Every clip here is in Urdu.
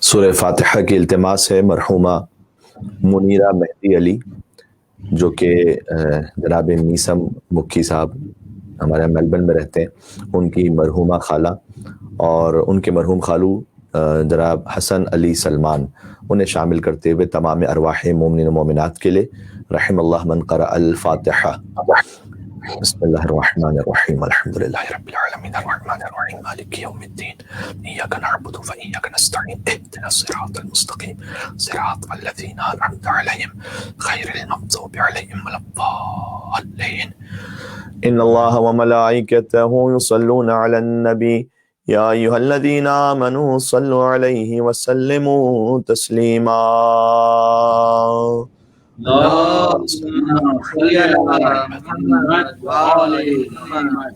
سورہ فاتحہ کی التماس ہے مرحومہ منیرہ مہدی علی، جو کہ جناب میسم مکھی صاحب ہمارے میلبرن میں رہتے ہیں، ان کی مرحومہ خالہ اور ان کے مرحوم خالو جناب حسن علی سلمان، انہیں شامل کرتے ہوئے تمام ارواح مومنین و مومنات کے لیے رحم اللہ من قرأ الفاتحہ۔ بسم اللہ الرحمن الرحیم الحمد للہ رب العالمین الرحمن الرحیم مالک یوم الدین ایاک نعبد و ایاک نستعین اهدنا الصراط المستقیم صراط الذین انعمت علیہم غیر المغضوب علیہم ولا الضالین۔ ان اللہ وملائکتہ یصلون علی النبی یا ایھا الذین آمنوا صلوا علیہ وسلموا تسلیما۔ اللهم صل على محمد وآل محمد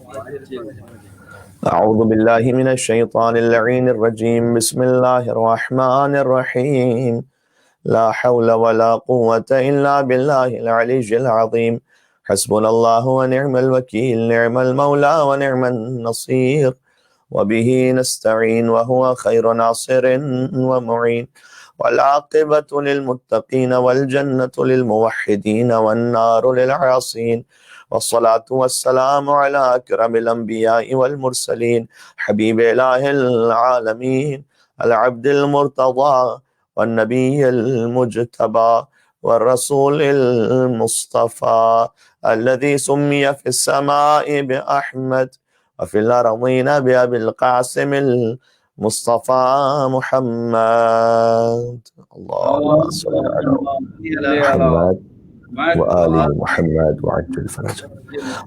اعوذ باللہ من الشیطان اللعین الرجیم بسم اللہ الرحمن الرحیم لا حول ولا قوة الا باللہ العلی العظیم حسبنا اللہ ونعم الوکیل نعم المولا ونعم النصیر وبہ نستعین وهو خیر ناصر ومعین والعاقبة للمتقین والجنة للموحدین والنار للعاصین والصلاة والسلام على أكرم الأنبياء والمرسلين حبيب إله العالمين العبد المرتضى والنبي المجتبى والرسول المصطفى الذي سمي في السماء بأحمد وفي الأرضين بأبي القاسم المصطفى محمد اللهم صل على محمد وآل محمد وعجل فرجه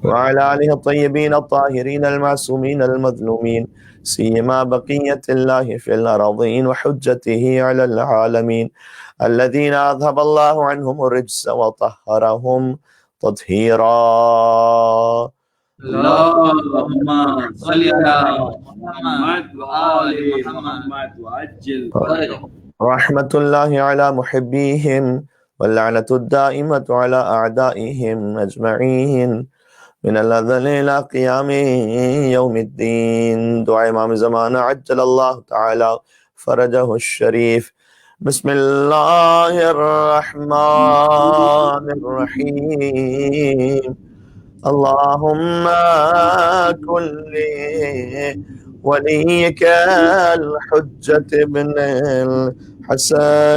وعلى آله الطيبين الطاهرين المعصومين المظلومين سيما بقية الله في الأرضين وحجته على العالمين الذين أذهب الله عنهم الرجس وطهرهم تطهيرا۔ اللهم صل على محمد وآل محمد وعجل فرجه رحمة الله على محبيهم واللعنة الدائمة على أعدائهم أجمعين من الأذل إلى قيام يوم الدين۔ دعاء امام زمانہ عجل اللہ تعالی فرجہ الشریف۔ بسم اللہ الرحمن الرحیم اللہم کن لولیک الحجة ابن الحسن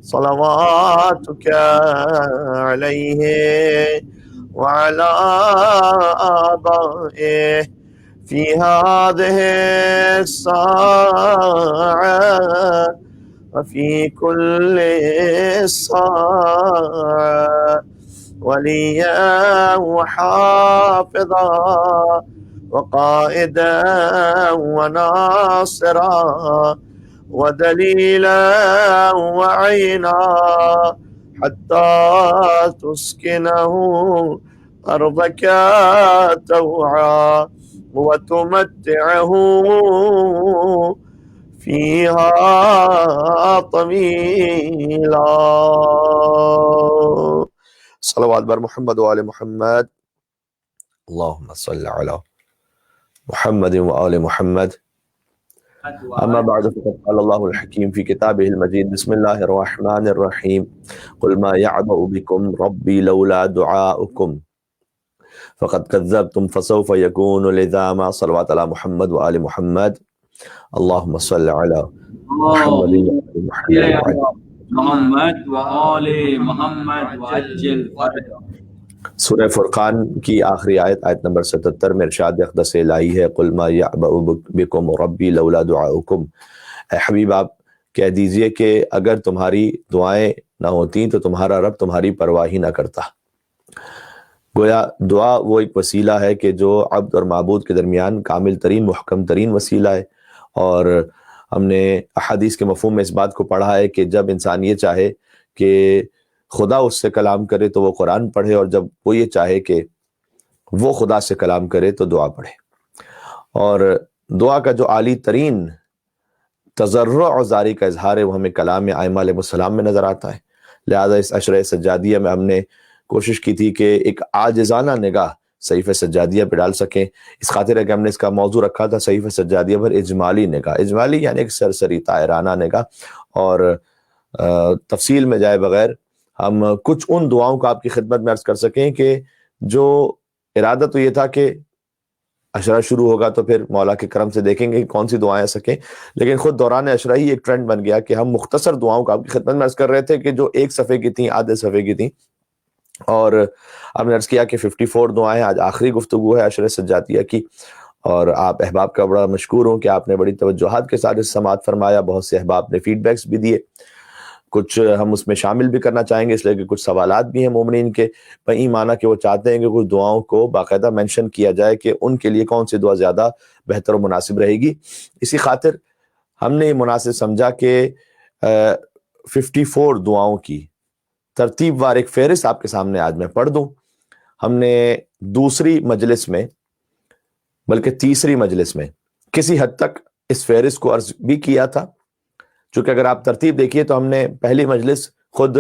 صلواتك عليه وعلى آبائه في هذه الساعة وفي كل ساعة وليا وحافظا وقائدا وناصرا ودليلا وعينا حتى تسكنه أرضك توعا وتمتعه فيها طويلا۔ صلوات بر محمد وآل محمد اللهم صل على محمد وآل محمد۔ اما بعد فقد قال الله الحكيم في كتابه المجيد بسم الله الرحمن الرحيم قل ما يعبأ بكم ربي لولا دعاؤكم فقد كذبتم فسوف يكون لزاما۔ صلوات على محمد وآل محمد اللهم صل على محمد وآل محمد وعجل فرجه۔ سورہ فرقان کی آخری آیت، آیت نمبر 77 میں ارشاد اقدس الہی ہے قل ما یعبأ بکم ربی لولا دعاؤکم۔ اے حبیب آپ کہہ دیجئے کہ اگر تمہاری دعائیں نہ ہوتیں تو تمہارا رب تمہاری پرواہ ہی نہ کرتا۔ گویا دعا وہ ایک وسیلہ ہے کہ جو عبد اور معبود کے درمیان کامل ترین محکم ترین وسیلہ ہے، اور ہم نے احادیث کے مفہوم میں اس بات کو پڑھا ہے کہ جب انسان یہ چاہے کہ خدا اس سے کلام کرے تو وہ قرآن پڑھے، اور جب وہ یہ چاہے کہ وہ خدا سے کلام کرے تو دعا پڑھے۔ اور دعا کا جو عالی ترین تضرع اور زاری کا اظہار ہے وہ ہمیں کلام ائمہ علیہ السلام میں نظر آتا ہے۔ لہذا اس عشرہ سجادیہ میں ہم نے کوشش کی تھی کہ ایک عاجزانہ نگاہ صحیفہ سجادیہ پہ ڈال سکیں. اس خاطر ہے کہ ہم نے اس کا موضوع رکھا تھا صحیفہ سجادیہ پر اجمالی نگاہ. اجمالی یعنی ایک سرسری طائرانہ نگاہ. اور تفصیل میں جائے بغیر ہم کچھ ان دعاؤں کو آپ کی خدمت میں عرض کر سکیں کہ جو ارادہ تو یہ تھا کہ عشرہ شروع ہوگا تو پھر مولا کے کرم سے دیکھیں گے کہ کون سی دعائیں سکیں، لیکن خود دوران عشرہ ہی ایک ٹرینڈ بن گیا کہ ہم مختصر دعاؤں کو آپ کی خدمت میں عرض کر رہے تھے کہ جو ایک صفحے کی تھیں، آدھے صفحے کی تھیں. اور ہم نے عرض کیا کہ 54 دعائیں. آج آخری گفتگو ہے عشرہ سجادیہ کی، اور آپ احباب کا بڑا مشکور ہوں کہ آپ نے بڑی توجہات کے ساتھ اس سماعت فرمایا. بہت سے احباب نے فیڈ بیکس بھی دیے، کچھ ہم اس میں شامل بھی کرنا چاہیں گے، اس لیے کہ کچھ سوالات بھی ہیں مومنین کے بئی معنی کہ وہ چاہتے ہیں کہ کچھ دعاؤں کو باقاعدہ مینشن کیا جائے کہ ان کے لیے کون سی دعا زیادہ بہتر و مناسب رہے گی. اسی خاطر ہم نے یہ مناسب سمجھا کہ 54 دعاؤں کی ترتیب وار ایک فہرست آپ کے سامنے آج میں پڑھ دوں. ہم نے دوسری مجلس میں بلکہ تیسری مجلس میں کسی حد تک اس فہرست کو عرض بھی کیا تھا، چونکہ اگر آپ ترتیب دیکھیے تو ہم نے پہلی مجلس خود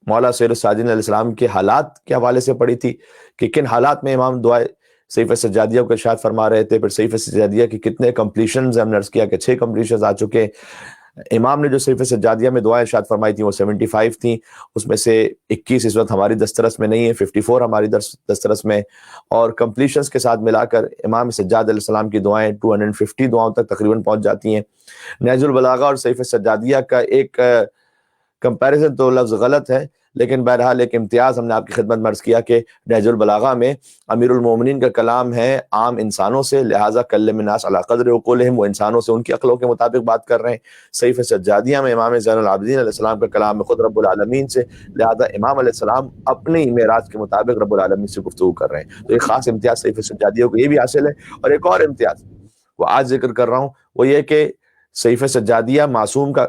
مولا سید الساجدین علیہ السلام کے حالات کے حوالے سے پڑھی تھی کہ کن حالات میں امام دعائے صحیفہ سجادیہ کو ارشاد فرما رہے تھے. پھر صحیفہ سجادیہ کی کتنے کمپلیشنز ہم نے عرض کیا کہ 6 کمپلیشنز آ چکے. امام نے جو صحیفہ سجادیہ میں دعائیں ارشاد فرمائی تھیں وہ 75 تھیں، اس میں سے 21 اس وقت ہماری دسترس میں نہیں ہے، 54 ہماری دسترس میں، اور کمپلیشنز کے ساتھ ملا کر امام سجاد علیہ السلام کی دعائیں 250 دعاؤں تک تقریباً پہنچ جاتی ہیں. نہج البلاغہ اور صحیفہ سجادیہ کا ایک کمپیریزن تو لفظ غلط ہے، لیکن بہرحال ایک امتیاز ہم نے آپ کی خدمت میں عرض کیا کہ نہج البلاغہ میں امیر المومنین کا کلام ہے عام انسانوں سے، لہٰذا کلم الناس علی قدر عقولہم، وہ انسانوں سے ان کی عقلوں کے مطابق بات کر رہے ہیں. صحیفہ سجادیہ میں امام زین العابدین علیہ السلام کا کلام ہے خود رب العالمین سے، لہذا امام علیہ السلام اپنی معراج کے مطابق رب العالمین سے گفتگو کر رہے ہیں. تو ایک خاص امتیاز صحیفہ سجادیہ کو یہ بھی حاصل ہے. اور ایک اور امتیاز وہ آج ذکر کر رہا ہوں، وہ یہ کہ صحیفہ سجادیہ معصوم کا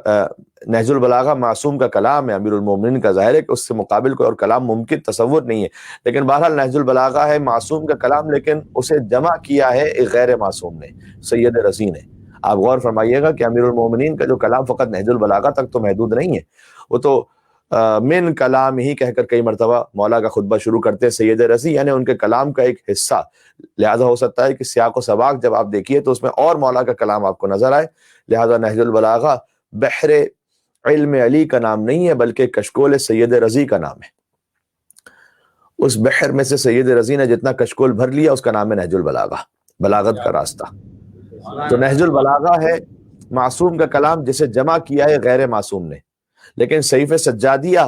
نہج البلاغہ معصوم کا کلام ہے، امیر المومنین کا. ظاہر ہے کہ اس سے مقابل کوئی اور کلام ممکن تصور نہیں ہے، لیکن بہرحال نہج البلاغہ ہے معصوم کا کلام، لیکن اسے جمع کیا ہے ایک غیر معصوم نے، سید رضی نے. آپ غور فرمائیے گا کہ امیر المومنین کا جو کلام فقط نہج البلاغہ تک تو محدود نہیں ہے، وہ تو من کلام ہی کہہ کر کئی مرتبہ مولا کا خطبہ شروع کرتے ہیں سید رضی، یعنی ان کے کلام کا ایک حصہ. لہذا ہو سکتا ہے کہ سیاق و سباق جب آپ دیکھیے تو اس میں اور مولا کا کلام آپ کو نظر آئے. لہذا نہج البلاغہ بحر علم علی کا نام نہیں ہے بلکہ کشکول سید رضی کا نام ہے. اس بحر میں سے سید رضی نے جتنا کشکول بھر لیا اس کا نام ہے نہج البلاغہ، بلاغت کا راستہ. تو نہج البلاغہ ہے معصوم کا کلام جسے جمع کیا ہے غیر معصوم نے، لیکن صحیفہ سجادیہ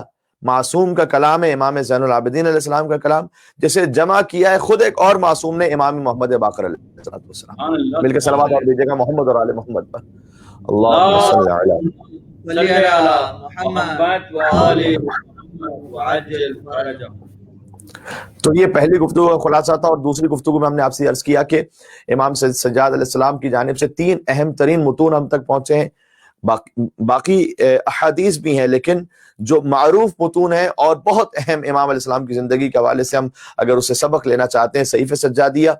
معصوم کا کلام ہے، امام زین العابدین علیہ السلام کا کلام، جسے جمع کیا ہے خود ایک اور معصوم نے، امام محمد باقر علیہ السلام. مل کے صلوات اور دیجیے گا محمد اور آل محمد پر. اللہم صلی علی محمد وآل محمد وعجل فرجهم. تو یہ پہلی گفتگو کا خلاصہ تھا. اور دوسری گفتگو میں ہم نے آپ سے عرض کیا کہ امام سجاد علیہ السلام کی جانب سے 3 اہم ترین متون ہم تک پہنچے ہیں. باقی احادیث بھی ہیں، لیکن جو معروف متون ہیں اور بہت اہم امام علیہ السلام کی زندگی کے حوالے سے ہم اگر اسے سبق لینا چاہتے ہیں، صحیفہ سجادیہ،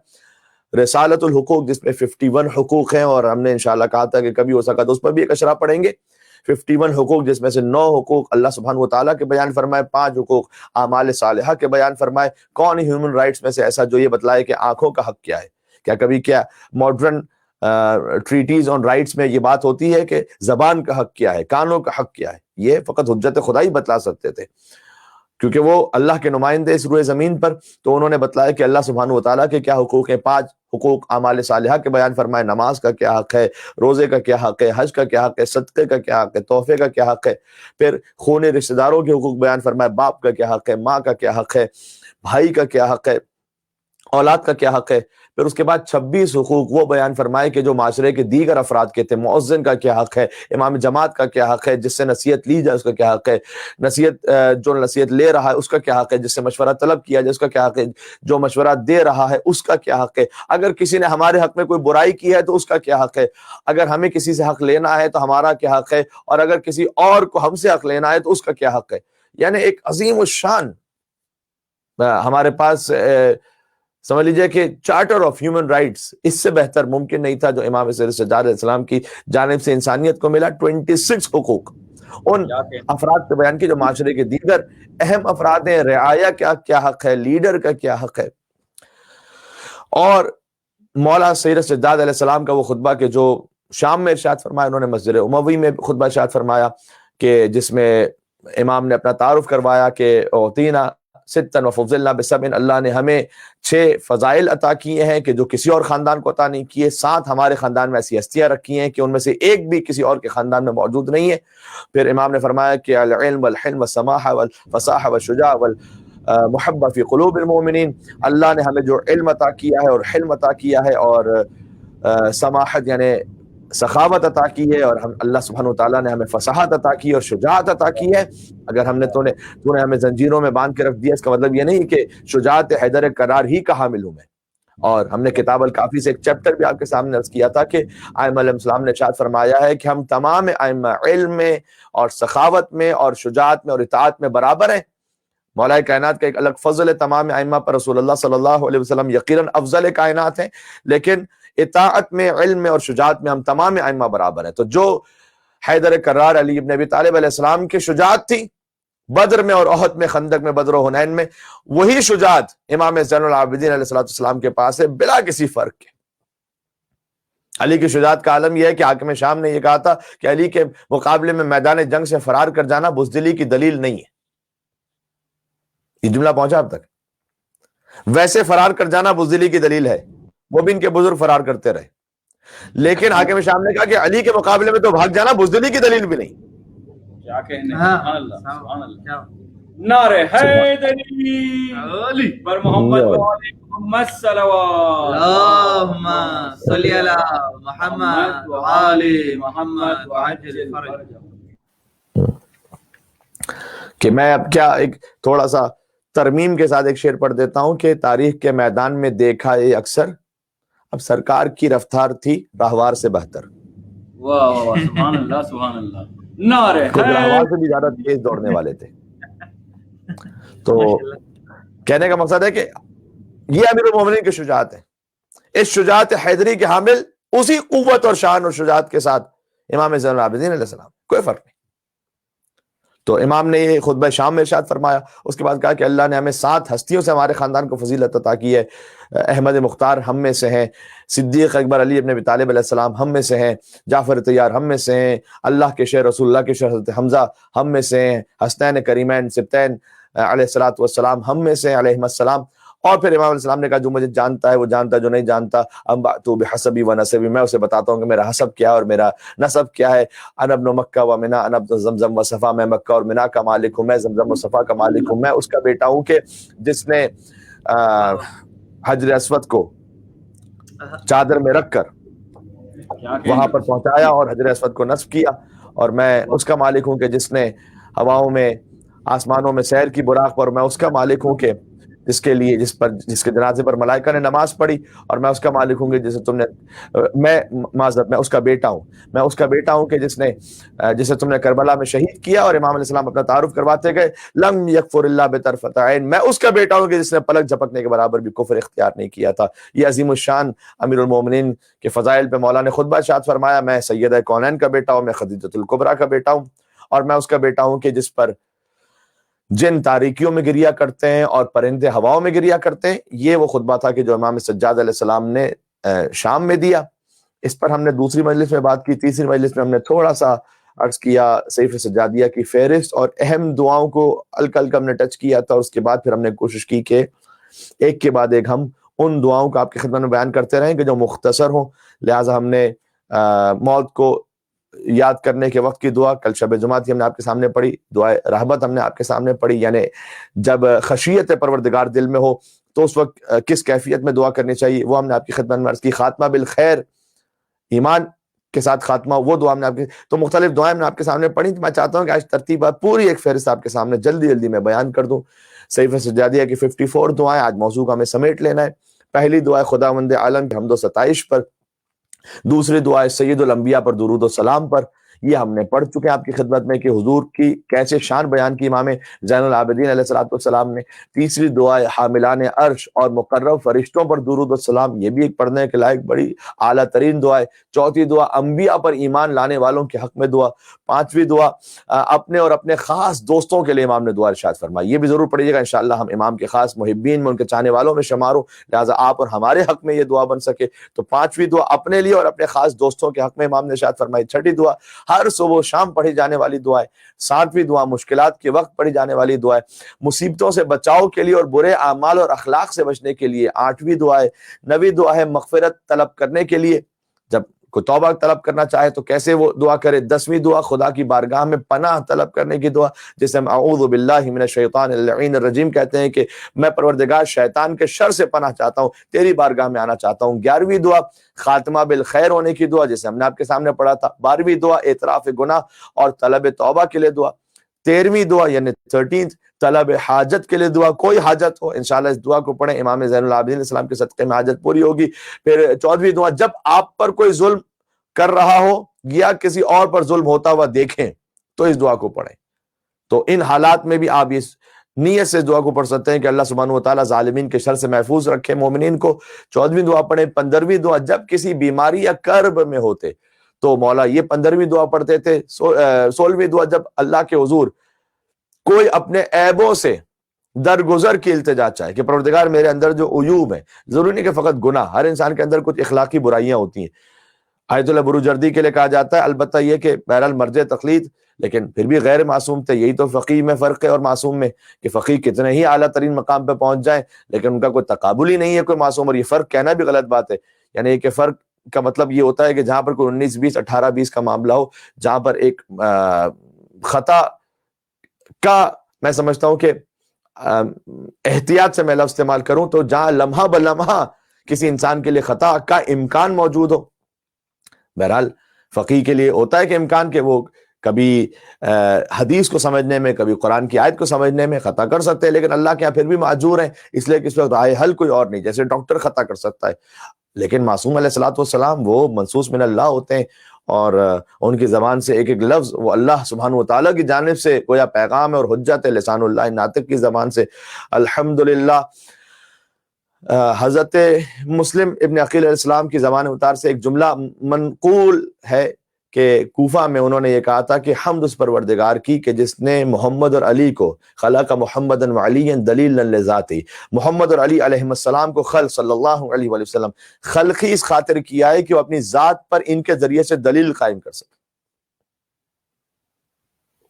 رسالۃ الحقوق جس میں 51 حقوق ہیں، اور ہم نے انشاءاللہ کہا تھا کہ کبھی ہو سکا تو اس پر بھی ایک اشرا پڑھیں گے. 51 حقوق جس میں سے 9 حقوق اللہ سبحانہ و تعالیٰ کے بیان فرمائے، 5 حقوق اعمال صالحہ کے بیان فرمائے. کون ہیومن رائٹس میں سے ایسا جو یہ بتلائے کہ آنکھوں کا حق کیا ہے؟ کیا کبھی کیا ماڈرن ٹریٹیز آن رائٹس میں یہ بات ہوتی ہے کہ زبان کا حق کیا ہے، کانوں کا حق کیا ہے؟ یہ فقط حجت خدا ہی بتلا سکتے تھے، کیونکہ وہ اللہ کے نمائندے اس روئے زمین پر. تو انہوں نے بتلایا کہ اللہ سبحانہ و تعالیٰ کے کیا حقوق ہیں. 5 حقوق اعمال صالحہ کے بیان فرمائے، نماز کا کیا حق ہے، روزے کا کیا حق ہے، حج کا کیا حق ہے، صدقے کا کیا حق ہے، تحفے کا کیا حق ہے. پھر خون رشتہ داروں کے حقوق بیان فرمائے، باپ کا کیا حق ہے، ماں کا کیا حق ہے، بھائی کا کیا حق ہے، اولاد کا کیا حق ہے. پھر اس کے بعد 26 حقوق وہ بیان فرمائے کہ جو معاشرے کے دیگر افراد کے تھے. مؤذن کا کیا حق ہے، امام جماعت کا کیا حق ہے، جس سے نصیحت لی جائے اس کا کیا حق ہے، جو نصیحت لے رہا ہے اس کا کیا حق ہے، جس سے مشورہ طلب کیا جائے اس کا کیا حق ہے، جو مشورہ دے رہا ہے اس کا کیا حق ہے، اگر کسی نے ہمارے حق میں کوئی برائی کی ہے تو اس کا کیا حق ہے، اگر ہمیں کسی سے حق لینا ہے تو ہمارا کیا حق ہے، اور اگر کسی اور کو ہم سے حق لینا ہے تو اس کا کیا حق ہے. یعنی ایک عظیم الشان ہمارے پاس سمجھ لیجئے کہ چارٹر آف ہیومن رائٹس اس سے بہتر ممکن نہیں تھا جو امام سجاد علیہ السلام کی جانب سے انسانیت کو ملا. 26 حقوق ان افراد کے بیان کی جو معاشرے کے دیگر اہم افراد ہیں. رعایا کا کیا حق ہے، لیڈر کا کیا حق ہے، اور مولا سید سجاد علیہ السلام کا وہ خطبہ کہ جو شام میں ارشاد فرمایا، انہوں نے مسجد اموی میں خطبہ ارشاد فرمایا کہ جس میں امام نے اپنا تعارف کروایا کہ اوتینا ستن وفضلنا بسبع، اللہ نے ہمیں 6 فضائل عطا کیے ہیں کہ جو کسی اور خاندان کو عطا نہیں کیے، 7 ہمارے خاندان میں ایسی ہستیاں رکھی ہیں کہ ان میں سے ایک بھی کسی اور کے خاندان میں موجود نہیں ہے۔ پھر امام نے فرمایا کہ العلم والحلم والسماحہ والفصاحہ والشجاع والمحبہ فی قلوب المؤمنین، اللہ نے ہمیں جو علم عطا کیا ہے اور حلم عطا کیا ہے اور سماحت یعنی سخاوت عطا کی ہے، اور اللہ سبحانہ وتعالیٰ نے ہمیں فصاحت عطا کی اور شجاعت عطا کی ہے۔ اگر ہم نے تو نے ہمیں زنجیروں میں باندھ کے رکھ دیا، اس کا مطلب یہ نہیں کہ شجاعت حیدر کرار ہی کا حامل ہوں میں۔ اور ہم نے کتاب الکافی سے ایک چیپٹر بھی آپ کے سامنے عرض کیا تھا کہ ائمہ علیہ السلام نے ارشاد فرمایا ہے کہ ہم تمام ائمہ علم میں اور سخاوت میں اور شجاعت میں اور اطاعت میں برابر ہیں۔ مولا کائنات کا ایک الگ فضل ہے تمام ائمہ پر، رسول اللہ صلی اللہ علیہ وسلم یقیناً افضل کائنات ہیں، لیکن اطاعت میں، علم میں اور شجاعت میں ہم تمام ائمہ برابر ہیں۔ تو جو حیدر کرار علی ابن ابی طالب علیہ السلام کی شجاعت تھی بدر میں اور احد میں، خندق میں، بدر و حنین میں، وہی شجاعت امام زین العابدین علیہ السلام کے پاس ہے بلا کسی فرق کے۔ علی کی شجاعت کا عالم یہ ہے کہ حاکم شام نے یہ کہا تھا کہ علی کے مقابلے میں میدان جنگ سے فرار کر جانا بزدلی کی دلیل نہیں ہے۔ یہ جملہ پہنچا اب تک؟ ویسے فرار کر جانا بزدلی کی دلیل ہے، وہ بھی ان کے بزرگ فرار کرتے رہے، لیکن حاکم شام نے کہا کہ علی کے مقابلے میں تو بھاگ جانا بزدلی کی دلیل بھی نہیں۔ کیا کہنے، سبحان اللہ، سبحان اللہ، نعرہ حیدری پر محمد و آل محمد صلوات، اللہم صلی علی محمد و آل محمد وعجل فرجہ۔ کہ میں اب کیا ایک تھوڑا سا ترمیم کے ساتھ ایک شعر پڑھ دیتا ہوں کہ تاریخ کے میدان میں دیکھا یہ اکثر، اب سرکار کی رفتار تھی راہوار سے بہتر۔ واہ واہ، سبحان اللہ، سبحان اللہ، نعرہ خود راہوار سے بھی زیادہ تیز دوڑنے والے تھے۔ تو کہنے کا مقصد ہے کہ یہ امیر المومنین کی شجاعت ہے۔ اس شجاعت حیدری کے حامل اسی قوت اور شان اور شجاعت کے ساتھ امام زین العابدین علیہ السلام، کوئی فرق نہیں۔ تو امام نے یہ خطبہ شام میں ارشاد فرمایا، اس کے بعد کہا کہ اللہ نے ہمیں 7 ہستیوں سے ہمارے خاندان کو فضیلت عطا کی ہے۔ احمد مختار ہم میں سے ہیں، صدیق اکبر علی ابن ابی طالب علیہ السلام ہم میں سے ہیں، جعفر طیار ہم میں سے ہیں، اللہ کے شہر رسول اللہ کے شہر حضرت حمزہ ہم میں سے ہیں، حسنین کریمین سبتین علیہ الصلوۃ والسلام ہم میں سے ہیں علیہم السلام۔ اور پھر امام علیہ السلام نے کہا جو مجھے جانتا ہے وہ جانتا ہے، جو نہیں جانتا انبأت بحسبی و نسبی، میں اسے بتاتا ہوں کہ میرا حسب کیا ہے اور میرا نسب کیا ہے۔ انا ابن مکہ و منا، انا ابن زمزم و صفا، میں مکہ اور منا کا مالک ہوں، میں زمزم و صفا کا مالک ہوں، میں اس کا بیٹا ہوں کہ جس نے حجر اسود کو چادر میں رکھ کر وہاں پر پہنچایا اور حجر اسود کو نصب کیا، اور میں اس کا مالک ہوں کہ جس نے ہواؤں میں آسمانوں میں سیر کی براق پر، میں اس کا مالک ہوں کہ جس کے جنازے پر ملائکہ نے نماز پڑھی، اور میں اس کا مالک ہوں کہ جسے تم نے میں اس کا بیٹا ہوں، میں اس کا بیٹا ہوں کہ جسے تم نے کربلا میں شہید کیا۔ اور امام علیہ السلام اپنا تعارف کرواتے گئے، لم یکفر الا بطرفۃ عین، میں اس کا بیٹا ہوں کہ جس نے پلک جھپکنے کے برابر بھی کفر اختیار نہیں کیا تھا۔ یہ عظیم الشان امیر المومنین کے فضائل پہ مولا نے خطبہ ارشاد فرمایا، میں سیدہ کونین کا بیٹا ہوں، میں خدیجۃ الکبریٰ کا بیٹا ہوں، اور میں اس کا بیٹا ہوں کہ جس پر جن تاریکیوں میں گریا کرتے ہیں اور پرندے ہواؤں میں گریا کرتے ہیں۔ یہ وہ خطبہ تھا کہ جو امام سجاد علیہ السلام نے شام میں دیا۔ اس پر ہم نے دوسری مجلس میں بات کی، تیسری مجلس میں ہم نے تھوڑا سا عرض کیا صحیفہ سجادیہ کی فہرست اور اہم دعاؤں کو ہلکا ہلکا ہم نے ٹچ کیا تھا۔ اس کے بعد پھر ہم نے کوشش کی کہ ایک کے بعد ایک ہم ان دعاؤں کو آپ کی خدمت میں بیان کرتے رہیں کہ جو مختصر ہوں، لہٰذا ہم نے موت کو یاد کرنے کے وقت کی دعا کل شب جمعہ تھی، ہم نے آپ کے سامنے پڑھی، دعائے رحمت ہم نے آپ کے سامنے پڑھی، یعنی جب خشیت پروردگار دل میں ہو تو اس وقت کس کیفیت میں دعا کرنی چاہیے وہ ہم نے آپ کی خدمت میں عرض کی۔ خاتمہ بالخیر، ایمان کے ساتھ خاتمہ، وہ دعا ہم نے آپ کے تو مختلف دعائیں ہم نے آپ کے سامنے پڑھی۔ میں چاہتا ہوں کہ آج ترتیب پوری ایک فہرست آپ کے سامنے جلدی میں بیان کر دوں۔ صحیفہ سجادیہ کی 54 دعائیں، آج موضوع کا ہمیں سمیٹ لینا ہے۔ پہلی دعا خداوند عالم کی حمد و ستائش پر، دوسری دعا سید الانبیاء پر درود و سلام پر، یہ ہم نے پڑھ چکے ہیں آپ کی خدمت میں کہ حضور کی کیسے شان بیان کی امام زین العابدین علیہ الصلوۃ والسلام نے۔ تیسری دعا حاملان عرش اور مقرب فرشتوں پر درود و سلام، یہ بھی ایک پڑھنے کے لائق بڑی اعلیٰ ترین دعا ہے۔ چوتھی دعا انبیاء پر ایمان لانے والوں کے حق میں دعا۔ پانچویں دعا اپنے اور اپنے خاص دوستوں کے لیے امام نے دعا ارشاد فرمائی، یہ بھی ضرور پڑھیے گا انشاءاللہ، ہم امام کے خاص محبین میں، ان کے چاہنے والوں میں شمار ہوں، لہٰذا آپ اور ہمارے حق میں یہ دعا بن سکے۔ تو پانچویں دعا اپنے لیے اور اپنے خاص دوستوں کے حق میں امام نے ارشاد فرمائی۔ چھٹی دعا ہر صبح و شام پڑھی جانے والی دعا ہے۔ ساتویں دعا مشکلات کے وقت پڑھی جانے والی دعا ہے، مصیبتوں سے بچاؤ کے لیے اور برے اعمال اور اخلاق سے بچنے کے لیے آٹھویں دعا ہے۔ نویں دعا ہے مغفرت طلب کرنے کے لیے، جب کوئی توبہ طلب کرنا چاہے تو کیسے وہ دعا کرے۔ دسویں دعا خدا کی بارگاہ میں پناہ طلب کرنے کی دعا، جسے ہم اعوذ باللہ من الشیطان اللعین الرجیم کہتے ہیں، کہ میں پروردگار شیطان کے شر سے پناہ چاہتا ہوں، تیری بارگاہ میں آنا چاہتا ہوں۔ گیارہویں دعا خاتمہ بالخیر ہونے کی دعا، جسے ہم نے آپ کے سامنے پڑھا تھا۔ بارہویں دعا اعتراف گناہ اور طلب توبہ کے لیے دعا۔ تیرہویں دعا یعنی 13 طلب حاجت کے لیے دعا، کوئی حاجت ہو انشاءاللہ اس دعا کو پڑھیں، امام زین العابدین علیہ السلام کے صدقے میں حاجت پوری ہوگی۔ پھر 14ویں دعا جب آپ پر کوئی ظلم کر رہا ہو یا کسی اور پر ظلم ہوتا ہوا دیکھیں تو اس دعا کو پڑھیں۔ تو ان حالات میں بھی آپ اس نیت سے اس دعا کو پڑھ سکتے ہیں کہ اللہ سبحانہ و تعالیٰ ظالمین کے شر سے محفوظ رکھے مومنین کو۔ 14ویں دعا پڑھیں۔ 15ویں دعا جب کسی بیماری یا کرب میں ہوتے تو مولا یہ 15ویں دعا پڑھتے تھے۔ 16ویں دعا جب اللہ کے حضور کوئی اپنے عیبوں سے درگزر کی التجا چاہے کہ پروردگار میرے اندر جو عیوب ہیں، ضروری نہیں کہ فقط گناہ، ہر انسان کے اندر کچھ اخلاقی برائیاں ہوتی ہیں۔ آیت اللہ بروجردی کے لیے کہا جاتا ہے، البتہ یہ کہ بہرحال مرجع تقلید، لیکن پھر بھی غیر معصوم تھے۔ یہی تو فقیہ میں فرق ہے اور معصوم میں، کہ فقیہ کتنے ہی اعلیٰ ترین مقام پہ پہنچ جائیں لیکن ان کا کوئی تقابل ہی نہیں ہے کوئی معصوم، اور یہ فرق کہنا بھی غلط بات ہے۔ یعنی کہ فرق کا مطلب یہ ہوتا ہے کہ جہاں پر کوئی 19-20 18-20 کا معاملہ ہو، جہاں پر ایک خطا کا میں سمجھتا ہوں کہ احتیاط سے میں لفظ استعمال کروں تو جہاں لمحہ بلمحہ کسی انسان کے لیے خطا کا امکان موجود ہو۔ بہرحال فقیہ کے لیے ہوتا ہے کہ امکان کہ وہ کبھی حدیث کو سمجھنے میں، کبھی قرآن کی آیت کو سمجھنے میں خطا کر سکتے ہیں، لیکن اللہ کے یہاں پھر بھی معذور ہیں، اس لیے کہ اس وقت رائے حل کوئی اور نہیں۔ جیسے ڈاکٹر خطا کر سکتا ہے، لیکن معصوم علیہ الصلوۃ والسلام وہ منصوص من اللہ ہوتے ہیں، اور ان کی زبان سے ایک ایک لفظ وہ اللہ سبحانہ وتعالیٰ کی جانب سے گویا پیغام ہے اور حجت ہے، لسان اللہ ناطق کی زبان سے۔ الحمدللہ حضرت مسلم ابن عقیل علیہ السلام کی زبان اتار سے ایک جملہ منقول ہے کہ کوفہ میں انہوں نے یہ کہا تھا کہ حمد اس پروردگار کی کہ جس نے محمد اور علی کو خلق محمدً وعلیًا دلیلاً لذاتی، محمد اور علی علیہ السلام کو خلق صلی اللہ علیہ وآلہ وسلم خلقی اس خاطر کیا ہے کہ وہ اپنی ذات پر ان کے ذریعے سے دلیل قائم کر سکے۔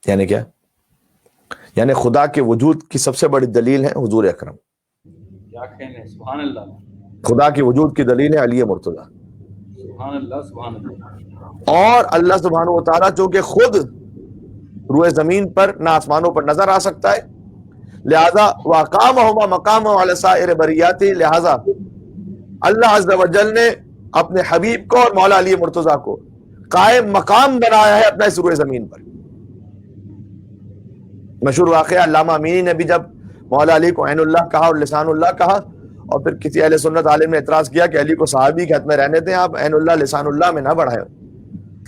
یعنی کیا؟ یعنی خدا کے وجود کی سب سے بڑی دلیل ہے حضور اکرم، سبحان اللہ، خدا کے وجود کی دلیل ہے علی مرتضیٰ، سبحان اللہ سبحان اللہ۔ اور اللہ سبحانہ و تعالیٰ چونکہ خود روئے زمین پر نہ آسمانوں پر نظر آ سکتا ہے، لہذا وَأَقَامَهُمَا مَقَامًا عَلَى سَائِرِ بَرِيَّاتِهِ، لہذا اللہ عز و جل نے اپنے حبیب کو اور مولا علی مرتضیٰ کو قائم مقام بنایا ہے اپنا اس روئے زمین پر۔ مشہور واقعہ علامہ امینی نے بھی جب مولا علی کو عین اللہ کہا اور لسان اللہ کہا، اور پھر کسی اہل سنت عالم نے اعتراض کیا کہ علی کو صحابی کے حد میں رہنے دیں، آپ عین اللہ لسان اللہ میں نہ بڑھائیں،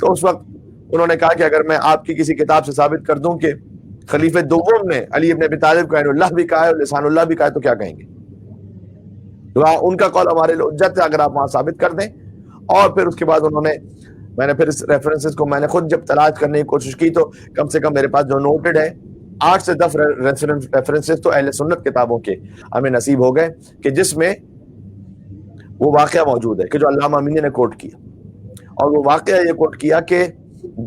تو اس وقت انہوں نے کہا کہ اگر میں آپ کی کسی کتاب سے ثابت کر دوں کہ خلیفہ دوم نے علی ابن ابی طالب کو عین اللہ بھی کہا ہے اور لسان اللہ بھی کہا ہے تو کیا کہیں گے؟ ان کا قول ہمارے لیے حجت ہے اگر آپ وہاں ثابت کر دیں۔ اور پھر اس کے بعد انہوں نے، میں نے پھر اس ریفرنسز کو میں نے خود جب تلاش کرنے کی کوشش کی تو کم سے کم میرے پاس جو نوٹڈ ہے 8 سے 10 ریفرنسز تو اہل سنت کتابوں کے ہمیں نصیب ہو گئے کہ جس میں وہ واقعہ موجود ہے کہ جو علامہ امینی نے کوٹ کیا، اور وہ واقعہ یہ کوٹ کیا کہ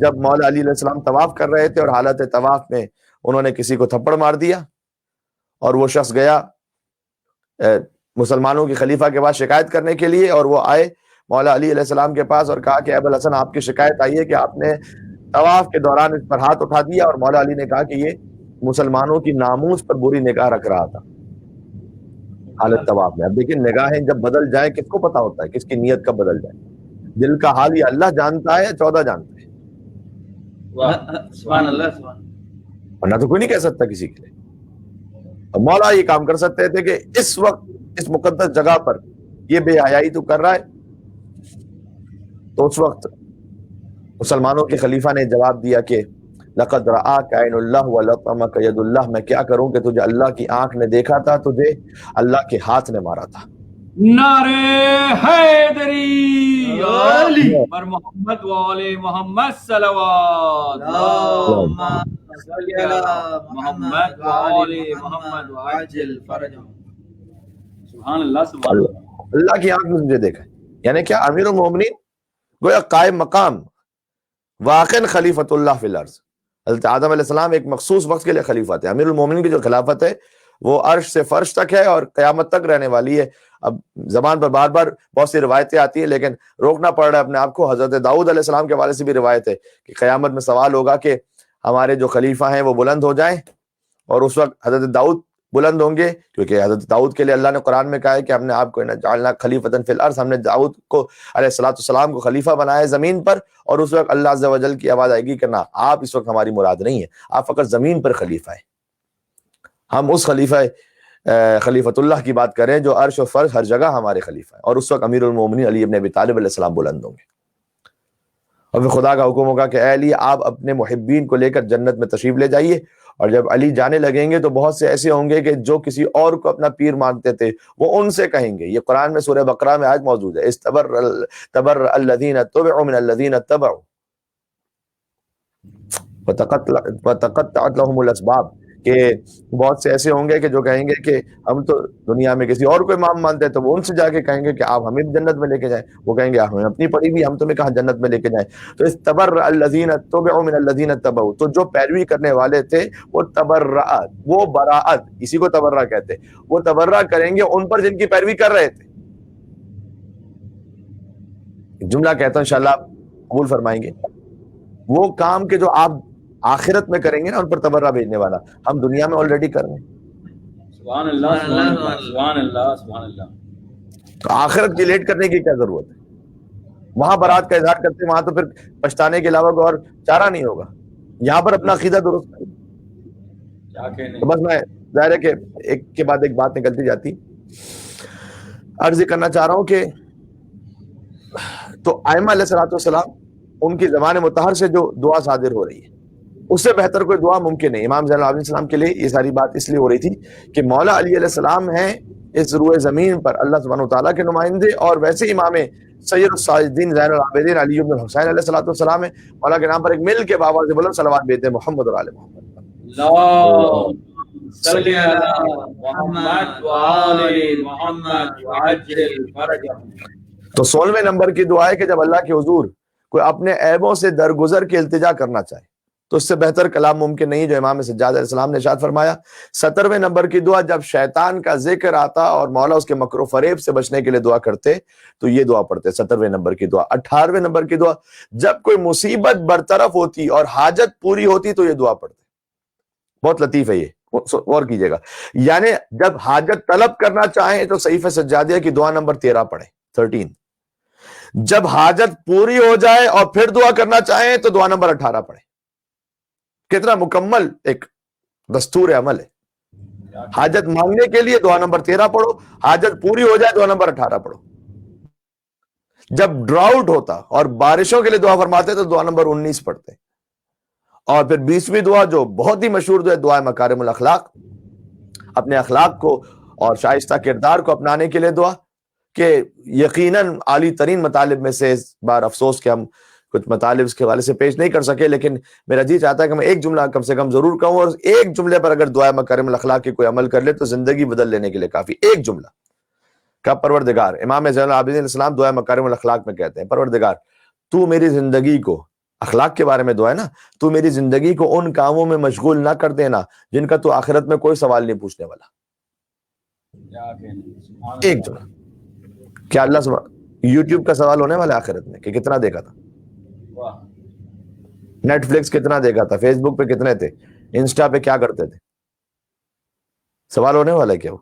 جب مولا علی علیہ السلام طواف کر رہے تھے اور حالت طواف میں انہوں نے کسی کو تھپڑ مار دیا، اور وہ شخص گیا مسلمانوں کی خلیفہ کے پاس شکایت کرنے کے لیے، اور وہ آئے مولا علی علیہ السلام کے پاس اور کہا کہ ابو الحسن آپ کی شکایت آئی ہے کہ آپ نے طواف کے دوران اس پر ہاتھ اٹھا دیا، اور مولا علی نے کہا کہ یہ مسلمانوں کی ناموس پر بری نگاہ رکھ رہا تھا حالت طواف میں۔ اب دیکھیں نگاہیں جب بدل جائیں کس کو پتا ہوتا ہے کس کی نیت کب بدل جائے؟ دل کا حال یہ اللہ جانتا ہے، 14 جانتا ہے، سبحان اللہ سبحان اللہ، ورنہ تو کوئی نہیں کہہ سکتا کسی کے لیے۔ اور مولا یہ کام کر سکتے تھے کہ اس وقت اس مقدس جگہ پر یہ بے حیائی تو کر رہا ہے، تو اس وقت مسلمانوں کے خلیفہ نے جواب دیا کہ لقد رآک عین اللہ ولطمک ید اللہ، میں کیا کروں کہ تجھے اللہ کی آنکھ نے دیکھا تھا، تجھے اللہ کے ہاتھ نے مارا تھا۔ نعرہ حیدری علی بر محمد و آل محمد صلوات، اللہم صلی علی محمد و آل محمد وعجل فرجہم۔ سبحان اللہ، سبحان اللہ۔ اللہ کی آنکھ نے تجھے دیکھا، یعنی کیا امیر المومنین گویا قائم مقام واقع خلیفۃ اللہ فی الارض۔ حضرت آدم علیہ السلام ایک مخصوص وقت کے لیے خلیفہ تھے، امیر المومنین کی جو خلافت ہے وہ عرش سے فرش تک ہے اور قیامت تک رہنے والی ہے۔ اب زبان پر بار بار بہت سی روایتیں آتی ہیں لیکن روکنا پڑ رہا ہے اپنے آپ کو۔ حضرت داؤد علیہ السلام کے حوالے سے بھی روایت ہے کہ قیامت میں سوال ہوگا کہ ہمارے جو خلیفہ ہیں وہ بلند ہو جائیں، اور اس وقت حضرت داؤد بلند ہوں گے، کیونکہ حضرت داؤد کے لیے اللہ نے قرآن میں کہا ہے کہ ہم نے آپ کو جعلنا خلیفۃ فی الارض، ہم نے داؤد کو علیہ السلام کو خلیفہ بنایا زمین پر، اور اس وقت اللہ عز و جل کی آواز آئے گی کہ نہ، آپ اس وقت ہماری مراد نہیں ہے، آپ فقط زمین پر خلیفہ ہیں۔ ہم اس خلیفۃ اللہ کی بات کریں جو عرش و فرش ہر جگہ ہمارے خلیفہ ہیں، اور اس وقت امیر المومنین علی ابن ابی طالب علیہ السلام بلند ہوں گے، اور پھر خدا کا حکم ہوگا کہ اے علی، آپ اپنے محبین کو لے کر جنت میں تشریف لے جائیے۔ اور جب علی جانے لگیں گے تو بہت سے ایسے ہوں گے کہ جو کسی اور کو اپنا پیر مانتے تھے وہ ان سے کہیں گے، یہ قرآن میں سورہ بقرہ میں آج موجود ہے، استبرأ الذین اتبعوا من الذین اتبعوا وتقطعت لهم الاسباب، کہ بہت سے ایسے ہوں گے کہ جو کہیں گے کہ ہم تو دنیا میں کسی اور کو امام مانتے ہیں، تو وہ ان سے جا کے کہیں گے کہ آپ ہمیں جنت میں لے کے جائیں، وہ کہیں گے ہمیں اپنی پڑھی بھی، ہم تمہیں کہاں جنت میں لے کے جائیں۔ تو استبرأ الذین اتبعوا من الذین اتبعوا، تو جو پیروی کرنے والے تھے وہ تبرأت، وہ براءت، اسی کو تبرہ کہتے ہیں، وہ تبرہ کریں گے ان پر جن کی پیروی کر رہے تھے۔ جملہ کہتا ہوں انشاءاللہ آپ قبول فرمائیں گے، وہ کام کہ جو آپ آخرت میں کریں گے نا، ان پر تبرہ بھیجنے والا ہم دنیا میں آلریڈی کر رہے ہیں۔ سبحان اللہ، سبحان اللہ، سبحان اللہ، سبحان اللہ۔ تو آخرت کی لیٹ کرنے کی کیا ضرورت ہے؟ وہاں برات کا اظہار کرتے، وہاں تو پھر پچھتانے کے علاوہ کوئی اور چارہ نہیں ہوگا، یہاں پر اپنا عقیدہ درست کریں۔ تو بس میں ظاہر ہے کہ ایک کے بعد ایک بات نکلتی جاتی، عرض کرنا چاہ رہا ہوں کہ تو ائمہ علیہ السلام ان کی زبان مطہر سے جو دعا صادر ہو رہی ہے، اس سے بہتر کوئی دعا ممکن نہیں۔ امام زین العابدین علیہ السلام کے لیے یہ ساری بات اس لیے ہو رہی تھی کہ مولا علی علیہ السلام ہیں اس روئے زمین پر اللہ سبحانہ وتعالیٰ کے نمائندے، اور ویسے امام سید الساجدین زین العابدین علی بن الحسین علیہ السلام ہیں، مولا کے نام پر ایک مل کے بابا سے بلند صلوات بھیجتے ہیں، محمد اور آل محمد، اللہم صلی علی محمد و آل محمد وعجل فرجہم۔ تو 16ویں نمبر کی دعا ہے کہ جب اللہ کے حضور کوئی اپنے عیبوں سے درگزر کے التجا کرنا چاہے تو اس سے بہتر کلام ممکن نہیں جو امام سجاد علیہ السلام نے ارشاد فرمایا۔ 17ویں نمبر کی دعا جب شیطان کا ذکر آتا اور مولا اس کے مکر و فریب سے بچنے کے لیے دعا کرتے تو یہ دعا پڑھتے، 17ویں نمبر کی دعا۔ 18ویں نمبر کی دعا جب کوئی مصیبت برطرف ہوتی اور حاجت پوری ہوتی تو یہ دعا پڑھتے۔ بہت لطیف ہے، یہ غور کیجئے گا، یعنی جب حاجت طلب کرنا چاہیں تو صحیفہ سجادیہ کی دعا نمبر 13 پڑھیں، 13۔ جب حاجت پوری ہو جائے اور پھر دعا کرنا چاہیں تو دعا نمبر 18 پڑھیں۔ کتنا مکمل ایک دستور عمل ہے۔ حاجت مانگنے کے لیے دعا نمبر 13 پڑھو، حاجت پوری ہو جائے دعا نمبر 18 پڑھو۔ جب ڈراؤٹ ہوتا اور بارشوں کے لیے دعا فرماتے تو دعا نمبر 19 پڑھتے، اور پھر 20ویں دعا جو بہت ہی مشہور دعا ہے، دعا مکارم الاخلاق، اپنے اخلاق کو اور شائستہ کردار کو اپنانے کے لیے دعا، کہ یقیناً عالی ترین مطالب میں سے اس بار افسوس کہ ہم کچھ مطالب اس کے حوالے سے پیش نہیں کر سکے، لیکن میرا جی چاہتا ہے کہ میں ایک جملہ کم سے کم ضرور کہوں، اور ایک جملے پر اگر دعا مکارم الاخلاق کی کوئی عمل کر لے تو زندگی بدل لینے کے لیے کافی۔ ایک جملہ کا پروردگار، امام زین العابدین علیہ السلام دعا مکارم الاخلاق میں کہتے ہیں، پروردگار تو میری زندگی کو، اخلاق کے بارے میں دعا ہے نا، تو میری زندگی کو ان کاموں میں مشغول نہ کر دینا جن کا تو آخرت میں کوئی سوال نہیں پوچھنے والا۔ ایک جملہ۔ کیا اللہ یوٹیوب کا سوال ہونے والا آخرت میں کہ کتنا دیکھا تھا، نیٹ فلکس کتنا دیکھا تھا، فیس بک پہ کتنے تھے، انسٹا پہ کیا کرتے تھے، سوال ہونے والا ہے کیا؟ وہ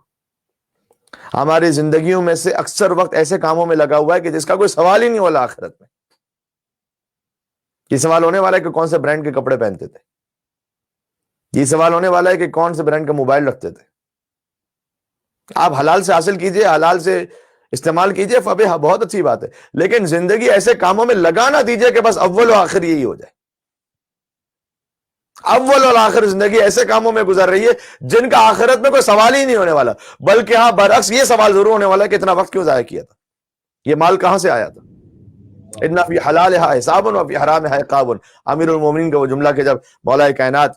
ہماری زندگیوں میں سے اکثر وقت ایسے کاموں میں لگا ہوا ہے کہ جس کا کوئی سوال ہی نہیں والا آخرت میں۔ یہ سوال ہونے والا ہے کہ کون سے برانڈ کے کپڑے پہنتے تھے، یہ سوال ہونے والا ہے کہ کون سے برانڈ کا موبائل رکھتے تھے۔ آپ حلال سے حاصل کیجئے، حلال سے استعمال کیجئے فبہ، بہت اچھی بات ہے، لیکن زندگی ایسے کاموں میں لگا نہ دیجئے کہ بس اول و آخر یہی ہو جائے۔ اول اور آخر زندگی ایسے کاموں میں گزر رہی ہے جن کا آخرت میں کوئی سوال ہی نہیں ہونے والا، بلکہ ہاں برعکس یہ سوال ضرور ہونے والا ہے کہ اتنا وقت کیوں ضائع کیا تھا، یہ مال کہاں سے آیا تھا۔ ان فی حلالھا حساب و فی حرامھا عقاب۔ امیر المومنین کا وہ جملہ کہ جب مولا کائنات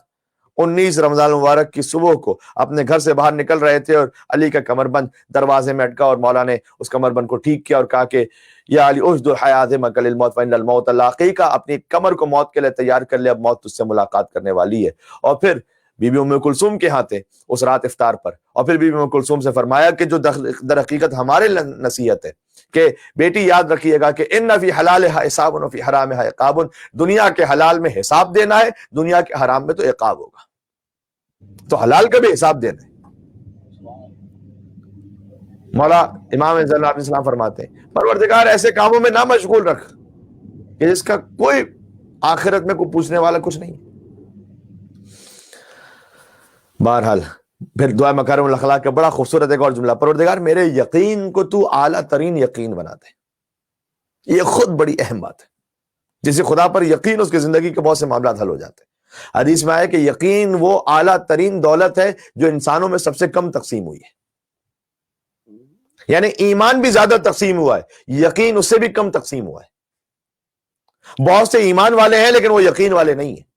19 رمضان المبارک کی صبح کو اپنے گھر سے باہر نکل رہے تھے اور علی کا کمر بند دروازے میں اٹکا، اور مولا نے اس کمر بند کو ٹھیک کیا اور کہا کہ یا علی اشد حیاضمک للموت فإن الموت لاقیک، اپنی کمر کو موت کے لیے تیار کر لے، اب موت تجھ سے ملاقات کرنے والی ہے۔ اور پھر بی بی ام کلثوم کے ہاں تھے اس رات افطار پر، اور پھر بی بی ام کلثوم سے فرمایا کہ جو در حقیقت ہمارے نصیحت ہے کہ بیٹی یاد رکھیے گا کہ ان فی حلالھا حساب و فی حرامھا عقاب، دنیا کے حلال میں حساب دینا ہے، دنیا کے حرام میں تو عقاب ہوگا، تو حلال کا بھی حساب دینا ہے۔ مولا امام علیہ السلام فرماتے ہیں پروردگار ایسے کاموں میں نہ مشغول رکھ کہ جس کا کوئی آخرت میں کوئی پوچھنے والا کچھ نہیں۔ بہرحال پھر دعا مکارم الاخلاق کا بڑا خوبصورت ایک اور جملہ، پروردگار میرے یقین کو تو اعلیٰ ترین یقین بنا دے۔ یہ خود بڑی اہم بات ہے، جسے خدا پر یقین اس کی زندگی کے بہت سے معاملات حل ہو جاتے ہیں۔ حدیث میں آیا کہ یقین وہ اعلیٰ ترین دولت ہے جو انسانوں میں سب سے کم تقسیم ہوئی ہے، یعنی ایمان بھی زیادہ تقسیم ہوا ہے، یقین اس سے بھی کم تقسیم ہوا ہے۔ بہت سے ایمان والے ہیں لیکن وہ یقین والے نہیں ہیں،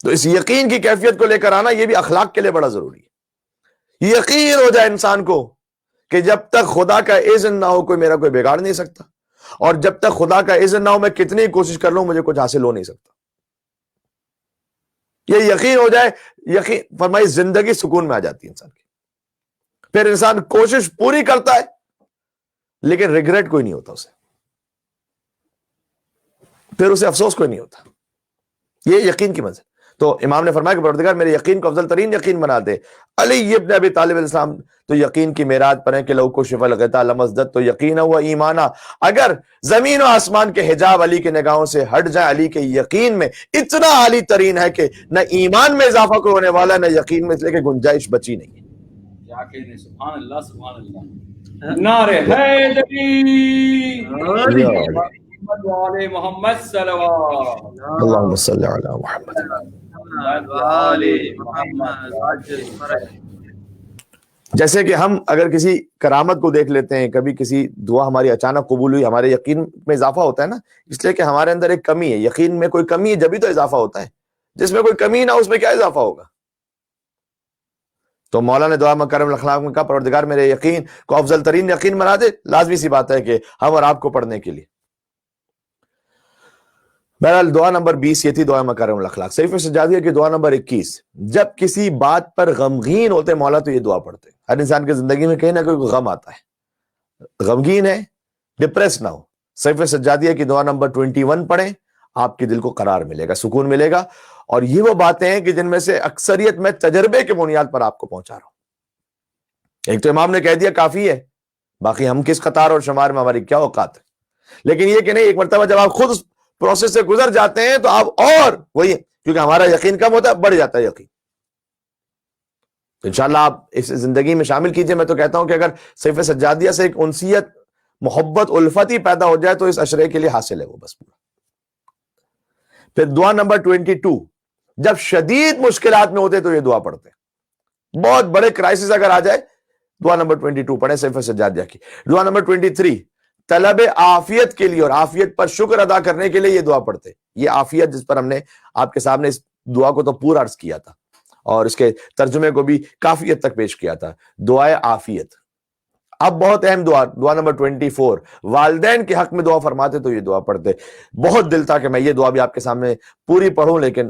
تو اس یقین کی کیفیت کو لے کر آنا یہ بھی اخلاق کے لیے بڑا ضروری ہے۔ یقین ہو جائے انسان کو کہ جب تک خدا کا اذن نہ ہو کوئی میرا کوئی بگاڑ نہیں سکتا، اور جب تک خدا کا اذن نہ ہو میں کتنی کوشش کر لوں مجھے کچھ حاصل ہو نہیں سکتا۔ یہ یقین ہو جائے، یقین فرمائی زندگی سکون میں آ جاتی ہے انسان کی۔ پھر انسان کوشش پوری کرتا ہے لیکن ریگریٹ کوئی نہیں ہوتا اسے، پھر اسے افسوس کوئی نہیں ہوتا۔ یہ یقین کی منزل۔ تو امام نے فرمایا کہ پروردگار میرے یقین کو افضل ترین یقین بنا دے۔ علی ابن ابی طالب علیہ السلام تو یقین کی معراج پر ہیں کہ لو کشف الغطاء لمزدت تو یقینا و ایمانا، اگر زمین و آسمان کے حجاب علی کے نگاہوں سے ہٹ جائے، علی کے یقین میں اتنا عالی ترین ہے کہ نہ ایمان میں اضافہ کوئی ہونے والا نہ یقین میں اس لیے کہ گنجائش بچی نہیں ہے۔ سبحان اللہ سبحان اللہ، نعرہ حیدری، محمد وعلی محمد صلوات، اللہم صلی علی محمد۔ جیسے کہ ہم اگر کسی کرامت کو دیکھ لیتے ہیں، کبھی کسی دعا ہماری اچانک قبول ہوئی، ہمارے یقین میں اضافہ ہوتا ہے نا، اس لیے کہ ہمارے اندر ایک کمی ہے، یقین میں کوئی کمی ہے جبھی تو اضافہ ہوتا ہے، جس میں کوئی کمی نہ اس میں کیا اضافہ ہوگا۔ تو مولا نے دعا مکارم الاخلاق میں کہا پروردگار میرے یقین کو افضل ترین یقین بنا دے۔ لازمی سی بات ہے کہ ہم اور آپ کو پڑھنے کے لیے بہرحال دعا نمبر 20 یہ تھی دعا مکارم الاخلاق۔ صحیفہ سجادیہ کی دعا نمبر 21، جب کسی بات پر غمگین ہوتے مولا تو یہ دعا پڑھتے۔ ہر انسان کی زندگی میں کہیں نہ کوئی غم آتا ہے، غمگین ہے، ڈپریس نہ ہو، صحیفہ سجادیہ کی دعا نمبر 21 پڑھیں، آپ کے دل کو قرار ملے گا، سکون ملے گا۔ اور یہ وہ باتیں ہیں کہ جن میں سے اکثریت میں تجربے کے بنیاد پر آپ کو پہنچا رہا ہوں۔ ایک تو امام نے کہہ دیا کافی ہے، باقی ہم کس قطار اور شمار میں ہماری کیا اوقات ہے، لیکن یہ کہ نہیں، ایک مرتبہ جب آپ خود اس پروسیس سے گزر جاتے ہیں تو آپ اور وہی، کیونکہ ہمارا یقین کم ہوتا ہے بڑھ جاتا ہے یقین۔ انشاءاللہ آپ اس زندگی میں شامل کیجئے۔ میں تو کہتا ہوں کہ اگر صحیفہ سجادیہ سے ایک انسیت، محبت، الفت ہی پیدا ہو جائے تو اس عشرے کے لیے حاصل ہے وہ بس پورا۔ پھر دعا نمبر 22، جب شدید مشکلات میں ہوتے تو یہ دعا پڑھتے، بہت بڑے کرائسس اگر آ جائے دعا نمبر 22 پڑھیں صحیفہ سجادیہ کی۔ دعا نمبر 23، طلب عافیت کے لیے اور عافیت پر شکر ادا کرنے کے لیے یہ دعا پڑھتے۔ یہ عافیت جس پر ہم نے آپ کے سامنے اس دعا کو تو پورا عرض کیا تھا اور اس کے ترجمے کو بھی کافی حد تک پیش کیا تھا، دعائے عافیت۔ اب بہت اہم دعا نمبر 24، والدین کے حق میں دعا فرماتے تو یہ دعا پڑھتے۔ بہت دل تھا کہ میں یہ دعا بھی آپ کے سامنے پوری پڑھوں، لیکن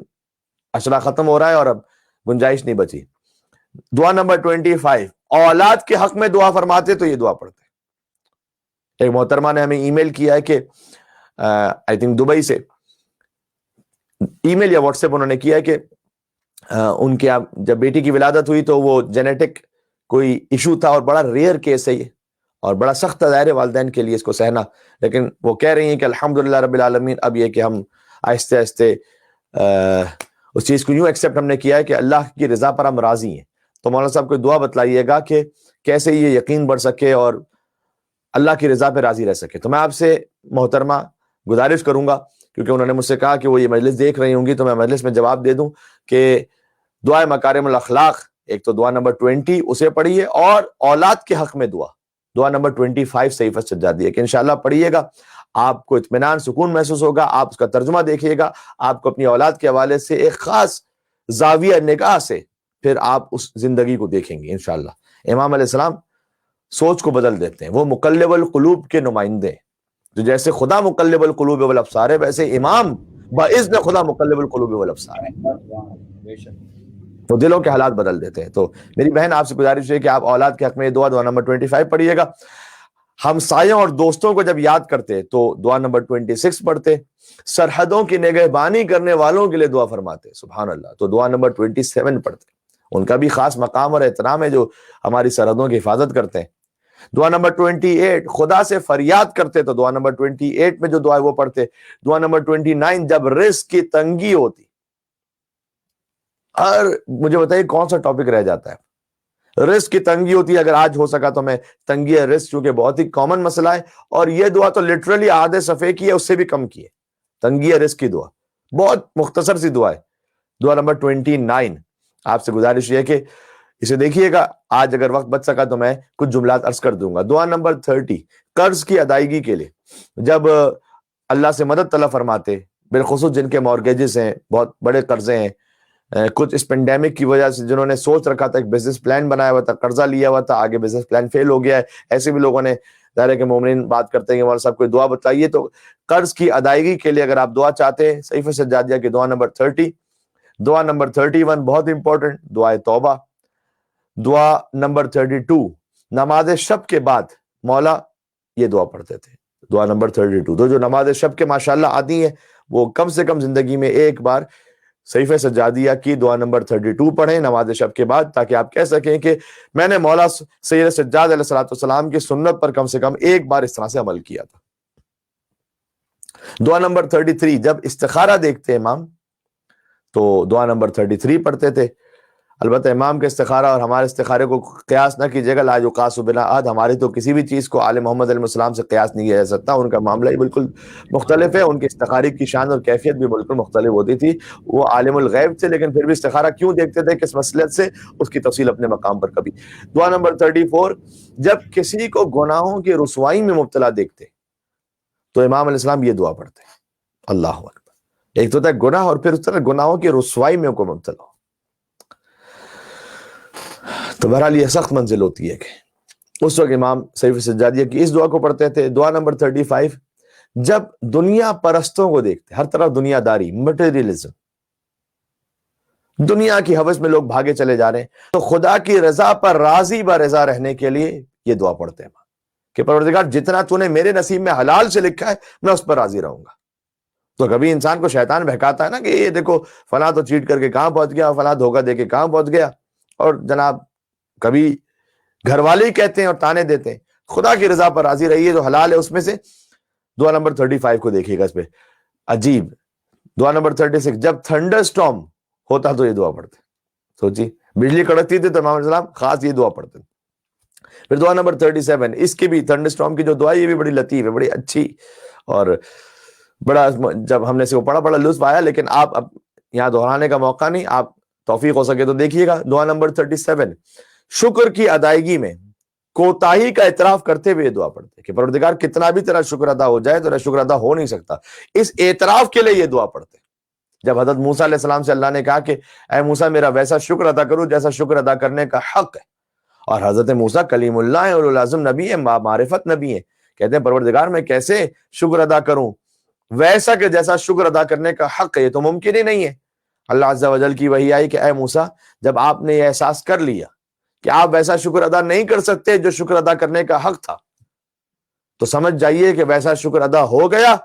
اشرا ختم ہو رہا ہے اور اب گنجائش نہیں بچی۔ دعا نمبر 25، اولاد کے حق میں دعا فرماتے تو یہ دعا پڑھتے۔ ایک محترمہ نے ہمیں ای میل کیا ہے کہ آئی تھنک دبئی سے ای میل یا واٹس ایپ انہوں نے کیا ہے کہ ان کے جب بیٹی کی ولادت ہوئی تو وہ جینیٹک کوئی ایشو تھا اور بڑا ریئر کیس ہے یہ، اور بڑا سخت ظاہر ہے والدین کے لیے اس کو سہنا، لیکن وہ کہہ رہی ہیں کہ الحمدللہ رب العالمین، اب یہ کہ ہم آہستہ آہستہ اس چیز کو یوں ایکسیپٹ ہم نے کیا ہے کہ اللہ کی رضا پر ہم راضی ہیں۔ تو مولانا صاحب کو دعا بتلائیے گا کہ کیسے یہ یقین بڑھ سکے اور اللہ کی رضا پہ راضی رہ سکے. تو میں آپ سے محترمہ گزارش کروں گا, کیونکہ انہوں نے مجھ سے کہا کہ وہ یہ مجلس دیکھ رہی ہوں گی, تو میں مجلس میں جواب دے دوں کہ دعائے مکارم الاخلاق, ایک تو دعا نمبر 20 اسے پڑھیے, اور اولاد کے حق میں دعا نمبر 25 صحیفہ سجادیہ کہ انشاءاللہ پڑھیے گا, آپ کو اطمینان سکون محسوس ہوگا. آپ اس کا ترجمہ دیکھیے گا, آپ کو اپنی اولاد کے حوالے سے ایک خاص زاویہ نگاہ سے پھر آپ اس زندگی کو دیکھیں گے انشاءاللہ. امام علیہ السلام سوچ کو بدل دیتے ہیں, وہ مقلب القلوب کے نمائندے, جو جیسے خدا مقلب القلوب والابصار ہے, ویسے امام باذن خدا مقلب القلوب والابصار ہے, وہ دلوں کے حالات بدل دیتے ہیں. تو میری بہن آپ سے گزارش ہے کہ آپ اولاد کے حق میں دعا نمبر 25 پڑھیے گا. ہمسایوں اور دوستوں کو جب یاد کرتے تو دعا نمبر 26 پڑھتے. سرحدوں کی نگہبانی کرنے والوں کے لیے دعا فرماتے, سبحان اللہ, تو دعا نمبر 27 پڑھتے. ان کا بھی خاص مقام اور احترام ہے جو ہماری سرحدوں کی حفاظت کرتے ہیں. دعا نمبر 28 خدا سے فریاد کرتے, تو دعا نمبر 28 میں جو دعا ہے وہ پڑھتے. دعا نمبر 29 جب رزق کی تنگی ہوتی, اور مجھے بتائیے کون سا ٹاپک رہ جاتا ہے, رزق کی تنگی ہوتی ہے. اگر آج ہو سکا تو میں تنگی رزق, چونکہ بہت ہی کامن مسئلہ ہے, اور یہ دعا تو لٹرلی آدھے صفحے کی ہے, اس سے بھی کم کی ہے. تنگی رزق کی دعا بہت مختصر سی دعا ہے. دعا نمبر 29 آپ سے گزارش یہ ہے کہ اسے دیکھیے گا. آج اگر وقت بچ سکا تو میں کچھ جملات عرض کر دوں گا. دعا نمبر 30 قرض کی ادائیگی کے لیے, جب اللہ سے مدد طلب فرماتے, بالخصوص جن کے مارگیجز ہیں, بہت بڑے قرضے ہیں, کچھ اس پینڈیمک کی وجہ سے جنہوں نے سوچ رکھا تھا, ایک بزنس پلان بنایا ہوا تھا, قرضہ لیا ہوا تھا, آگے بزنس پلان فیل ہو گیا ہے, ایسے بھی لوگوں نے ظاہر ہے کہ مومنین بات کرتے ہیں کہ مولانا صاحب کوئی دعا بتائیے. تو قرض کی ادائیگی کے لیے اگر آپ دعا چاہتے ہیں, صحیفہ سجادیہ کی دعا نمبر 30. دعا نمبر 31 بہت امپورٹنٹ, دعائے توبہ. دعا نمبر 32 نماز شب کے بعد مولا یہ دعا پڑھتے تھے. دعا نمبر 32 تو جو نماز شب کے ماشاءاللہ عادی ہیں وہ کم سے کم زندگی میں ایک بار صحیفہ سجادیہ کی دعا نمبر 32 پڑھیں نماز شب کے بعد, تاکہ آپ کہہ سکیں کہ میں نے مولا سید سجاد علیہ الصلوۃ والسلام کی سنت پر کم سے کم ایک بار اس طرح سے عمل کیا تھا. دعا نمبر 33 جب استخارہ دیکھتے امام تو دعا نمبر 33 پڑھتے تھے. البتہ امام کے استخارہ اور ہمارے استخارے کو قیاس نہ کیجیے گا, لا یقاس بلا احد, ہماری تو کسی بھی چیز کو آل محمد علیہ السلام سے قیاس نہیں کیا جا سکتا. ان کا معاملہ ہی بالکل مختلف ہے, ان کے استخارے کی شان اور کیفیت بھی بالکل مختلف ہوتی تھی. وہ عالم الغیب تھے, لیکن پھر بھی استخارہ کیوں دیکھتے تھے, کس مصلحت سے, اس کی تفصیل اپنے مقام پر کبھی. دعا نمبر 34 جب کسی کو گناہوں کی رسوائی میں مبتلا دیکھتے تو امام علیہ السلام یہ دعا پڑھتے, اللہ اکبر. ایک تو ہوتا ہے گناہ, اور پھر اس طرح گناہوں کی رسوائی میں کو مبتلا ہو, تو بہرحال یہ سخت منزل ہوتی ہے کہ اس وقت امام صحیفہ سجادیہ کی اس دعا کو پڑھتے تھے. دعا نمبر 35 جب دنیا پرستوں کو دیکھتے, ہر طرف دنیا داری, مٹیریلزم, دنیا کی ہوس میں لوگ بھاگے چلے جا رہے ہیں, تو خدا کی رضا پر راضی برضا رہنے کے لیے یہ دعا پڑھتے ہیں کہ پروردگار جتنا تو نے میرے نصیب میں حلال سے لکھا ہے میں اس پر راضی رہوں گا. تو کبھی انسان کو شیطان بہکاتا ہے نا کہ یہ دیکھو فلاں تو چیٹ کر کے کہاں پہنچ گیا, فلاں دھوکہ دے کے کہاں پہنچ گیا, اور جناب کبھی گھر والے ہی کہتے ہیں اور تانے دیتے ہیں. خدا کی رضا پر راضی رہیے, جو حلال ہے اس میں سے. دعا نمبر 35 کو دیکھیے گا, اس پہ عجیب. دعا نمبر 36 جب تھنڈر سٹارم ہوتا تو یہ دعا پڑھتے, سوچی بجلی کڑکتی تھی تو امام علیہ السلام خاص یہ دعا پڑھتے. پھر دعا نمبر 37 اس کی بھی تھنڈر سٹارم کی جو دعا یہ بھی بڑی لطیف ہے, بڑی اچھی, اور بڑا جب ہم نے سے وہ پڑھا بڑا لطف آیا, لیکن آپ اب یہاں دہرانے کا موقع نہیں, آپ توفیق ہو سکے تو دیکھیے گا. دعا نمبر 37 شکر کی ادائیگی میں کوتاہی کا اعتراف کرتے ہوئے دعا پڑھتے کہ پروردگار کتنا بھی تیرا شکر ادا ہو جائے تیرا شکر ادا ہو نہیں سکتا. اس اعتراف کے لیے یہ دعا پڑھتے. جب حضرت موسیٰ علیہ السلام سے اللہ نے کہا کہ اے موسیٰ میرا ویسا شکر ادا کرو جیسا شکر ادا کرنے کا حق ہے, اور حضرت موسیٰ کلیم اللہ اور العظم نبی ہے, معرفت نبی ہے, کہتے ہیں پروردگار میں کیسے شکر ادا کروں ویسا کہ جیسا شکر ادا کرنے کا حق ہے, یہ تو ممکن ہی نہیں ہے. اللہ عز و جل کی وحی آئی کہ اے موسیٰ جب آپ نے یہ احساس کر لیا کہ آپ ویسا شکر ادا نہیں کر سکتے جو شکر ادا کرنے کا حق تھا, تو سمجھ جائیے کہ ویسا شکر ادا ہو گیا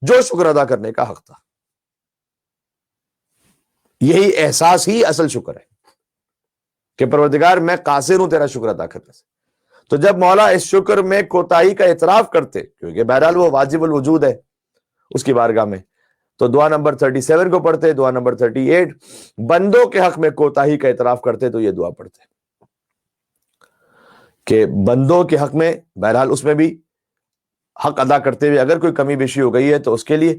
جو شکر ادا کرنے کا حق تھا. یہی احساس ہی اصل شکر ہے کہ پروردگار میں قاصر ہوں تیرا شکر ادا کرنے سے. تو جب مولا اس شکر میں کوتاہی کا اعتراف کرتے, کیونکہ بہرحال وہ واجب الوجود ہے اس کی بارگاہ میں, تو دعا نمبر 37 کو پڑھتے. دعا نمبر 38 بندوں کے حق میں کوتاہی کا اعتراف کرتے تو یہ دعا پڑھتے کہ بندوں کے حق میں بہرحال اس میں بھی حق ادا کرتے ہوئے اگر کوئی کمی بیشی ہو گئی ہے تو اس کے لیے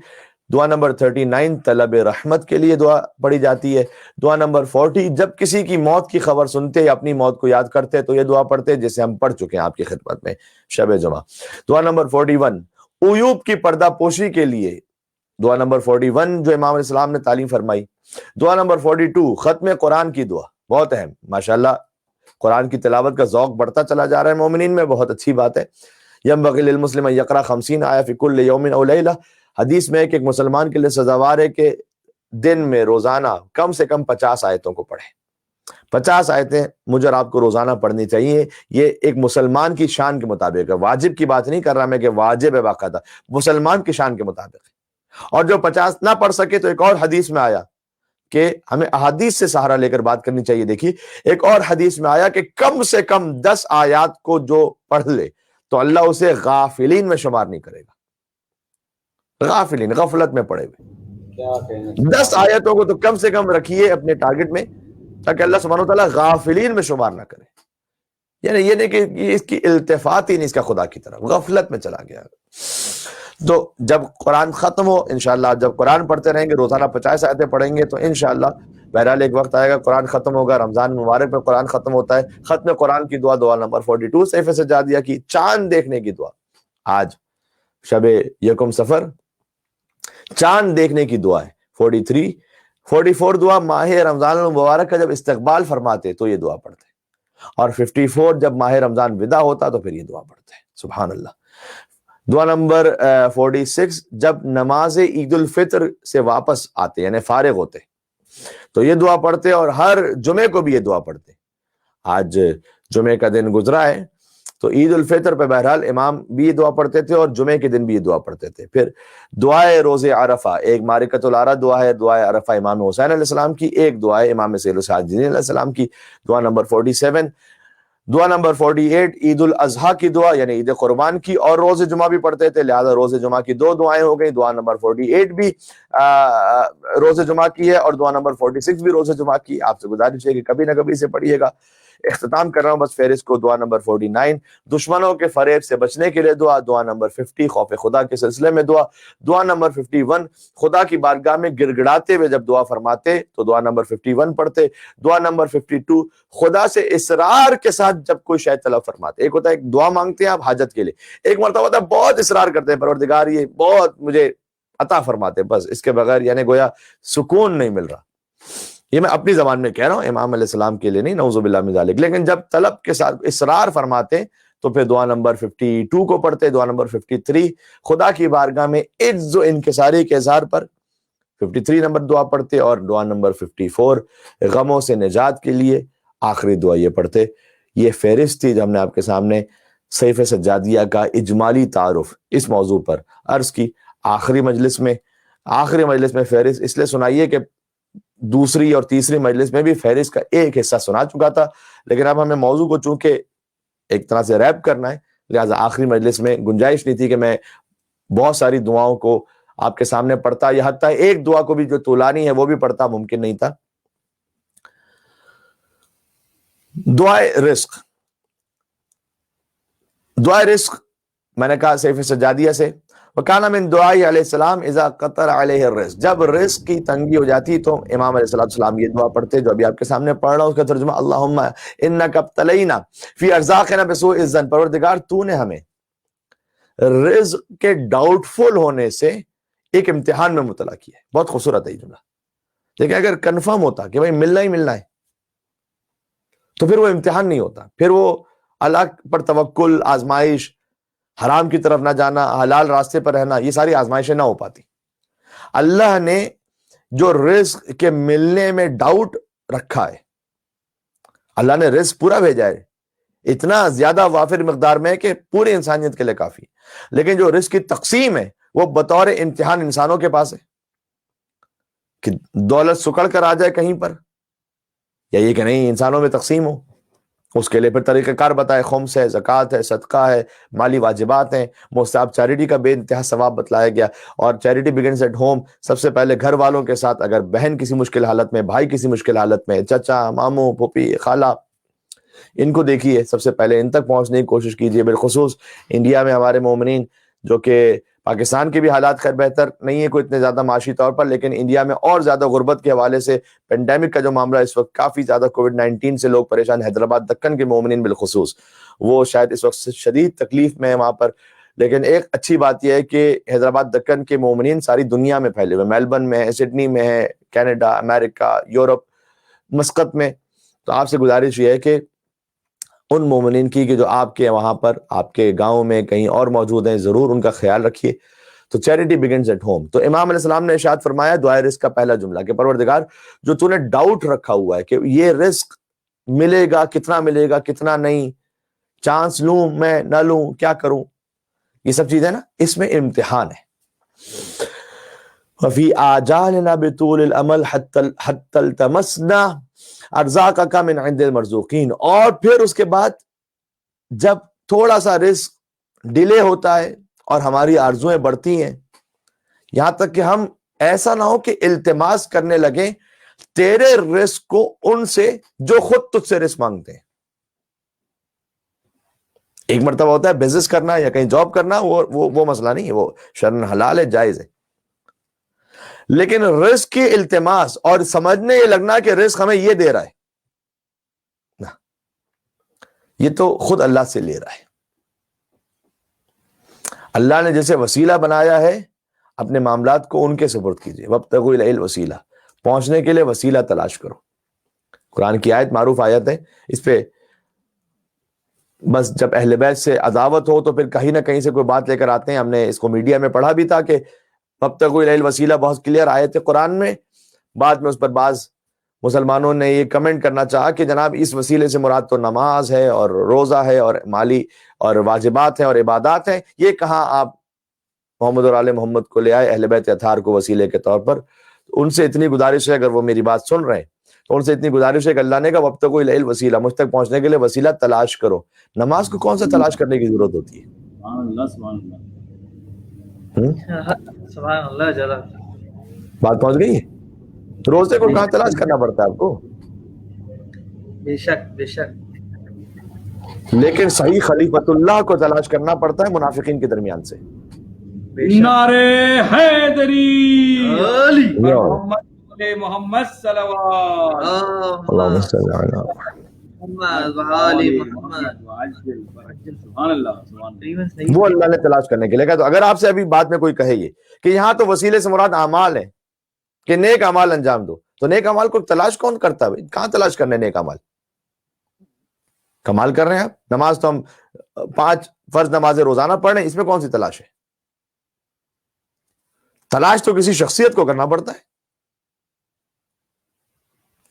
دعا نمبر 39 طلب رحمت کے لیے دعا پڑھی جاتی ہے. دعا نمبر 40 جب کسی کی موت کی خبر سنتے یا اپنی موت کو یاد کرتے تو یہ دعا پڑھتے جسے ہم پڑھ چکے ہیں آپ کی خدمت میں شب جمعہ. دعا نمبر 41 عیوب کی پردہ پوشی کے لیے دعا نمبر 41 جو امام علیہ السلام نے تعلیم فرمائی. دعا نمبر 42 ختم قرآن کی دعا بہت اہم. ماشاءاللہ قرآن کی تلاوت کا ذوق بڑھتا چلا جا رہا ہے مومنین میں، بہت اچھی بات ہے. ينبغي للمسلم ان يقرأ 50 آیہ فی کل یوم او لیلہ. حدیث میں ہے کہ ایک مسلمان کے لیے سزاوار ہے کہ دن میں روزانہ کم سے کم 50 آیتوں کو پڑھے. 50 آیتیں مجھے اور آپ کو روزانہ پڑھنی چاہیے. یہ ایک مسلمان کی شان کے مطابق ہے، واجب کی بات نہیں کر رہا میں کہ واجب ہے باقاعدہ، مسلمان کی شان کے مطابق ہے. اور جو 50 نہ پڑھ سکے تو ایک اور حدیث میں آیا کہ ہمیں احادیث سے سہارا لے کر بات کرنی چاہیے. دیکھیے ایک اور حدیث میں آیا کہ کم سے کم 10 آیات کو جو پڑھ لے تو اللہ اسے غافلین میں شمار نہیں کرے گا. غافلین، غفلت میں پڑے ہوئے. 10 آیتوں کو تو کم سے کم رکھیے اپنے ٹارگٹ میں تاکہ اللہ سبحانہ وتعالیٰ غافلین میں شمار نہ کرے. یعنی یہ نہیں کہ اس کی التفات ہی نہیں اس کا خدا کی طرف، غفلت میں چلا گیا. تو جب قرآن ختم ہو انشاءاللہ، جب قرآن پڑھتے رہیں گے روزانہ 50 آیتیں پڑھیں گے تو انشاءاللہ بہرحال ایک وقت آئے گا قرآن ختم ہوگا. رمضان مبارک میں قرآن ختم ہوتا ہے. ختم قرآن کی دعا دعا نمبر 42 صحیفہ سجادیہ کی چاند دیکھنے کی دعا. آج شب یکم سفر چاند دیکھنے کی دعا ہے. 43 44 دعا ماہ رمضان المبارک کا جب استقبال فرماتے تو یہ دعا پڑھتے، اور 54 جب ماہ رمضان ودا ہوتا تو پھر یہ دعا پڑھتے ہیں. سبحان اللہ. دعا نمبر 46 جب نماز عید الفطر سے واپس آتے یعنی فارغ ہوتے تو یہ دعا پڑھتے، اور ہر جمعے کو بھی یہ دعا پڑھتے. آج جمعے کا دن گزرا ہے تو عید الفطر پہ بہرحال امام بھی یہ دعا پڑھتے تھے اور جمعے کے دن بھی یہ دعا پڑھتے تھے. پھر دعائے روز عرفہ ایک معرکۃ العرہ دعا ہے. دعائے عرفہ امام حسین علیہ السلام کی، ایک دعا ہے امام سیل الساجدین علیہ السلام کی. دعا نمبر 47 دعا نمبر 48 عید الاضحیٰ کی دعا یعنی عید قربان کی، اور روز جمعہ بھی پڑھتے تھے لہذا روز جمعہ کی 2 دعائیں ہو گئی. دعا نمبر 48 بھی روز جمعہ کی ہے اور دعا نمبر 46 بھی روز جمعہ کی. آپ سے گزارش ہے کہ کبھی نہ کبھی سے پڑھیے گا. اختتام کر رہا ہوں بس فہرست کو. دعا نمبر 49 دشمنوں کے فریب سے بچنے کے لیے دعا. دعا نمبر 50 خوف خدا کے سلسلے میں دعا. دعا نمبر 51 خدا کی بارگاہ میں گڑ گڑاتے ہوئے جب دعا فرماتے تو دعا نمبر 51 پڑھتے. دعا نمبر 52 خدا سے اصرار کے ساتھ جب کوئی شے طلب فرماتے. ایک ہوتا ہے ایک دعا مانگتے ہیں آپ حاجت کے لیے، ایک مرتبہ ہوتا ہے بہت اصرار کرتے ہیں پروردگار یہ بہت مجھے عطا فرماتے، بس اس کے بغیر یعنی گویا سکون نہیں مل رہا. یہ میں اپنی زبان میں کہہ رہا ہوں، امام علیہ السلام کے لیے نہیں، نعوذ باللہ من ذالک. لیکن جب طلب کے ساتھ اصرار فرماتے تو پھر دعا نمبر 52 کو پڑھتے. دعا نمبر 53 خدا کی بارگاہ میں عجز و انکساری کے اظہار پر 53 نمبر دعا پڑھتے، اور دعا نمبر 54 غموں سے نجات کے لیے آخری دعا یہ پڑھتے. یہ فہرست تھی جو ہم نے آپ کے سامنے صحیفہ سجادیہ کا اجمالی تعارف اس موضوع پر عرض کی. آخری مجلس میں فہرست اس لیے سنائیے کہ دوسری اور تیسری مجلس میں بھی فہرست کا ایک حصہ سنا چکا تھا، لیکن اب ہمیں موضوع کو چونکہ ایک طرح سے ریپ کرنا ہے لہٰذا آخری مجلس میں گنجائش نہیں تھی کہ میں بہت ساری دعاؤں کو آپ کے سامنے پڑھتا، یا حتیٰ ایک دعا کو بھی جو طولانی ہے وہ بھی پڑھتا، ممکن نہیں تھا. دعائے رزق میں نے کہا صحیفہ سجادیہ سے وَكَانَ مِن دُعَاءِ علیہ السلام اذا قطر علیہ الرزق. جب رزق کی تنگی ہو جاتی تو امام علیہ السلام یہ دعا پڑھتے جو ابھی آپ کے سامنے پڑھ رہا ہوں. اس کا ترجمہ اللہم انک ابتلینا فی ارزاقنا بسوء الظن. پروردگار تو نے ہمیں رزق کے ڈاؤٹ فل ہونے سے ایک امتحان میں مبتلا کیا ہے. بہت خوبصورت ہے یہ جملہ. لیکن اگر کنفرم ہوتا کہ بھائی ملنا ہی ملنا ہے تو پھر وہ امتحان نہیں ہوتا، پھر وہ اللہ پر توکل، آزمائش، حرام کی طرف نہ جانا، حلال راستے پر رہنا، یہ ساری آزمائشیں نہ ہو پاتی. اللہ نے جو رزق کے ملنے میں ڈاؤٹ رکھا ہے، اللہ نے رزق پورا بھیجا ہے اتنا زیادہ وافر مقدار میں کہ پوری انسانیت کے لیے کافی. لیکن جو رزق کی تقسیم ہے وہ بطور امتحان انسانوں کے پاس ہے کہ دولت سکڑ کر آ جائے کہیں پر، یا یہ کہ نہیں انسانوں میں تقسیم ہو. اس کے لیے پھر طریقہ کار بتائے، خمس ہے، زکوٰۃ ہے، صدقہ ہے، مالی واجبات ہیں، مستحب چیریٹی کا بے انتہا ثواب بتلایا گیا. اور چیریٹی بگنز ایٹ ہوم، سب سے پہلے گھر والوں کے ساتھ. اگر بہن کسی مشکل حالت میں، بھائی کسی مشکل حالت میں، چچا، ماموں، پھوپھی، خالہ، ان کو دیکھیے سب سے پہلے، ان تک پہنچنے کی کوشش کیجیے، بالخصوص انڈیا میں ہمارے مومنین، جو کہ پاکستان کے بھی حالات خیر بہتر نہیں ہے کوئی اتنے زیادہ معاشی طور پر، لیکن انڈیا میں اور زیادہ غربت کے حوالے سے پینڈیمک کا جو معاملہ اس وقت کافی زیادہ کووڈ-19 سے لوگ پریشان، حیدرآباد دکن کے مومنین بالخصوص وہ شاید اس وقت شدید تکلیف میں ہے وہاں پر. لیکن ایک اچھی بات یہ ہے کہ حیدرآباد دکن کے مومنین ساری دنیا میں پھیلے ہوئے، میلبرن میں ہے، سڈنی میں ہے، کینیڈا، امریکہ، یورپ، مسقط میں. تو آپ سے گزارش یہ ہے کہ ان مومنین کی کہ جو آپ کے وہاں پر آپ کے گاؤں میں کہیں اور موجود ہیں، ضرور ان کا خیال رکھیے. تو چیریٹی بگنز ایٹ ہوم. تو امام علیہ السلام نے ارشاد فرمایا دعائے رزق کا پہلا جملہ کہ پروردگار جو تو نے ڈاؤٹ رکھا ہوا ہے کہ یہ رزق ملے گا کتنا نہیں، چانس لوں میں نہ لوں، کیا کروں، یہ سب چیزیں نا اس میں امتحان ہے. وفی آجالنا بطول الامل حتی التمسنا ارزاقک من عند المرزوقین. اور پھر اس کے بعد جب تھوڑا سا رزق ڈیلے ہوتا ہے اور ہماری آرزویں بڑھتی ہیں، یہاں تک کہ ہم ایسا نہ ہو کہ التماس کرنے لگیں تیرے رزق کو ان سے جو خود تجھ سے رزق مانگتے ہیں. ایک مرتبہ ہوتا ہے بزنس کرنا یا کہیں جاب کرنا، وہ مسئلہ نہیں ہے، وہ شرعاً حلال ہے، جائز ہے. لیکن رزق کی التماس اور سمجھنے یہ لگنا کہ رزق ہمیں یہ دے رہا ہے، نہ، یہ تو خود اللہ سے لے رہا ہے. اللہ نے جیسے وسیلہ بنایا ہے، اپنے معاملات کو ان کے سپرد کیجیے. وابتغوا الیہ الوسیلہ، پہنچنے کے لیے وسیلہ تلاش کرو. قرآن کی آیت، معروف آیت ہے، اس پہ بس جب اہل بیت سے عداوت ہو تو پھر کہیں نہ کہیں سے کوئی بات لے کر آتے ہیں. ہم نے اس کو میڈیا میں پڑھا بھی تھا کہ وابتغوا الیہ الوسیلہ بہت کلیئر آیت ہے قرآن میں. بعد میں اس پر بعض مسلمانوں نے یہ کمنٹ کرنا چاہا کہ جناب اس وسیلے سے مراد تو نماز ہے اور روزہ ہے اور مالی اور واجبات ہیں اور عبادات ہیں، یہ کہاں آپ محمد اور آل محمد کو لے آئے، اہل بیت اطہار کو وسیلے کے طور پر. ان سے اتنی گزارش ہے، اگر وہ میری بات سن رہے ہیں تو ان سے اتنی گزارش ہے کہ اللہ نے کہا وابتغوا الیہ الوسیلہ، مجھ تک پہنچنے کے لیے وسیلہ تلاش کرو. نماز کو کون سا تلاش کرنے کی ضرورت ہوتی ہے؟ سبحان اللہ جل. بات پہنچ گئی ہے؟ روزے کو کہاں تلاش کرنا پڑتا ہے آپ کو؟ بے شک بے شک. لیکن صحیح خلیفۃ اللہ کو تلاش کرنا پڑتا ہے منافقین کے درمیان سے. نعرے حیدری محمد صلوات اللہم صل علی وہ اللہ نے تلاش کرنے کے لیے کہا. تو اگر آپ سے ابھی بات میں کوئی کہے یہ کہ یہاں تو وسیلے سے مراد اعمال ہیں کہ نیک اعمال انجام دو، تو نیک اعمال کو تلاش کون کرتا ہے؟ کہاں تلاش کرنے نیک اعمال؟ کمال کر رہے ہیں آپ. نماز تو ہم 5 فرض نمازیں روزانہ پڑھ رہے ہیں، اس میں کون سی تلاش ہے؟ تلاش تو کسی شخصیت کو کرنا پڑتا ہے،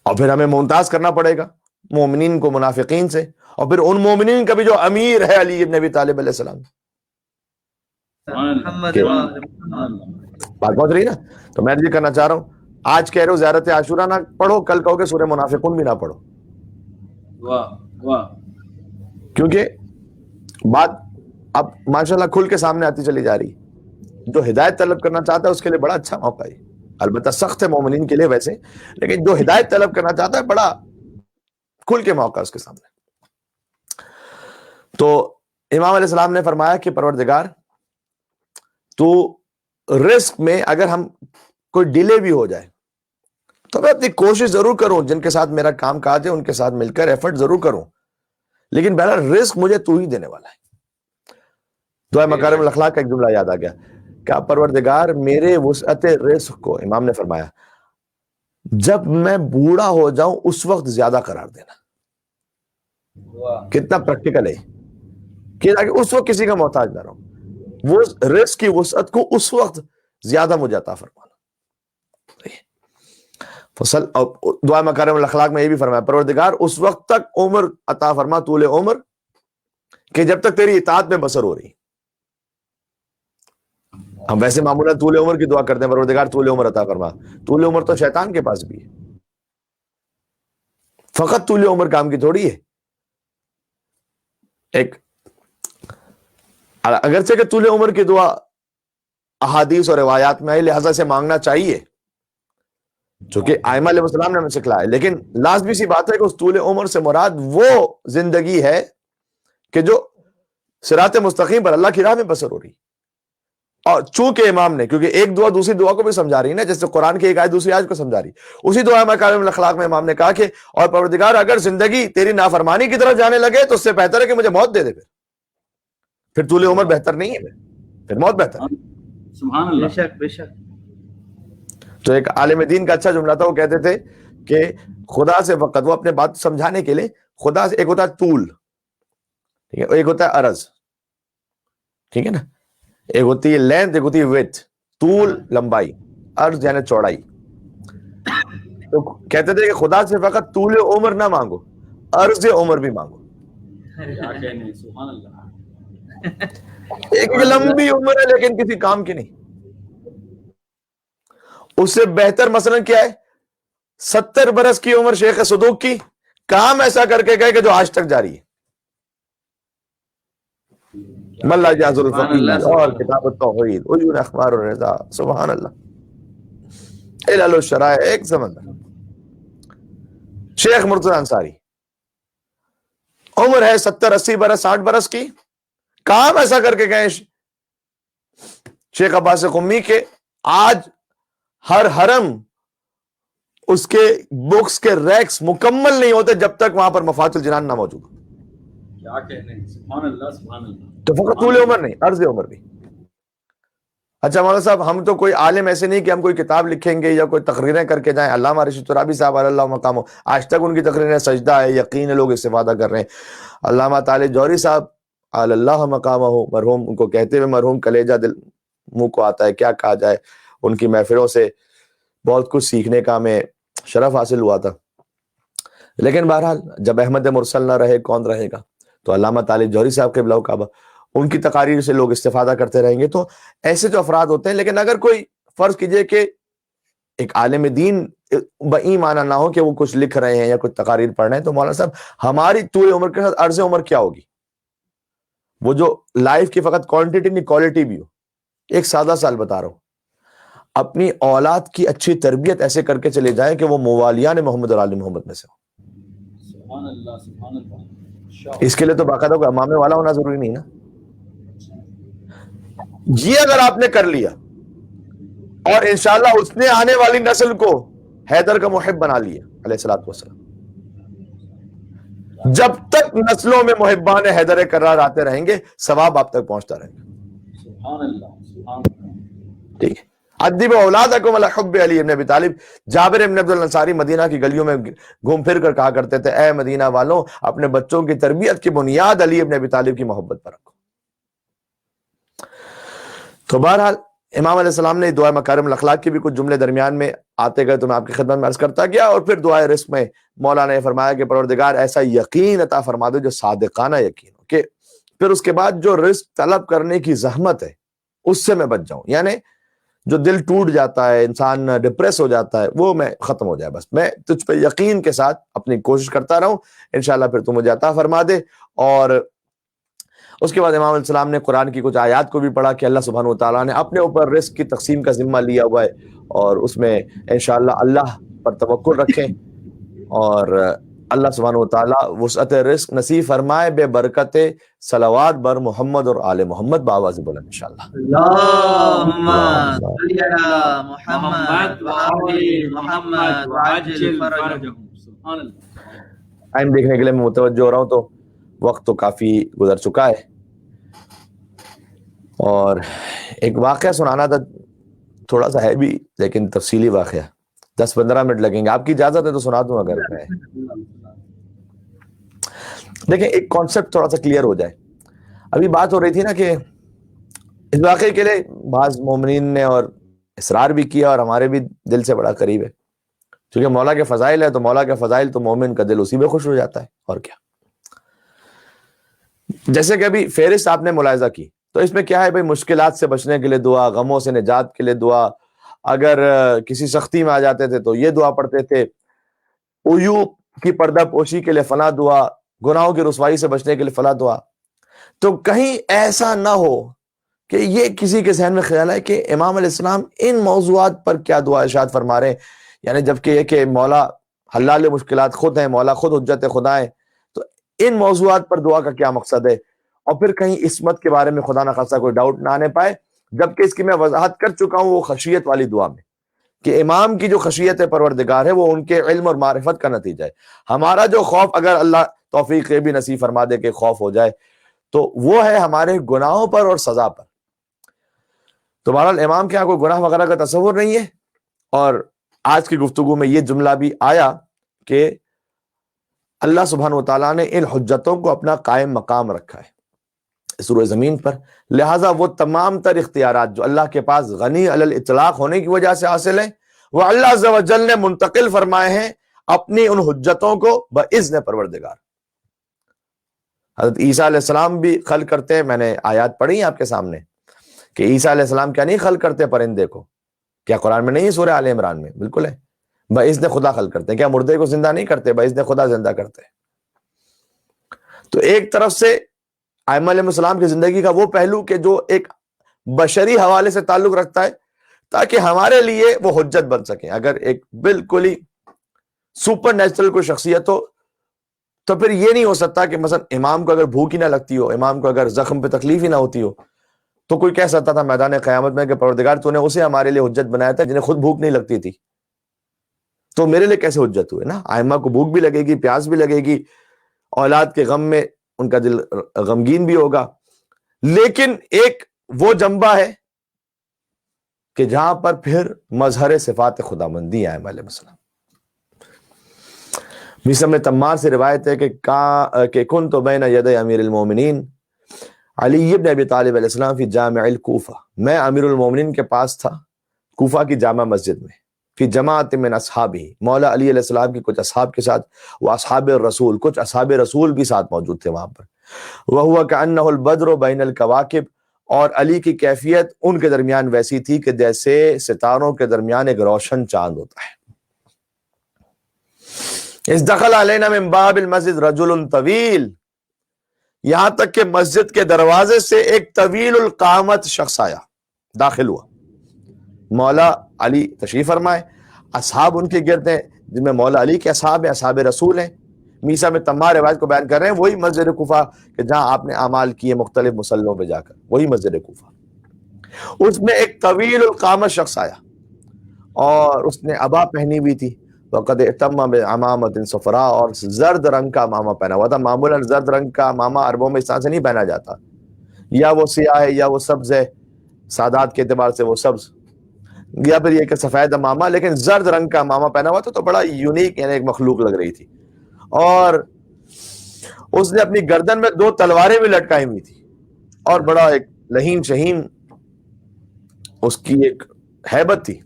اور پھر ہمیں ممتاز کرنا پڑے گا مومنین کو منافقین سے، اور پھر ان مومنین کا بھی جو امیر ہے علی ابن ابی طالب علیہ السلام. بات پہنچ رہی نا؟ تو میں یہ کرنا چاہ رہا ہوں، آج کہہ رہے ہو زیارت عاشوراء نہ پڑھو، کل کہو کہ سورہ منافقون بھی نہ پڑھو. کیونکہ بات اب ماشاءاللہ کھل کے سامنے آتی چلی جا رہی ہے. جو ہدایت طلب کرنا چاہتا ہے اس کے لیے بڑا اچھا موقع ہے، البتہ سخت ہے مومنین کے لیے ویسے، لیکن جو ہدایت طلب کرنا چاہتا ہے بڑا کھل کے موقع اس کے سامنے. تو امام علیہ السلام نے فرمایا کہ پروردگار تو رزق میں اگر ہم کوئی ڈیلے بھی ہو جائے تو میں اپنی کوشش ضرور کروں، جن کے ساتھ میرا کام کاج ہے ان کے ساتھ مل کر ایفرٹ ضرور کروں، لیکن بہرحال رزق مجھے تو ہی دینے والا ہے. دعا مکارم الاخلاق کا ایک جملہ یاد آ گیا کہ پروردگار میرے وسعت رزق کو، امام نے فرمایا، جب میں بوڑھا ہو جاؤں اس وقت زیادہ قرار دینا. کتنا پریکٹیکل ہے کہ اس وقت کسی کا محتاج نہ رہوں، وہ رزق کی وسعت کو اس وقت زیادہ مجھے عطا فرمانا. دعا مکارم الاخلاق میں یہ بھی فرمایا پروردگار اس وقت تک عمر عطا فرما، طول عمر، کہ جب تک تیری اطاعت میں بسر ہو رہی. ہم ویسے معمولا طول عمر کی دعا کرتے ہیں، پروردگار طول عمر عطا فرما. طول عمر تو شیطان کے پاس بھی ہے، فقط طول عمر کام کی تھوڑی ہے. ایک اگرچہ کہ طول عمر کی دعا احادیث اور روایات میں ہے، لہذا سے مانگنا چاہیے، چونکہ آئمہ علیہ السلام نے ہمیں سکھلایا. لیکن لازمی سی بات ہے کہ اس طول عمر سے مراد وہ زندگی ہے کہ جو صراط مستقیم پر اللہ کی راہ میں بسر ہو رہی. اور چونکہ امام نے، کیونکہ ایک دعا دوسری دعا کو بھی سمجھا رہی ہے نا، جیسے قرآن کی ایک آیت دوسری آیت کو سمجھا رہی، اسی دعا مکارم الاخلاق میں امام نے کہا کہ اور پروردگار اگر زندگی تیری نافرمانی کی طرف جانے لگے تو اس سے بہتر ہے کہ مجھے موت دے دے. پھر طول عمر بہتر نہیں ہے، پھر موت بہتر ہے. سبحان اللہ. بے شک بے شک. تو ایک عالم دین کا اچھا جملہ تھا، وہ کہتے تھے کہ خدا سے فقط، وہ اپنے بات سمجھانے کے لیے خدا سے، ایک ہوتا ہے طول، ٹھیک ہے، ایک ہوتا ہے عرض، ٹھیک ہے نا، ایک ہوتی ہے لینتھ، ایک ہوتی ہے ویڈتھ. طول لمبائی، عرض یعنی چوڑائی. تو کہتے تھے کہ خدا سے فقط طول عمر نہ مانگو، عرض عمر بھی مانگو. سبحان اللہ. ایک لمبی عمر ہے لیکن کسی کام کی نہیں. اس سے بہتر مثلا کیا ہے، 70 برس کی عمر شیخ صدوق کی، کام ایسا کر کے گئے کہ جو آج تک جاری ہے. ملا جاز الفقیر اور کتاب التوحید، عیون اخبار الرضا. سبحان اللہ. علل الشرائع ایک سمندر. شیخ مرتضی انصاری عمر ہے 70 80 برس 60 برس کی، کام ایسا کر کے گئے شیخ عباس قمی کے آج ہر حرم اس کے بکس کے ریکس مکمل نہیں ہوتے جب تک وہاں پر مفاتح الجنان نہ موجود ہو. کیا کہنے ہیں. سبحان اللہ سبحان اللہ. تو فقط طول عمر نہیں، عرض عمر بھی. اچھا مولانا صاحب، ہم تو کوئی عالم ایسے نہیں کہ ہم کوئی کتاب لکھیں گے یا کوئی تقریریں کر کے جائیں. علامہ رشید ترابی صاحب علی اللہ مقام، آج تک ان کی تقریریں سجدہ ہے، یقین ہے، لوگ استفادہ کر رہے ہیں. علامہ طالب جوہری صاحب علی اللہ مقام مرحوم، ان کو کہتے ہوئے مرحوم کلیجہ دل منہ کو آتا ہے، کیا کہا جائے. ان کی محفلوں سے بہت کچھ سیکھنے کا ہمیں شرف حاصل ہوا تھا. لیکن بہرحال جب احمد مرسل نہ رہے کون رہے گا. تو علامہ طالب جوہری صاحب کے بلاؤ کعبہ، ان کی تقاریر سے لوگ استفادہ کرتے رہیں گے. تو ایسے جو افراد ہوتے ہیں، لیکن اگر کوئی فرض کیجئے کہ ایک عالم دین بئی معنی نہ ہو کہ وہ کچھ لکھ رہے ہیں یا کچھ تقاریر پڑھ رہے ہیں، تو مولانا صاحب ہماری طول عمر کے ساتھ عرض عمر کیا ہوگی؟ وہ جو لائف کی فقط کوانٹٹی نہیں کوالٹی بھی ہو. ایک سادہ سال بتا رہا ہوں، اپنی اولاد کی اچھی تربیت ایسے کر کے چلے جائیں کہ وہ موالیان محمد اور آل محمد میں سے ہو. سبحان اللہ سبحان اللہ. اس کے لیے تو باقاعدہ کوئی امامے والا ہونا ضروری نہیں نا. یہ اگر آپ نے کر لیا اور انشاءاللہ اس نے آنے والی نسل کو حیدر کا محب بنا لیا علیہ الصلوۃ والسلام، جب تک نسلوں میں محبان حیدر کرار آتے رہیں گے، ثواب آپ تک پہنچتا رہے گا. سبحان اللہ سبحان اللہ. ٹھیک ہے. ادب اولادکم علی حب علی ابن ابی طالب. جابر ابن عبد الانصاری مدینہ کی گلیوں میں گھوم پھر کر کہا کرتے تھے، اے مدینہ والوں، اپنے بچوں کی تربیت کی بنیاد علی ابن ابی طالب کی محبت پر رکھو. تو بہرحال امام علیہ السلام نے دعا مکارم الاخلاق کے بھی کچھ جملے درمیان میں آتے گئے تو میں آپ کی خدمت میں عرض کرتا گیا. اور پھر دعائے رزق میں مولانا نے فرمایا کہ پروردگار ایسا یقین عطا فرما دو جو صادقانہ یقین ہو، کہ پھر اس کے بعد جو رزق طلب کرنے کی زحمت ہے اس سے میں بچ جاؤں. یعنی جو دل ٹوٹ جاتا ہے، انسان ڈپریس ہو جاتا ہے، وہ میں ختم ہو جائے. بس میں تجھ پہ یقین کے ساتھ اپنی کوشش کرتا رہوں، انشاءاللہ پھر تو مجھے عطا فرما دے. اور اس کے بعد امام علیہ السلام نے قرآن کی کچھ آیات کو بھی پڑھا کہ اللہ سبحانہ وتعالیٰ نے اپنے اوپر رزق کی تقسیم کا ذمہ لیا ہوا ہے، اور اس میں انشاءاللہ اللہ پر توکل رکھیں اور اللہ سبحانہ وتعالیٰ وسعت رزق نصیب فرمائے بے برکت صلوات بر محمد اور آل محمد بآواز بلند انشاءاللہ. اللہم صلی علی محمد وآل محمد وعجل فرجہم. سبحان اللہ. ٹائم دیکھنے کے لیے میں متوجہ ہو رہا ہوں، تو وقت تو کافی گزر چکا ہے. اور ایک واقعہ سنانا تھا، تھوڑا سا ہے بھی لیکن تفصیلی واقعہ، 10-15 منٹ لگیں گے. آپ کی اجازت ہے تو سنا دوں اگر ہے. دیکھیں ایک کانسیپٹ تھوڑا سا کلیئر ہو جائے. ابھی بات ہو رہی تھی نا کہ اس واقعے کے لیے بعض مومنین نے اور اصرار بھی کیا اور ہمارے بھی دل سے بڑا قریب ہے، کیونکہ مولا کے فضائل ہے، تو مولا کے فضائل تو مومن کا دل اسی میں خوش ہو جاتا ہے. اور کیا، جیسے کہ ابھی فہرست آپ نے ملاحظہ کی، تو اس میں کیا ہے بھائی، مشکلات سے بچنے کے لیے دعا، غموں سے نجات کے لیے دعا، اگر کسی سختی میں آ جاتے تھے تو یہ دعا پڑھتے تھے، عیوب کی پردہ پوشی کے لیے فلاں دعا، گناہوں کی رسوائی سے بچنے کے لیے فلاں دعا. تو کہیں ایسا نہ ہو کہ یہ کسی کے ذہن میں خیال ہے کہ امام علیہ السلام ان موضوعات پر کیا دعا ارشاد فرما رہے ہیں، یعنی جبکہ یہ کہ مولا حلال مشکلات خود ہیں، مولا خود حجت خدا ہے، تو ان موضوعات پر دعا کا کیا مقصد ہے؟ اور پھر کہیں عصمت کے بارے میں خدا نہ خاصا کوئی ڈاؤٹ نہ آنے پائے، جبکہ اس کی میں وضاحت کر چکا ہوں وہ خشیت والی دعا میں، کہ امام کی جو خشیت پروردگار ہے وہ ان کے علم اور معرفت کا نتیجہ ہے۔ ہمارا جو خوف، اگر اللہ توفیق یہ بھی نصیب فرما دے کہ خوف ہو جائے، تو وہ ہے ہمارے گناہوں پر اور سزا پر۔ تو بہرحال امام کے یہاں کوئی گناہ وغیرہ کا تصور نہیں ہے۔ اور آج کی گفتگو میں یہ جملہ بھی آیا کہ اللہ سبحانہ و تعالیٰ نے ان حجتوں کو اپنا قائم مقام رکھا ہے سورہ زمین پر، لہٰذا وہ تمام تر اختیارات جو اللہ کے پاس غنی علی الاطلاق ہونے کی وجہ سے حاصل ہیں، وہ اللہ عز و جل نے منتقل فرمائے ہیں اپنی ان حجتوں کو باذن پروردگار۔ حضرت عیسیٰ علیہ السلام بھی خلق کرتے ہیں، میں نے آیات پڑھی ہیں آپ کے سامنے کہ عیسیٰ علیہ السلام کیا نہیں خلق کرتے پرندے کو؟ کیا قرآن میں نہیں ہے؟ سورہ آل عمران میں بالکل ہے، باذن خدا خلق کرتے ہیں۔ کیا مردے کو زندہ نہیں کرتے؟ باذن خدا زندہ کرتے ہیں۔ تو ایک طرف سے ائمہ علیہ السلام کی زندگی کا وہ پہلو کہ جو ایک بشری حوالے سے تعلق رکھتا ہے تاکہ ہمارے لیے وہ حجت بن سکیں۔ اگر ایک بالکل ہی سپر نیچرل کوئی شخصیت ہو تو پھر یہ نہیں ہو سکتا کہ مثلا امام کو اگر بھوک ہی نہ لگتی ہو، امام کو اگر زخم پہ تکلیف ہی نہ ہوتی ہو، تو کوئی کہہ سکتا تھا میدان قیامت میں کہ پروردگار تو نے اسے ہمارے لیے حجت بنایا تھا جنہیں خود بھوک نہیں لگتی تھی، تو میرے لیے کیسے حجت ہوئے نا؟ ائمہ کو بھوک بھی لگے گی، پیاس بھی لگے گی، اولاد کے غم میں ان کا دل غمگین بھی ہوگا، لیکن ایک وہ جنبہ ہے کہ جہاں پر پھر مظہر صفات خداوندی ہے ائمہ علیہ السلام۔ میثم تمار سے روایت ہے کہ کنت بین یدی امیر المومنین علی ابن ابی طالب علیہ السلام فی جامع الکوفہ، میں امیر المومنین کے پاس تھا کوفہ کی جامع مسجد میں، فی جماعت من اصحابہ، مولا علی علیہ السلام کی کچھ اصحاب کے ساتھ، وہ اصحاب الرسول، کچھ اصحاب رسول بھی ساتھ موجود تھے وہاں پر، وہو کأنہ البدر بین الکواکب، اور علی کی کیفیت ان کے درمیان ویسی تھی کہ جیسے ستاروں کے درمیان ایک روشن چاند ہوتا ہے۔ اس دخل علینا من باب المسجد رجل طویل، یہاں تک کہ مسجد کے دروازے سے ایک طویل القامت شخص آیا، داخل ہوا۔ مولا علی تشریف فرمائے، اصحاب ان کے گرد ہیں جن میں مولا علی کے اصحاب ہیں، اصحاب رسول ہیں۔ میثم میں تمار روایت کو بیان کر رہے ہیں، وہی مسجد کوفہ کہ جہاں آپ نے اعمال کیے مختلف مسلوں پہ جا کر، وہی مسجد کوفہ۔ اس میں ایک طویل القامت شخص آیا اور اس نے عبا پہنی ہوئی تھی، وقد اہتم بعمامۃ صفراء، اور زرد رنگ کا امامہ پہنا ہوا تھا۔ معمولاً زرد رنگ کا امامہ عربوں میں اس طرح سے نہیں پہنا جاتا، یا وہ سیاہ ہے یا وہ سبز ہے، سادات کے اعتبار سے وہ سبز، یا پھر یہ کہ سفید امامہ، لیکن زرد رنگ کا امامہ پہنا ہوا تھا، تو بڑا یونیک یعنی ایک مخلوق لگ رہی تھی۔ اور اس نے اپنی گردن میں 2 تلواریں بھی لٹکائی ہوئی تھی، اور بڑا ایک لہین شہین اس کی ایک ہیبت تھی۔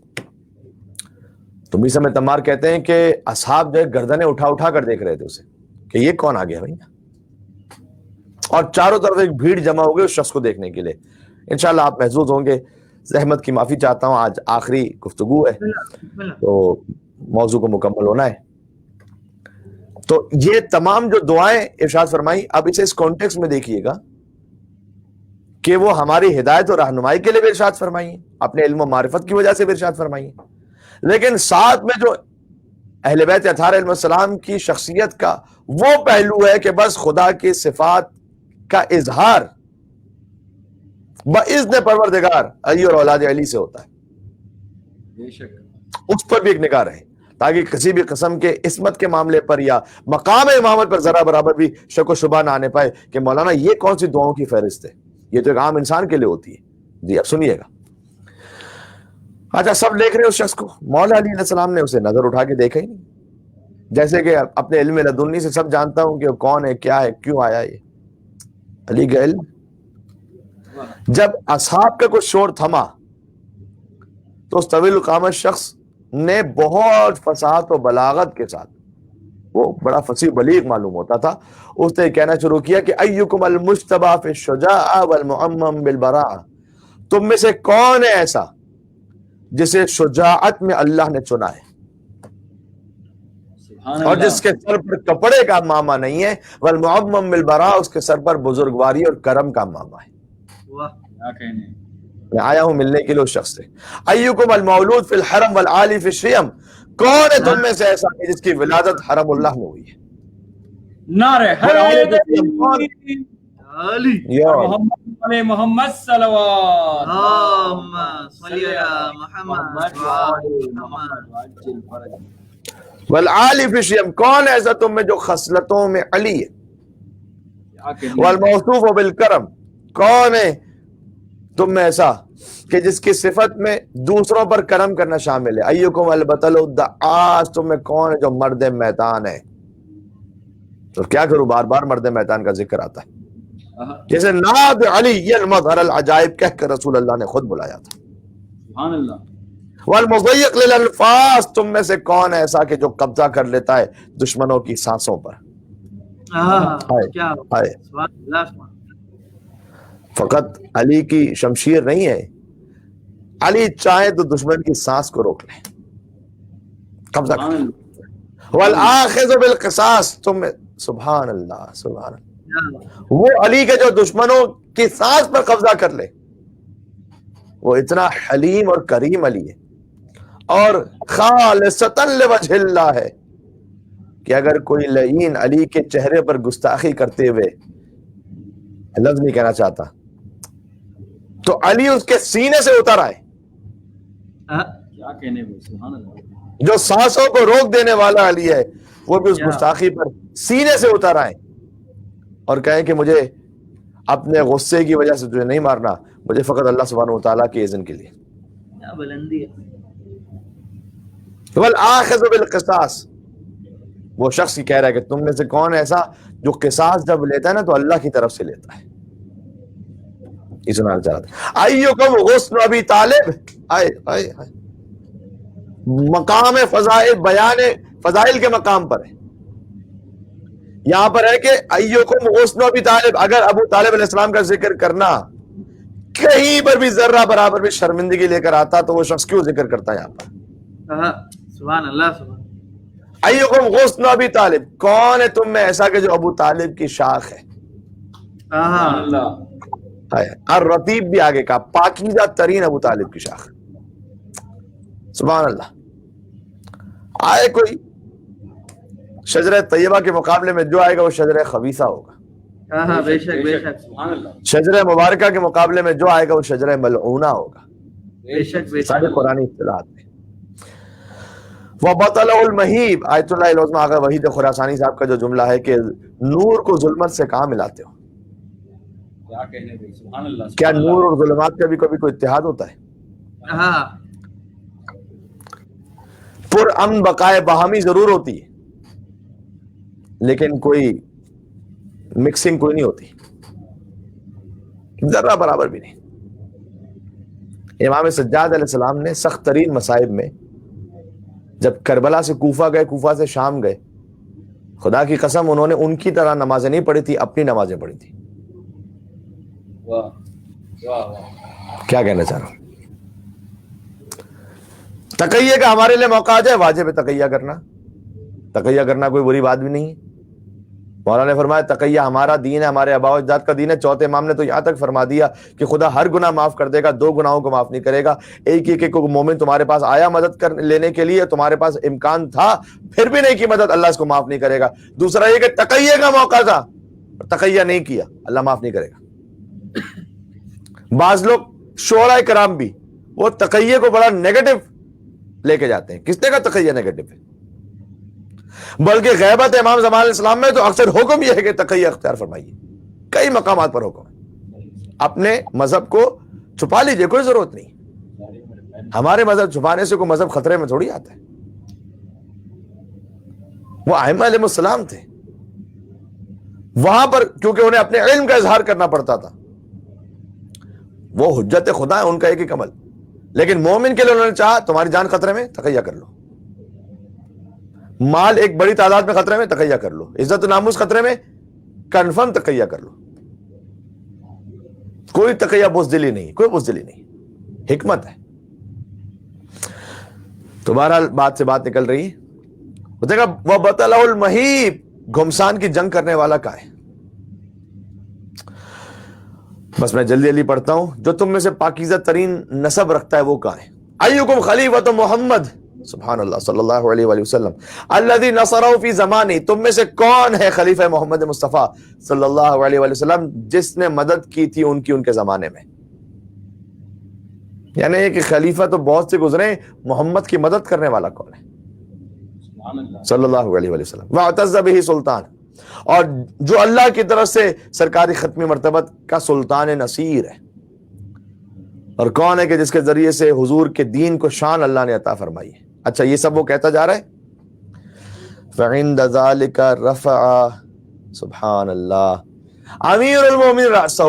تو میثم تمار کہتے ہیں کہ اصحاب جو ہے گردنیں اٹھا اٹھا کر دیکھ رہے تھے اسے کہ یہ کون آ گیا بھائی، اور چاروں طرف ایک بھیڑ جمع ہو گئی اس شخص کو دیکھنے کے لیے۔ انشاءاللہ آپ محظوظ ہوں گے، زحمت کی معافی چاہتا ہوں، آج آخری گفتگو ہے تو موضوع کو مکمل ہونا ہے۔ تو یہ تمام جو دعائیں ارشاد فرمائی، اب اسے اس کانٹیکس میں دیکھیے گا کہ وہ ہماری ہدایت اور رہنمائی کے لیے بھی ارشاد فرمائی ہیں، اپنے علم و معرفت کی وجہ سے بھی ارشاد فرمائی ہیں، لیکن ساتھ میں جو اہل بیت اطہار علیہ السلام کی شخصیت کا وہ پہلو ہے کہ بس خدا کی صفات کا اظہار باذن پروردگار علی اور اولاد علی سے ہوتا ہے، بے شک اس پر بھی ایک نگاہ رہے، تاکہ کسی بھی قسم کے عصمت کے معاملے پر یا مقام امامت پر ذرا برابر بھی شک و شبہ نہ آنے پائے کہ مولانا یہ کون سی دعاؤں کی فہرست ہے، یہ تو ایک عام انسان کے لیے ہوتی ہے۔ جی اب سنیے گا۔ اچھا، سب دیکھ رہے اس شخص کو، مولا علی علیہ السلام نے اسے نظر اٹھا کے دیکھا ہی نہیں، جیسے کہ اپنے علم لدنی سے سب جانتا ہوں کہ وہ کون ہے، کیا ہے، کیوں آیا یہ علی کا علم۔ جب اصحاب کا کچھ شور تھما تو اس طویل القامت شخص نے بہت فصاحت و بلاغت کے ساتھ، وہ بڑا فصیح بلیغ معلوم ہوتا تھا، اس نے کہنا شروع کیا کہ ایکم المجتبی فی الشجاع والمعمم بالبراء، تم میں سے کون ہے ایسا جسے شجاعت میں اللہ نے چنا ہے اور جس کے سر پر کپڑے کا ماما نہیں ہے، والمعمم بالبراء، اس کے سر پر بزرگواری اور کرم کا ماما ہے۔ واہ کیا کہنے، میں آیا ہوں ملنے کے لیے اس شخص سے۔ ایکم المولود فی الحرم والعالی فی الشیم، کون ہے تم میں سے ایسا کہ جس کی ولادت حرم اللہ میں ہوئی ہے؟ نعرہ حیدری علی محمد صلوات اللهم صل على محمد وعلى محمد والعالی فی شیم، کون ہے ایسا تم میں جو خصلتوں میں علی ہے؟ والموصوف بالکرم، کون ہے تم میں ایسا کہ جس کی صفت میں دوسروں پر کرم کرنا شامل ہے؟ ایکم البطل الدعاس، تم میں کون ہے جو مرد میدان ہے؟ تو کیا کروں، بار بار مرد میدان کا ذکر آتا ہے، جیسے ناد علی المظہر العجائب کہہ کر رسول اللہ نے خود بلایا تھا۔ سبحان اللہ۔ والمضیق للالفاظ، تم میں سے کون ایسا کہ جو قبضہ کر لیتا ہے دشمنوں کی سانسوں پر؟ کیا ہائے، سبحان اللہ سبحان فقط علی کی شمشیر نہیں ہے، علی چاہے تو دشمن کی سانس کو روک لے، قبضہ کر لے۔ والآخذ بالقصاص، تم میں سبحان اللہ سبحان اللہ، وہ علی کے جو دشمنوں کی سانس پر قبضہ کر لے، وہ اتنا حلیم اور کریم علی ہے، اور خالصتاً لوجہ اللہ ہے کہ اگر کوئی لعین علی کے چہرے پر گستاخی کرتے ہوئے، لفظ نہیں کہنا چاہتا، تو علی اس کے سینے سے اتر آئے۔ کیا کہنے وہ، سبحان اللہ۔ جو سانسوں کو روک دینے والا علی ہے، وہ بھی اس گستاخی پر سینے سے اتر آئے اور کہیں کہ مجھے اپنے غصے کی وجہ سے تجھے نہیں مارنا، مجھے فقط اللہ سبحانہ وتعالیٰ کے اذن کے لیے۔ کیا بلندی ہے۔ والآخذ بالقصاص، وہ شخص ہی کہہ رہا ہے کہ تم میں سے کون ایسا جو قصاص جب لیتا ہے نا تو اللہ کی طرف سے لیتا ہے۔ یہ سنانا چاہتا ہے، ایکم غصن ابی طالب، مقام فضائل، بیان فضائل کے مقام پر ہے، یہاں پر ہے کہ ایکم غصن ابی طالب، اگر ابو طالب علیہ السلام کا ذکر کرنا کہیں پر بھی ذرہ برابر بھی شرمندگی لے کر آتا تو وہ شخص کیوں ذکر کرتا ہے یہاں پر؟ سبحان اللہ سبحان ایکم غصن ابی طالب، کون ہے تم میں ایسا کہ جو ابو طالب کی شاخ ہے؟ سبحان اللہ۔ الرتیب بھی آگے کا، پاکیزہ ترین ابو طالب کی شاخ، سبحان اللہ۔ آئے کوئی شجرہ طیبہ کے مقابلے میں جو آئے گا وہ شجرہ خبیثہ ہوگا، بے شک بے شک سبحان اللہ۔ شجرہ مبارکہ کے مقابلے میں جو آئے گا وہ شجرہ ملعونہ ہوگا، بے شک بے سارے شک قرآنی اصطلاحات میں۔ وَبَطَلَهُ الْمَحِیب، آیت اللہ العظمہ آغا وحید خراسانی صاحب کا جو جملہ ہے کہ نور کو ظلمت سے کہاں ملاتے ہو؟ کیا کہنے وہ، سبحان اللہ۔ کیا نور اور ظلمات کا بھی کبھی کوئی اتحاد ہوتا ہے؟ پر امن بقائے باہمی ضرور ہوتی ہے لیکن کوئی مکسنگ کوئی نہیں ہوتی، ذرہ برابر بھی نہیں۔ امام سجاد علیہ السلام نے سخت ترین مصائب میں جب کربلا سے کوفہ گئے، کوفہ سے شام گئے، خدا کی قسم انہوں نے ان کی طرح نمازیں نہیں پڑھی تھی، اپنی نمازیں پڑھی تھی۔ واہ واہ واہ۔ کیا کہنا چاہ رہا ہوں؟ تقیہ کا ہمارے لیے موقع آ جائے واجب ہے تقیہ کرنا، تقیہ کرنا کوئی بری بات بھی نہیں ہے۔ مولانا نے فرمایا تقیہ ہمارا دین ہے، ہمارے آباء و اجداد کا دین ہے۔ چوتھے امام نے تو یہاں تک فرما دیا کہ خدا ہر گناہ معاف کر دے گا، دو گناہوں کو معاف نہیں کرے گا۔ ایک ایک مومن تمہارے پاس آیا مدد لینے کے لیے، تمہارے پاس امکان تھا پھر بھی نہیں کی مدد، اللہ اس کو معاف نہیں کرے گا۔ دوسرا یہ کہ تقیہ کا موقع تھا، تقیہ نہیں کیا، اللہ معاف نہیں کرے گا۔ بعض لوگ شعراء کرام بھی وہ تقیہ کو بڑا نیگیٹو لے کے جاتے ہیں، کس نے کا تقیہ نیگیٹو ہے؟ بلکہ غیبت امام زمان علیہ السلام میں تو اکثر حکم یہ ہے کہ تقیہ اختیار فرمائیے، کئی مقامات پر حکم ہے۔ اپنے مذہب کو چھپا لیجئے، کوئی ضرورت نہیں۔ ہمارے مذہب چھپانے سے کوئی مذہب خطرے میں تھوڑی آتا ہے۔ وہ ائمہ علیہ السلام تھے، وہاں پر کیونکہ انہیں اپنے علم کا اظہار کرنا پڑتا تھا، وہ حجت خدا ہے، ان کا ایک ہی عمل۔ لیکن مومن کے لیے انہوں نے چاہا تمہاری جان خطرے میں، تقیہ کر لو، مال ایک بڑی تعداد میں خطرے میں، تقیہ کر لو، عزت و ناموس خطرے میں، کنفرم تقیہ کر لو۔ کوئی تقیہ بزدلی نہیں، کوئی بزدلی نہیں، حکمت ہے۔ تو بہرحال بات سے بات نکل رہی ہے، دیکھا وَبَطَلَهُ الْمَحِیب، گھمسان کی جنگ کرنے والا کا ہے۔ بس میں جلدی جلدی پڑھتا ہوں۔ جو تم میں سے پاکیزہ ترین نسب رکھتا ہے وہ کہاں ہے؟ ایکم خلیفۃ محمد، سبحان اللہ صلی اللہ علیہ وآلہ وسلم الذی نصرہ فی زمانی، تم میں سے کون ہے خلیفہ محمد مصطفیٰ صلی اللہ علیہ وآلہ وسلم جس نے مدد کی تھی ان کے زمانے میں؟ یعنی کہ خلیفہ تو بہت سے گزرے، محمد کی مدد کرنے والا کون ہے؟ صلی اللہ علیہ وآلہ وسلم۔ واعتز بہ سلطان، اور جو اللہ کی طرف سے سرکاری ختمی مرتبت کا سلطان نصیر ہے، اور کون ہے کہ جس کے ذریعے سے حضور کے دین کو شان اللہ نے عطا فرمائی ہے۔ اچھا یہ سب وہ کہتا جا رہا ہے۔ فَعِنْدَ ذَلِكَ رَفَعَ سبحان اللہ امیر المومنین رأسہ،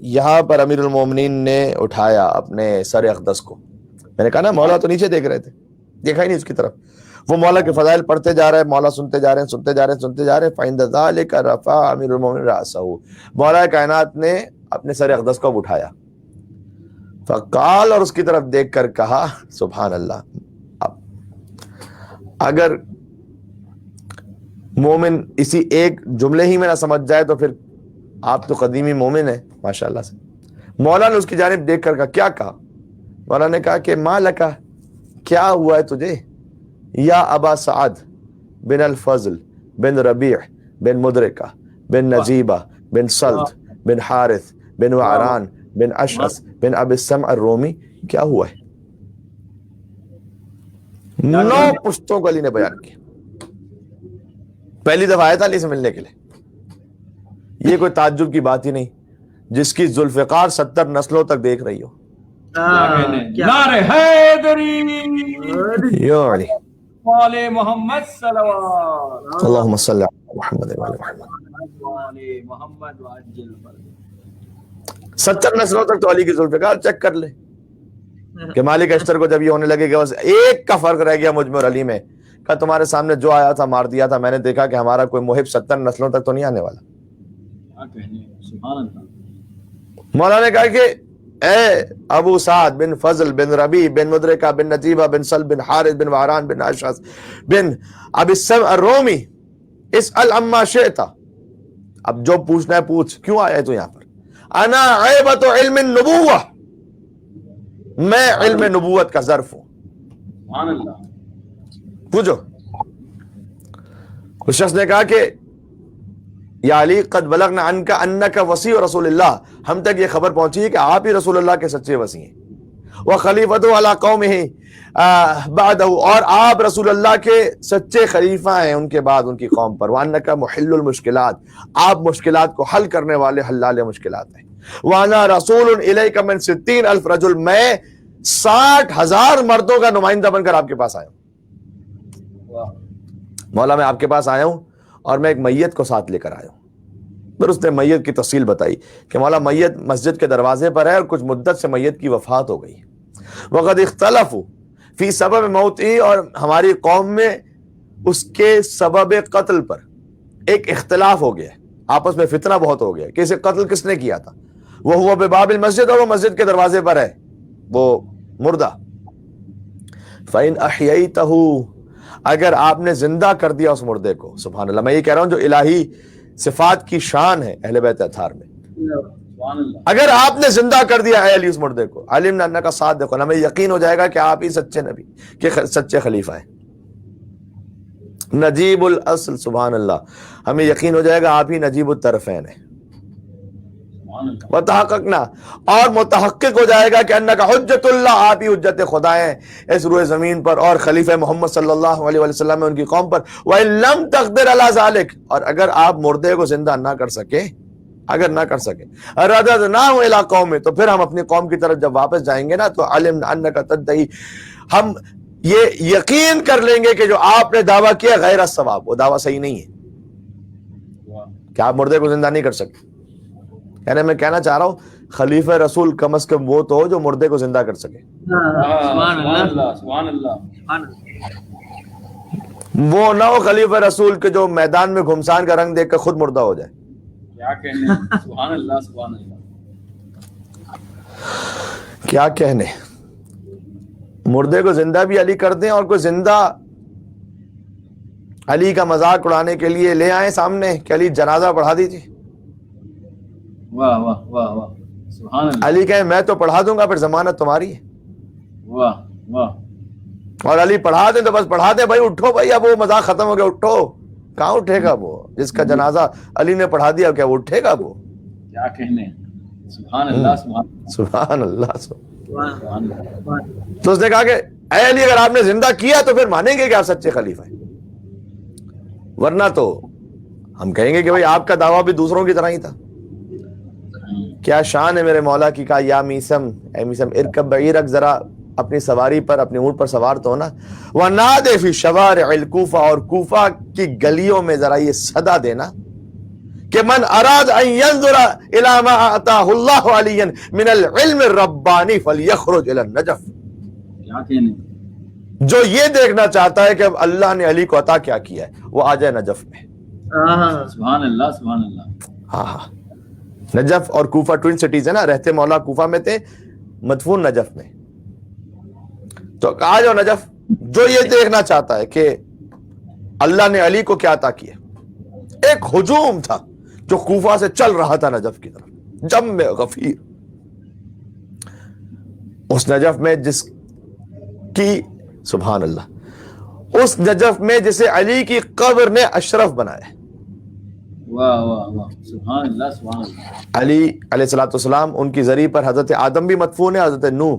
یہاں پر امیر المومنین نے اٹھایا اپنے سر اقدس کو۔ میں نے کہا نا مولا تو نیچے دیکھ رہے تھے، دیکھا ہی نہیں اس کی طرف، وہ مولا کے فضائل پڑھتے جا رہے ہیں، مولا سنتے جا رہے ہیں، سنتے جا رہے ہیں، سنتے جا رہے ہیں۔ فَعِنْدَ ذَلِكَ رَفَعَ امیر المومنین رأسہ، مولا کائنات نے اپنے سر اقدس کو اٹھایا۔ فقال، اور اس کی طرف دیکھ کر کہا سبحان اللہ۔ اگر مومن اسی ایک جملے ہی میں نہ سمجھ جائے تو پھر آپ تو قدیمی مومن ہیں ماشاءاللہ سے۔ مولا نے اس کی جانب دیکھ کر کہا، کیا کہا؟ مولا نے کہا کہ ما لکا، کیا ہوا ہے تجھے؟ یا ابا سعد بن الفضل بن ربیع بن مدرکہ بن نجیبہ بن صلت بن حارث بن وعران بن اشعث بن ابی السمع الرومی، کیا ہوا ہے؟ 9 پشتوں کو علی نے بیان کیا۔ پہلی دفعہ آیا تھا علی سے ملنے کے لیے، یہ کوئی تعجب کی بات ہی نہیں، جس کی ذوالفقار 70 نسلوں تک دیکھ رہی ہو۔ نعرہ حیدری یا علی آل محمد صلوات اللہم صلی علی محمد وعلی محمد۔ آل محمد وعجل فرجہ۔ 70 نسلوں تک تو علی کی ذوالفقار چیک کر لے کہ مالک اشتر کو جب یہ ہونے لگے کہ بس ایک کا فرق رہ گیا مجھ میں اور علی میں، کہا تمہارے سامنے جو آیا تھا مار دیا تھا، میں نے دیکھا کہ ہمارا کوئی محب 70 نسلوں تک تو نہیں آنے والا۔ کیا کہنے، سبحان اللہ۔ مولا نے کہا کہ اے ابو سعد بن فضل بن ربیع بن مدرکہ بن نجیبہ بن صلب بن حارث بن وعران بن اشعث بن ابی السمع الرومی، اسأل عما شئت، اب جو پوچھنا ہے پوچھ، کیوں آیا ہے تو یہاں پر؟ انا عیبۃ علم النبوہ، میں علم نبوت کا ظرف ہوں، سبحان اللہ۔ پوچھو۔ اس شخص نے کہا کہ یا علی قد بلغنا عنک انک وصی رسول اللہ، ہم تک یہ خبر پہنچی ہے کہ آپ ہی رسول اللہ کے سچے وصی ہیں، وخلیفۃ علی قومہ بعدہ، اور آپ رسول اللہ کے سچے خلیفہ ہیں ان کے بعد ان کی قوم پر، وانک محل المشکلات، آپ مشکلات کو حل کرنے والے حلال مشکلات ہیں، وانا رسول الیک من 60,000 رجل، میں 60,000 مردوں کا نمائندہ بن کر آپ کے پاس آیا ہوں۔ مولا میں آپ کے پاس آیا ہوں اور میں ایک میت کو ساتھ لے کر آیا ہوں۔ پھر اس نے میت کی تفصیل بتائی کہ مولا میت مسجد کے دروازے پر ہے اور کچھ مدت سے میت کی وفات ہو گئی، وقد اختلفوا فی سبب موتہ، اور ہماری قوم میں اس کے سبب قتل پر ایک اختلاف ہو گیا، آپس میں فتنہ بہت ہو گیا کہ اسے قتل کس نے کیا تھا۔ وہ ہوا بباب المسجد، اور وہ مسجد کے دروازے پر ہے وہ مردہ۔ فَإِنْ أَحْيَيْتَهُ، اگر آپ نے زندہ کر دیا اس مردے کو، سبحان اللہ، میں یہ کہہ رہا ہوں جو الہی صفات کی شان ہے اہل بیت اطہار میں، سبحان اللہ۔ اگر آپ نے زندہ کر دیا اے علی اس مردے کو، علمنا انک صادق، ہمیں یقین ہو جائے گا کہ آپ ہی سچے نبی کہ سچے خلیفہ ہیں، نجیب الاصل، سبحان اللہ، ہمیں یقین ہو جائے گا آپ ہی نجیب الطرفین ہیں، وتحققنا، اور متحقق ہو جائے گا کہ انک حجت اللہ، آپ ہی حجت خدا ہیں اس روئے زمین پر، اور خلیفہ محمد صلی اللہ علیہ وسلم ان کی قوم پر۔ وَإِن لَمْ تَقْدِرْ عَلَىٰ ذَلِكَ، اور اگر آپ مردے کو زندہ نہ کر سکے، اگر نہ کر سکے، رَدَدْنَاهُ إِلَىٰ قَوْمِهِ، تو پھر ہم اپنی قوم کی طرف جب واپس جائیں گے نا تو عَلِمْنَا أَنَّكَ تَدَّعِي، ہم یہ یقین کر لیں گے کہ جو آپ نے دعویٰ کیا غیر الصواب، وہ دعویٰ صحیح نہیں ہے کہ آپ مردے کو زندہ نہیں کر سکتے۔ یعنی میں کہنا چاہ رہا ہوں خلیفہ رسول کم از کم وہ تو ہو جو مردے کو زندہ کر سکے، سبحان اللہ، سبحان اللہ۔ وہ نہ ہو خلیفہ رسول کے جو میدان میں گھمسان کا رنگ دیکھ کر خود مردہ ہو جائے۔ کیا کہنے، سبحان اللہ، سبحان اللہ۔ کیا کہنے، مردے کو زندہ بھی علی کر دیں، اور کوئی زندہ علی کا مذاق اڑانے کے لیے لے آئیں سامنے کہ علی جنازہ پڑھا دیجیے، واہ واہ واہ واہ، سبحان اللہ، علی کہیں میں تو پڑھا دوں گا، پھر ضمانت تمہاری ہے، واہ واہ۔ اور علی پڑھا دیں تو بس پڑھا دیں بھائی، اٹھو بھائی، اب وہ مذاق ختم ہو گیا، اٹھو. کہاں اٹھے گا وہ؟ جس کا جنازہ علی نے پڑھا دیا کیا وہ اٹھے گا؟ وہ کیا کہنے. سبحان اللہ سبحان اللہ. سبحان اللہ. تو اس نے کہا کہ اے علی اگر آپ نے زندہ کیا تو پھر مانیں گے کہ آپ سچے خلیفہ ہیں، ورنہ تو ہم کہیں گے کہ بھائی آپ کا دعویٰ بھی دوسروں کی طرح ہی تھا. کیا شان ہے میرے مولا کی. کہا یا میسم، اے میسم ارکب بعیرک، ذرا اپنی سواری پر، اپنی اونٹ پر سوار تو ہونا. وَنَادِ فِي شَوَارِعِ الْكُوفَةِ، اور کوفہ کی گلیوں میں ذرا یہ صدا دینا کہ من اراد ان ينظر الى ما اعطاه الله عليا من العلم الرباني فليخرج الى النجف. کیا کہنے. جو یہ دیکھنا چاہتا ہے کہ اب اللہ نے علی کو عطا کیا کیا ہے، وہ آ جائے نجف میں. سبحان اللہ سبحان اللہ. ہاں ہاں، نجف اور کوفہ ٹوئن سٹیز ہے نا. رہتے مولا کوفہ میں تھے، مدفون نجف میں. تو آ جاؤ نجف. جو یہ دیکھنا چاہتا ہے کہ اللہ نے علی کو کیا عطا کیا. ایک ہجوم تھا جو کوفہ سے چل رہا تھا نجف کی طرف، جم غفیر. اس نجف میں جس کی سبحان اللہ، اس نجف میں جسے علی کی قبر نے اشرف بنایا. واہ واہ واہ. سبحان اللہ سبحان اللہ. علی علیہ الصلوۃ والسلام، ان کی ذریعے پر حضرت آدم بھی مدفون ہے، حضرت نوح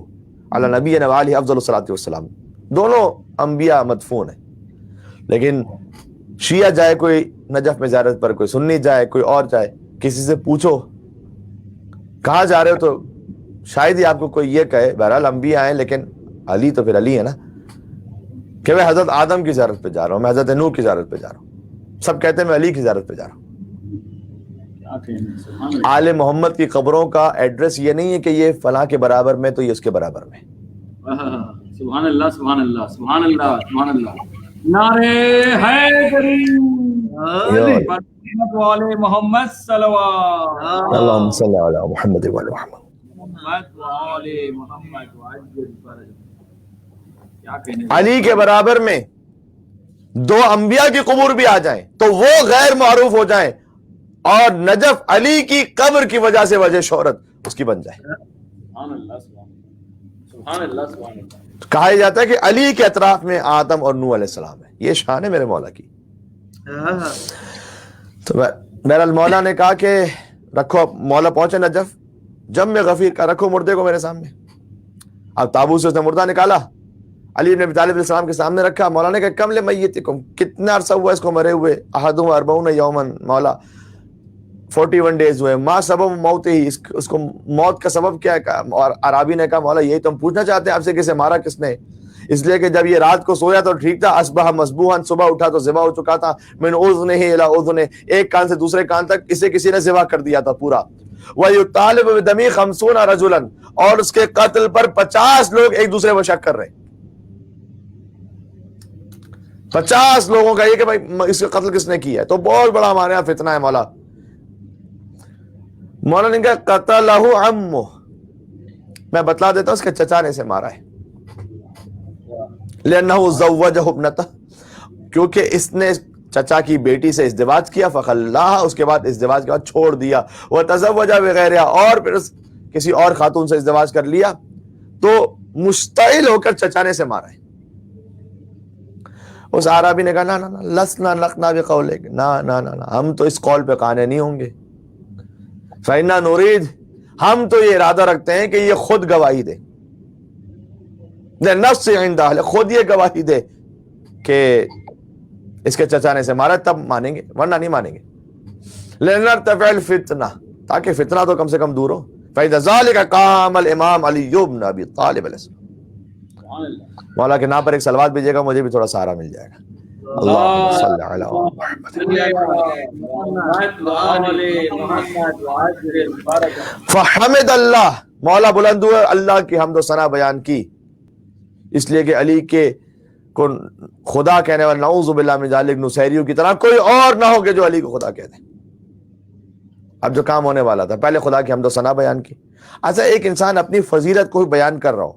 علی نبی علیہ افضل الصلوۃ والسلام، دونوں انبیاء مدفون ہیں. لیکن شیعہ جائے کوئی نجف میں زیارت پر، کوئی سنی جائے، کوئی اور جائے، کسی سے پوچھو کہاں جا رہے ہو تو شاید ہی آپ کو کوئی یہ کہے. بہرحال انبیاء ہیں، لیکن علی تو پھر علی ہے نا، کہ میں حضرت آدم کی زیارت پہ جا رہا ہوں، میں حضرت نوح کی زیارت پہ جا رہا ہوں. سب کہتے ہیں میں علی کی زیارت پہ جا رہا ہوں. آل محمد کی قبروں کا ایڈریس یہ نہیں ہے کہ یہ فلاں کے برابر میں تو یہ اس کے برابر میں. سبحان اللہ سبحان اللہ سبحان اللہ سبحان اللہ. نعرے حیدری والے محمد صلوات. اللہم صلی علی محمد وعلی محمد. علی کے برابر میں دو انبیاء کی قبور بھی آ جائیں تو وہ غیر معروف ہو جائیں، اور نجف علی کی قبر کی وجہ سے وجہ شہرت اس کی بن جائے. کہا جاتا ہے کہ علی کے اطراف میں آدم اور نوح علیہ السلام ہے. یہ شان ہے میرے مولا کی. تو بہرحال مولا نے کہا کہ رکھو. مولا پہنچے نجف، جم میں غفیر کا، رکھو مردے کو میرے سامنے. اب تابوت سے اس نے مردہ نکالا، علی بن ابی طالب علیہ السلام کے سامنے رکھا. مولا نے کہا کم لے میتکم، کتنا عرصہ ہوا اس کو مرے ہوئے؟ احدہم 40 یومن، مولا 41 ڈیز ہوئے. ما سبب موت ہی، اس کو موت کا سبب کیا ہے؟ اور عرابی نے کہا مولا یہی تو ہم پوچھنا چاہتے ہیں آپ سے، کسے مارا کس نے؟ اس لیے کہ جب یہ رات کو سویا تو ٹھیک تھا، اصبح مذبوحا، صبح اٹھا تو ذبح ہو چکا تھا. من اذنہ الی اذنہ، ایک کان سے دوسرے کان تک اسے کسی نے ذبح کر دیا تھا پورا. وَيُطَالِبُ بِدَمِهِ 50 رَجُلًا، اور اس کے قتل پر 50 لوگ ایک دوسرے پر شک کر رہے ہیں. 50 لوگوں کا یہ کہ بھائی اس کا قتل کس نے کیا ہے. تو بہت بڑا ہمارے یہاں فتنہ ہے. مولا نے کہا قتلہ عمہ، میں بتلا دیتا ہوں اس کے چچا نے اسے مارا ہے. لأنه زوجہ ابنتہ، کیونکہ اس نے چچا کی بیٹی سے ازدواج کیا. فخلاها، اس کے بعد ازدواج کے بعد چھوڑ دیا. وتزوج بغیرها، اور پھر کسی اور خاتون سے ازدواج کر لیا. تو مشتعل ہو کر چچا نے اسے مارا ہے. اس عربی نے کہا نا نا لسنا نقنا بقولک، نا نا نا، ہم تو اس قول پہ قانے نہیں ہوں گے. فإنا نريد، ہم تو یہ ارادہ رکھتے ہیں کہ یہ خود گواہی دے. نفس عند اہل، خود یہ گواہی دے کہ اس کے چچا نے اسے مارا، تب مانیں گے، ورنہ نہیں مانیں گے. لنرتفع الفتنہ، تاکہ فتنہ تو کم سے کم دور ہو. فإذا ذلك قام الامام علی بن ابی طالب علیہ السلام. مولا کے نام پر ایک صلوات بھیجیے گا، مجھے بھی تھوڑا سہارا مل جائے گا. اللہم صلی علی محمد. فحمد اللہ، مولا بلند ہوئے، اللہ کی حمد و ثنا بیان کی، اس لیے کہ علی کے کو خدا کہنے والا، نعوذ باللہ من ذالک، نصیریوں کی طرح کوئی اور نہ ہو کہ جو علی کو خدا کہہ دیں. اب جو کام ہونے والا تھا، پہلے خدا کی حمد و ثنا بیان کی. ایسا ایک انسان اپنی فضیلت کو بیان کر رہا ہو،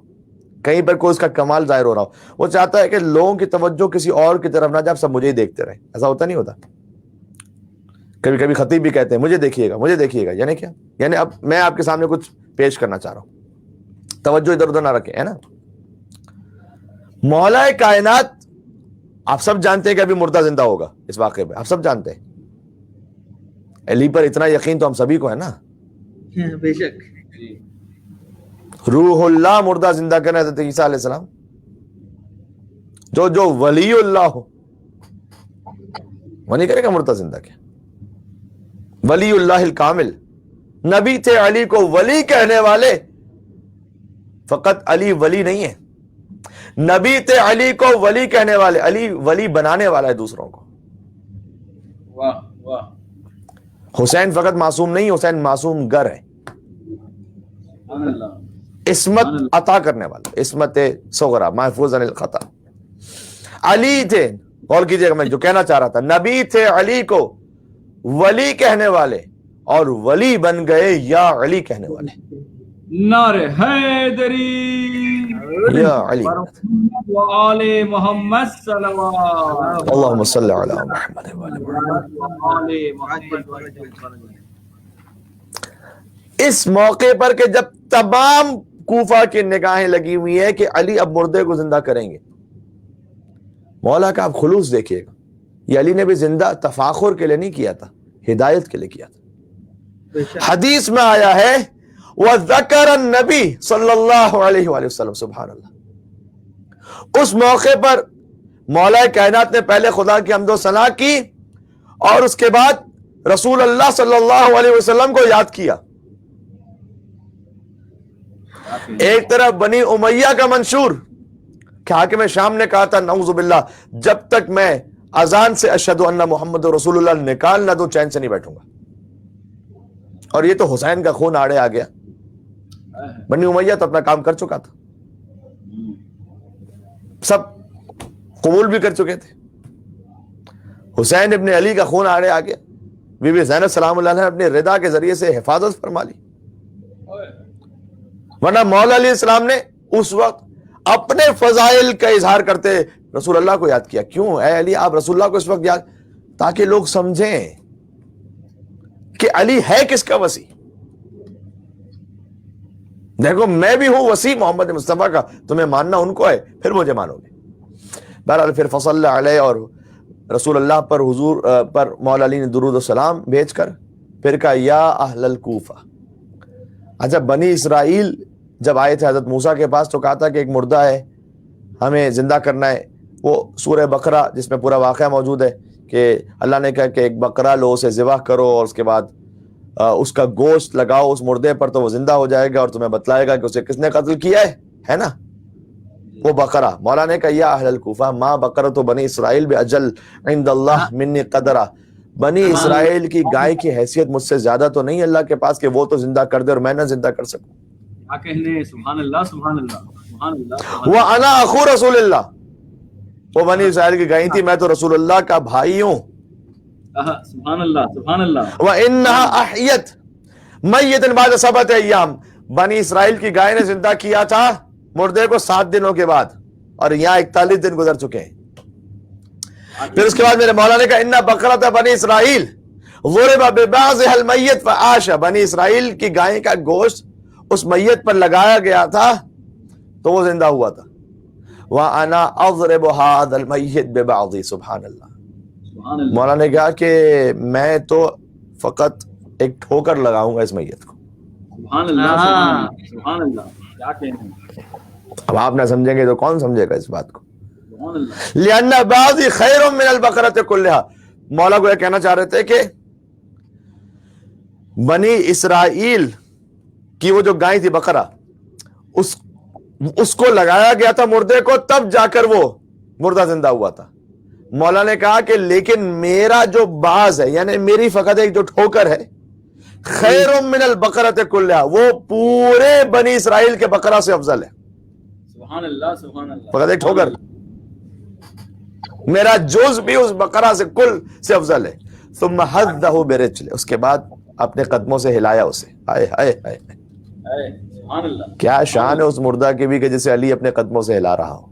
کہیں پر کوئی اس کا کمال ظاہر ہو رہا ہو، وہ چاہتا ہے کہ لوگوں کی توجہ کسی اور کی طرف نہ جائے، سب مجھے ہی دیکھتے رہے. ایسا ہوتا نہیں ہوتا؟ کبھی کبھی خطیب بھی کہتے ہیں مجھے دیکھیے گا مجھے دیکھیے گا. یعنی کیا؟ یعنی اب میں آپ کے سامنے کچھ پیش کرنا چاہ رہا ہوں، توجہ ادھر ادھر نہ رکھیں، ہے نا. مولا کائنات آپ سب جانتے ہیں کہ ابھی مردہ زندہ ہوگا اس واقعے میں, آپ سب جانتے ہیں. علی پر اتنا یقین تو ہم سبھی کو ہے نا. بے شک. روح اللہ مردہ زندہ کرنا حضرت عیسیٰ علیہ السلام. جو ولی اللہ ہو وہ نہیں کرے گا مردہ زندہ کیا. ولی اللہ الکامل نبی تھے, علی کو ولی کہنے والے. فقط علی ولی نہیں ہے, نبی تھے علی کو ولی کہنے والے. علی ولی بنانے والا ہے دوسروں کو. واہ واہ. حسین فقط معصوم نہیں, حسین معصوم گر ہے, سبحان اللہ. عصمت عطا کرنے والا, عصمت صغرا, محفوظ عن الخطا. علی تھے, غور کیجیے گا میں جو کہنا چاہ رہا تھا, نبی تھے علی کو ولی کہنے والے اور ولی بن گئے یا علی کہنے والے. نعرہ حیدری یا علی وآل محمد صلوات. اللہم صلی علی محمد وآل وآل محمد. اس موقع پر کہ جب تمام کوفہ کی نگاہیں لگی ہوئی ہیں کہ علی اب مردے کو زندہ کریں گے, مولا کا آپ خلوص دیکھیے گا, یہ علی نے بھی زندہ تفاخر کے لیے نہیں کیا تھا, ہدایت کے لیے کیا تھا. حدیث میں آیا ہے وَذَكَرَ النَّبِي صلی اللہ علیہ وآلہ وسلم. سبحان اللہ. اس موقع پر مولا کائنات نے پہلے خدا کی حمد و ثنا کی اور اس کے بعد رسول اللہ صلی اللہ علیہ وسلم کو یاد کیا. ایک طرف بنی امیہ کا منشور کہ حاکم شام نے کہا تھا نعوذ باللہ جب تک میں اذان سے اشہد ان محمد رسول اللہ نکال نہ دو چین سے نہیں بیٹھوں گا. اور یہ تو حسین کا خون آڑے آ گیا. بنی امیہ تو اپنا کام کر چکا تھا, سب قبول بھی کر چکے تھے. حسین ابن علی کا خون آڑے آ گیا. بی بی زینب سلام اللہ علیہ نے اپنے رضا کے ذریعے سے حفاظت فرما لی. ورنہ مولا علیہ السلام نے اس وقت اپنے فضائل کا اظہار کرتے رسول اللہ کو یاد کیا. کیوں اے علی آپ رسول اللہ کو اس وقت یاد, تاکہ لوگ سمجھیں کہ علی ہے کس کا وسیع. دیکھو میں بھی ہوں وسیع محمد مصطفیٰ کا, تمہیں ماننا ان کو ہے پھر مجھے مانو گے. بہرحال پھر فصل علیہ اور رسول اللہ پر حضور پر مولا علی نے درود و سلام بھیج کر پھر کہا یا اہل الکوفہ. اچھا بنی اسرائیل جب آئے تھے حضرت موسیٰ کے پاس تو کہا تھا کہ ایک مردہ ہے ہمیں زندہ کرنا ہے. وہ سورہ بقرہ جس میں پورا واقعہ موجود ہے کہ اللہ نے کہا کہ ایک بقرہ لو, اسے ذبح کرو اور اس کے بعد اس کا گوشت لگاؤ اس مردے پر تو وہ زندہ ہو جائے گا اور تمہیں بتلائے گا کہ اسے کس نے قتل کیا ہے نا وہ بقرہ. مولا نے کہا یا اہل الکوفہ ما بقرۃ بنی اسرائیل باجل عند اللہ منی قدرہ. بنی اسرائیل کی گائے کی حیثیت مجھ سے زیادہ تو نہیں اللہ کے پاس کہ وہ تو زندہ کر دے اور میں نہ زندہ کر سکوں. کیا کہنے, سبحان اللہ سبحان اللہ سبحان اللہ. وَأَنَا أَخُو رسول اللہ, وہ بنی اسرائیل کی گائیں تھی, میں تو رسول اللہ کا بھائی ہوں. سبحان اللہ سبحان اللہ. وَإِنَّهَا أَحْيَتْ مَيِّتًا بَعْدَ سَبْعَةِ أَيَّامٍ. بنی اسرائیل کی گائے نے زندہ کیا تھا مردے کو 7 دنوں کے بعد, اور یہاں 41 دن گزر چکے ہیں. پھر اس کے بعد میرے مولا نے کہا اِنَّ بَقَرَةَ بنی اسرائیل ضُرِبَ بِبَعْضِهَا الْمَيِّتَ فَعَاشَ. بنی اسرائیل کی گائے کا گوشت اس میت پر لگایا گیا تھا تو وہ زندہ ہوا تھا. وَأَنَا أَضْرِبُ هَذَا الْمَيِّتَ بِبَعْضِهِ. سبحان اللہ. مولا نے کہا کہ میں تو فقط ایک ٹھوکر لگاؤں گا اس میت کو. سبحان اللہ سبحان اللہ. کیا کہنے, اب آپ نہ سمجھیں گے تو کون سمجھے گا اس بات کو. سبحان اللہ. لِأَنَّ بَعْضِ خَيْرٌ مِّنَ الْبَقَرَةِ كُلِّهَا. مولا کو یہ کہنا چاہ رہے تھے کہ بنی اسرائیل کی وہ جو گائے تھی بقرہ اس کو لگایا گیا تھا مردے کو, تب جا کر وہ مردہ زندہ ہوا تھا. مولا نے کہا کہ لیکن میرا جو باز ہے یعنی میری فقط ایک جو ٹھوکر ہے خیر من البقرۃ کلھا, وہ پورے بنی اسرائیل کے بقرہ سے افضل ہے. سبحان اللہ سبحان اللہ. فقط ایک ٹھوکر, میرا جز بھی اس بقرہ سے کل سے افضل ہے. ثم حدہ برجل, اس کے بعد اپنے قدموں سے ہلایا اسے. ہائے ہائے ہائے, سبحان اللہ. کیا شان ہے اس مردہ کی بھی کہ جسے علی اپنے قدموں سے ہلا رہا ہو.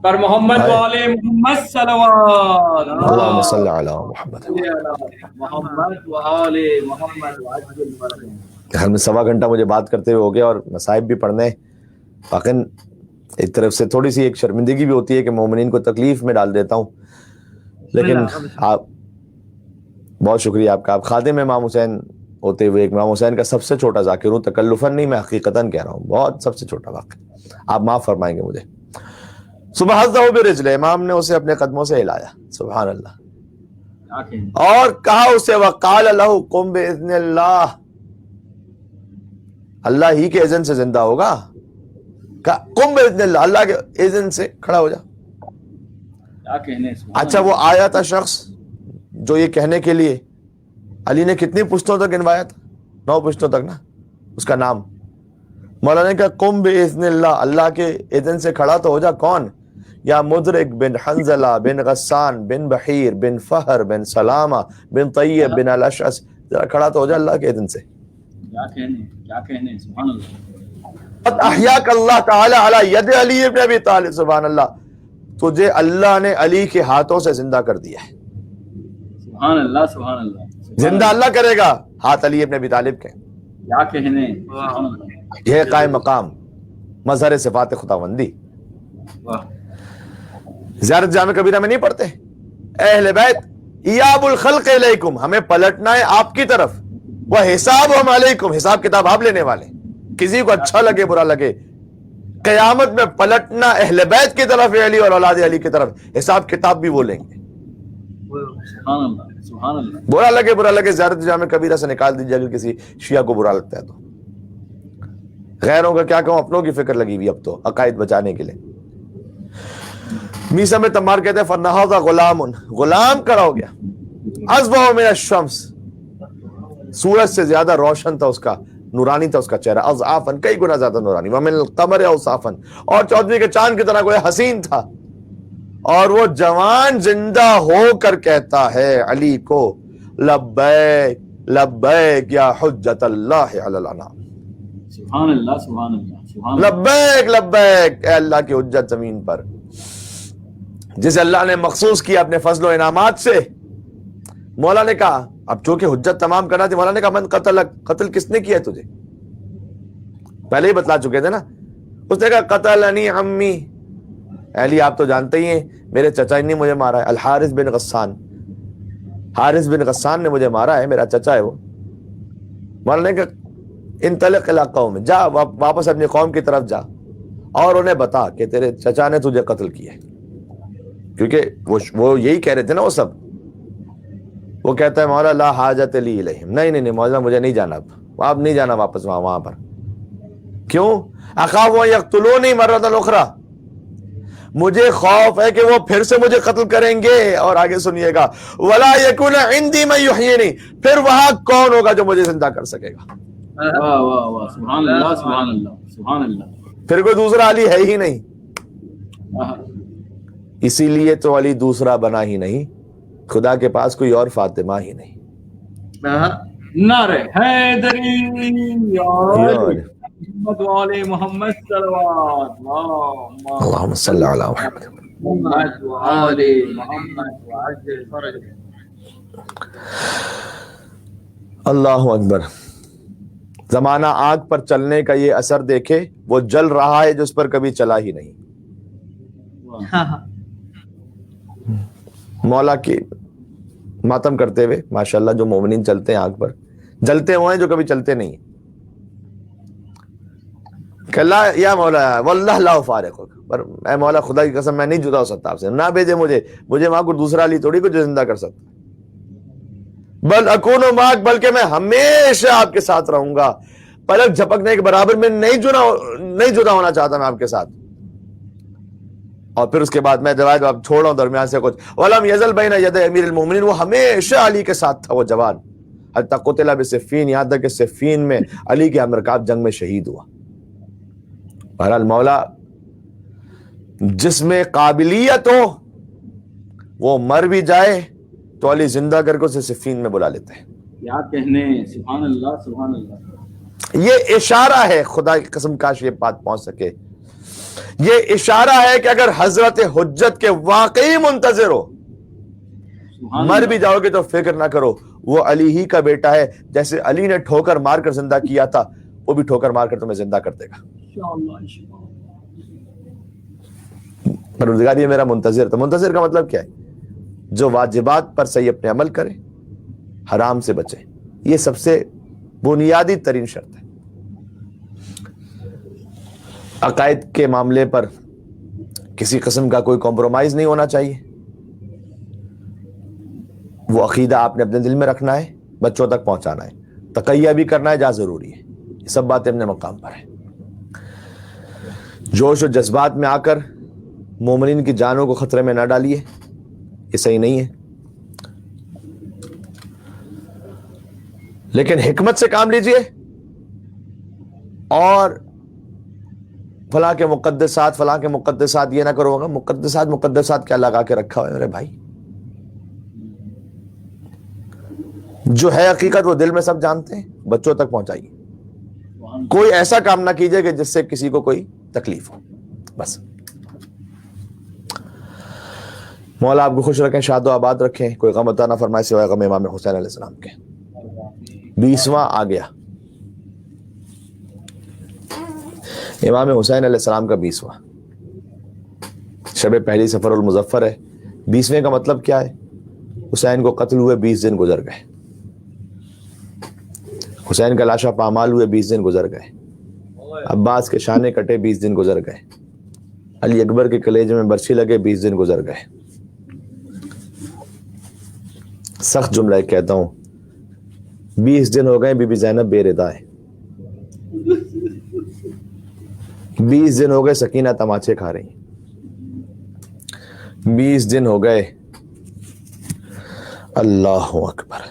پر محمد والے محمد صلوات. اللہم صلی علی محمد. محمد والے محمد وعجل فرج. گھر میں 1.25 گھنٹہ مجھے بات کرتے ہوئے ہو گیا اور مصائب بھی پڑھنے. واقعی ایک طرف سے تھوڑی سی ایک شرمندگی بھی ہوتی ہے کہ مومنین کو تکلیف میں ڈال دیتا ہوں، لیکن آپ بہت شکریہ آپ کا، آپ خادم امام حسین ہوتے ہوئے ایک امام حسین کا سب سے چھوٹا ذاکر ہوں، تکلفاً نہیں، میں حقیقتاً کہہ رہا ہوں، بہت سب سے چھوٹا واقع، آپ معاف فرمائیں گے مجھے۔ صبح برجلہ، امام نے اسے اپنے قدموں سے ہلایا، سبحان اللہ، اور کہا اسے وقال لہ قم باذن اللہ، اللہ ہی کے اذن سے زندہ ہوگا، قم باذن اللہ، اللہ کے اذن سے کھڑا ہو جا۔ اچھا وہ آیا تھا شخص جو یہ کہنے کے لیے علی نے کتنی پشتوں تک گنوایا تھا؟ 9 پشتوں تک نا، اس کا نام مولانا نے کہا قم باذن اللہ، اللہ کے اذن سے کھڑا تو ہو جا۔ کون؟ یا مدرک بن حنزلہ بن غسان بن بحیر بن فہر بن سلامہ بن طیب بن الاشعث، ذرا کھڑا تو ہو جا اللہ کے اذن سے۔ کیا کہنے سبحان اللہ، قد احیاک اللہ تعالی علی ید علی ابن ابی طالب، سبحان اللہ، تجھے اللہ نے علی کے ہاتھوں سے زندہ کر دیا ہے۔ سبحان اللہ سبحان اللہ، زندہ اللہ کرے گا، ہاتھ علی ابن ابی طالب کے۔ کیا کہنے سبحان اللہ، یہ قائم مقام مظہر صفات خداوندی۔ زیارت جامع کبیرہ میں نہیں پڑھتے اہل بیت ایاب الخلق علیکم، ہمیں پلٹنا ہے آپ کی طرف، وہ حسابہم علیکم، حساب کتاب آپ لینے والے، کسی کو اچھا لگے برا لگے، قیامت میں پلٹنا اہل بیت کی طرف علی اور اولاد علی کی طرف، حساب کتاب بھی وہ لیں گے۔ سبحان اللہ سبحان اللہ، برا لگے زیارت جامع کبیرہ سے نکال دیجیے اگر کسی شیعہ کو برا لگتا ہے تو۔ غیروں کا کیا کہوں، اپنوں کی فکر لگی ہوئی اب تو عقائد بچانے کے لیے۔ میسا میں تمار کہتے ہیں فنہض غلام، غلام کھڑا ہو گیا، اصبح من الشمس، سورج سے زیادہ روشن تھا اس کا، نورانی تھا اس کا چہرہ، اضعافن، کئی گنا زیادہ نورانی، ومن القمر اوصافن، اور چودھری کے چاند کی طرح کوئی حسین تھا، اور وہ جوان زندہ ہو کر کہتا ہے علی کو لبیک لبیک یا حجت اللہ علی الانام، سبحان اللہ سبحان اللہ سبحان اللہ، لبیک لبیک، اے اللہ کی حجت زمین پر، جسے اللہ نے مخصوص کیا اپنے فضل و انعامات سے۔ مولا نے کہا اب چونکہ حجت تمام کرنا تھی، مولا نے کہا من قتل کس نے کیا ہے تجھے؟ پہلے ہی بتلا چکے تھے نا، اس نے کہا قتلنی عمی، علی آپ تو جانتے ہی ہیں میرے چچا نے مجھے مارا ہے، الحارث بن غسان، حارث بن غسان نے مجھے مارا ہے، میرا چچا ہے وہ۔ مولا نے کہا انطلق الی قوم، جا واپس اپنی قوم کی طرف جا اور انہیں بتا کہ تیرے چچا نے تجھے قتل کیا ہے، کیونکہ وہ یہی کہہ رہے تھے نا وہ سب۔ وہ کہتا ہے مولا لا حاجت لی الیہم، نہیں مولا مجھے نہیں جانا، اب نہیں جانا واپس وہاں پر۔ کیوں؟ اخاف ان یقتلونی مرۃ اخری، مجھے خوف ہے کہ وہ پھر سے مجھے قتل کریں گے، اور آگے سنیے گا ولا یکون عندی من یحیینی، پھر وہاں کون ہوگا جو مجھے زندہ کر سکے گا؟ واہ واہ واہ، سبحان اللہ سبحان اللہ سبحان اللہ، پھر کوئی دوسرا علی ہے ہی نہیں، اسی لیے تو علی دوسرا بنا ہی نہیں، خدا کے پاس کوئی اور فاطمہ ہی نہیں۔ نعرہ حیدری اور محمد وعلی محمد صلوات اللہم صلی علی محمد۔ محمد وعلی محمد وعجل فرجہ۔ اللہ اکبر۔ زمانہ آگ پر چلنے کا یہ اثر دیکھے، وہ جل رہا ہے جس پر کبھی چلا ہی نہیں۔ مولا کی ماتم کرتے ہوئے ماشاءاللہ جو مومنین چلتے ہیں آگ پر، جلتے ہوئے ہیں جو کبھی چلتے نہیں ہیں، کہ اللہ یا مولا واللہ لا افارقک، پر اے مولا خدا کی قسم میں نہیں جدا ہو سکتا آپ سے، نہ بھیجے مجھے وہاں کوئی دوسرا علی تھوڑی کو جو زندہ کر سکتا، بل اکون معک، بلکہ میں ہمیشہ آپ کے ساتھ رہوں گا، پلک جھپکنے کے برابر میں نہیں جدا ہونا چاہتا میں آپ کے ساتھ۔ اور پھر اس کے بعد میں روایت اب چھوڑ رہا ہوں درمیان سے کچھ، ولم یزل بین یدی امیر المومنین، وہ ہمیشہ علی کے ساتھ تھا وہ جوان، حتی قتل بصفین، یہاں تک کہ صفین میں علی کے ہمرکاب جنگ میں شہید ہوا۔ بہرحال مولا جس میں قابلیت ہو وہ مر بھی جائے تو علی زندہ کر کے اسے صفین میں بلا لیتے ہیں۔ کیا کہنے، سبحان اللہ سبحان اللہ۔ یہ اشارہ ہے، خدا کی قسم کاش یہ بات پہنچ سکے، یہ اشارہ ہے کہ اگر حضرت حجت کے واقعی منتظر ہو، مر بھی جاؤ گے تو فکر نہ کرو، وہ علی ہی کا بیٹا ہے، جیسے علی نے ٹھوکر مار کر زندہ کیا تھا وہ بھی ٹھوکر مار کر تمہیں زندہ کر دے گا۔ پروردگار یہ میرا منتظر تھا. منتظر کا مطلب کیا ہے؟ جو واجبات پر صحیح اپنے عمل کرے، حرام سے بچے. یہ سب سے بنیادی ترین شرط ہے. عقائد کے معاملے پر کسی قسم کا کوئی کمپرومائز نہیں ہونا چاہیے. وہ عقیدہ آپ نے اپنے دل میں رکھنا ہے، بچوں تک پہنچانا ہے، تقیہ بھی کرنا ہے جہاں ضروری ہے. یہ سب باتیں اپنے مقام پر ہیں. جوش و جذبات میں آ کر مومنین کی جانوں کو خطرے میں نہ ڈالیے، یہ صحیح نہیں ہے. لیکن حکمت سے کام لیجئے، اور فلاں کے مقدسات یہ نہ کرو گا. مقدسات کیا لگا کے رکھا ہوا ہے میرے بھائی؟ جو ہے حقیقت وہ دل میں سب جانتے ہیں. بچوں تک پہنچائیے. کوئی ایسا کام نہ کیجئے کہ جس سے کسی کو کوئی تکلیف ہو. بس مولا آپ کو خوش رکھیں، شاد و آباد رکھیں، کوئی غم عطا نہ فرمائے سوائے غم امام حسین علیہ السلام کے. 20واں آ گیا، امام حسین علیہ السلام کا 20واں شب پہلی سفر المظفر ہے. 20ویں کا مطلب کیا ہے؟ حسین کو قتل ہوئے 20 دن گزر گئے، حسین کا لاشا پامال ہوئے 20 دن گزر گئے، عباس کے شانے کٹے 20 دن گزر گئے، علی اکبر کے کلیجے میں برچھی لگے 20 دن گزر گئے. سخت جملہ ایک کہتا ہوں، 20 دن ہو گئے بی بی زینب بے ردا ہے. 20 دن ہو گئے سکینہ تماچے کھا رہی. 20 دن ہو گئے، اللہ اکبر،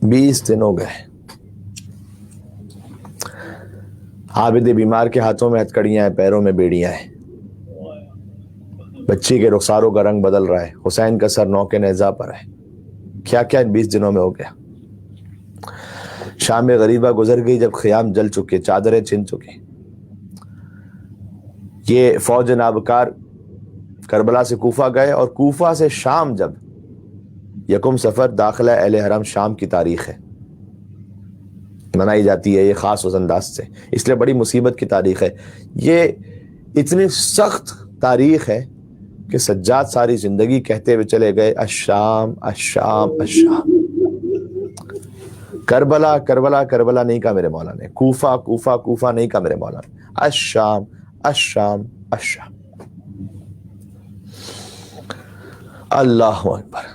20 دن ہو گئے عابد بیمار کے ہاتھوں میں ہتھکڑیاں ہیں، پیروں میں بیڑیاں ہیں، بچی کے رخساروں کا رنگ بدل رہا ہے، حسین کا سر نوکے نیزہ پر ہے. کیا کیا ان 20 دنوں میں ہو گیا. شام غریبہ گزر گئی جب خیام جل چکے، چادریں چھن چکی. یہ فوج نابکار کربلا سے کوفہ گئے، اور کوفہ سے شام جب 1 صفر داخلہ اہل حرم شام کی تاریخ ہے، منائی جاتی ہے یہ خاص اس انداز سے، اس لیے بڑی مصیبت کی تاریخ ہے. یہ اتنی سخت تاریخ ہے کہ سجاد ساری زندگی کہتے ہوئے چلے گئے الشام الشام الشام. کربلا کربلا کربلا نہیں کہا میرے مولا نے، کوفہ کوفہ کوفہ نہیں کہا میرے مولا نے، الشام الشام الشام. اللہ اکبر.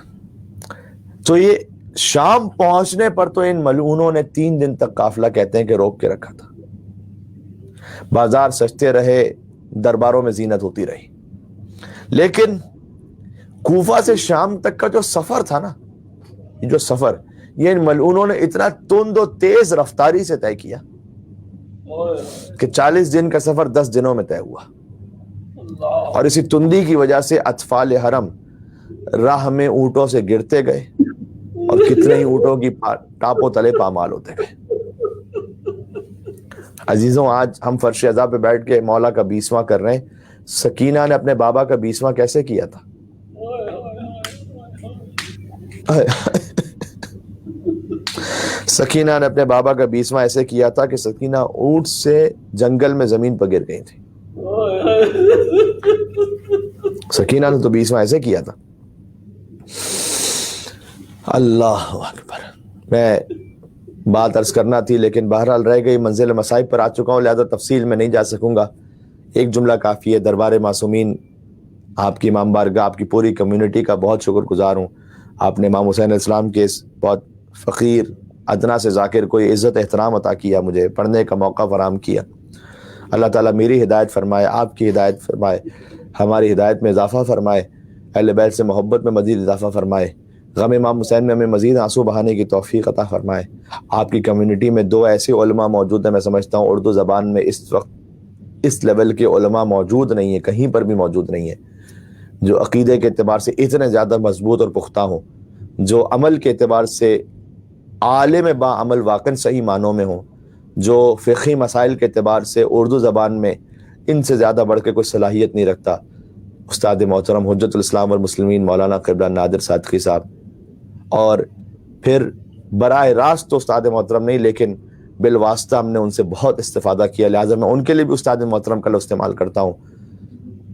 تو یہ شام پہنچنے پر تو ان ملعونوں نے 3 دن تک قافلہ کہتے ہیں کہ روک کے رکھا تھا. بازار سجتے رہے، درباروں میں زینت ہوتی رہی. لیکن کوفہ سے شام تک کا جو سفر تھا نا، یہ جو سفر، یہ ان ملعونوں نے اتنا تند و تیز رفتاری سے طے کیا کہ 40 دن کا سفر 10 دنوں میں طے ہوا. اور اسی تندی کی وجہ سے اطفال حرم راہ میں اونٹوں سے گرتے گئے، اور کتنے ہی اونٹوں کی ٹاپوں تلے پامال ہوتے گئے. عزیزوں، آج ہم فرش عزا پہ بیٹھ کے مولا کا 20واں کر رہے ہیں. سکینہ نے اپنے بابا کا 20واں کیسے کیا تھا؟ سکینہ نے اپنے بابا کا 20واں ایسے کیا تھا کہ سکینہ اونٹ سے جنگل میں زمین پر گر گئی تھی. سکینہ نے تو 20واں ایسے کیا تھا. اللہ اکبر. میں بات عرض کرنا تھی لیکن بہرحال رہ گئی، منزل مصائب پر آ چکا ہوں، لہذا تفصیل میں نہیں جا سکوں گا. ایک جملہ کافی ہے. دربار معصومین، آپ کی امام بارگاہ، آپ کی پوری کمیونٹی کا بہت شکر گزار ہوں. آپ نے امام حسین علیہ السلام کے اس بہت فقیر ادنا سے ذاکر کو عزت احترام عطا کیا، مجھے پڑھنے کا موقع فراہم کیا. اللہ تعالیٰ میری ہدایت فرمائے، آپ کی ہدایت فرمائے، ہماری ہدایت میں اضافہ فرمائے، اہل بیت سے محبت میں مزید اضافہ فرمائے، غم امام حسین میں ہمیں مزید آنسو بہانے کی توفیق عطا فرمائے. آپ کی کمیونٹی میں 2 ایسے علماء موجود ہیں، میں سمجھتا ہوں اردو زبان میں اس وقت اس لیول کے علماء موجود نہیں ہیں، کہیں پر بھی موجود نہیں ہیں، جو عقیدے کے اعتبار سے اتنے زیادہ مضبوط اور پختہ ہوں، جو عمل کے اعتبار سے عالم با عمل واقعاً صحیح معنوں میں ہوں، جو فقہی مسائل کے اعتبار سے اردو زبان میں ان سے زیادہ بڑھ کے کوئی صلاحیت نہیں رکھتا. استاد محترم حجت الاسلام والمسلمین مولانا قبلہ نادر صادقی صاحب، اور پھر براہ راست تو استاد محترم نہیں لیکن بالواسطہ ہم نے ان سے بہت استفادہ کیا، لہٰذا میں ان کے لیے بھی استاد محترم کا لفظ استعمال کرتا ہوں.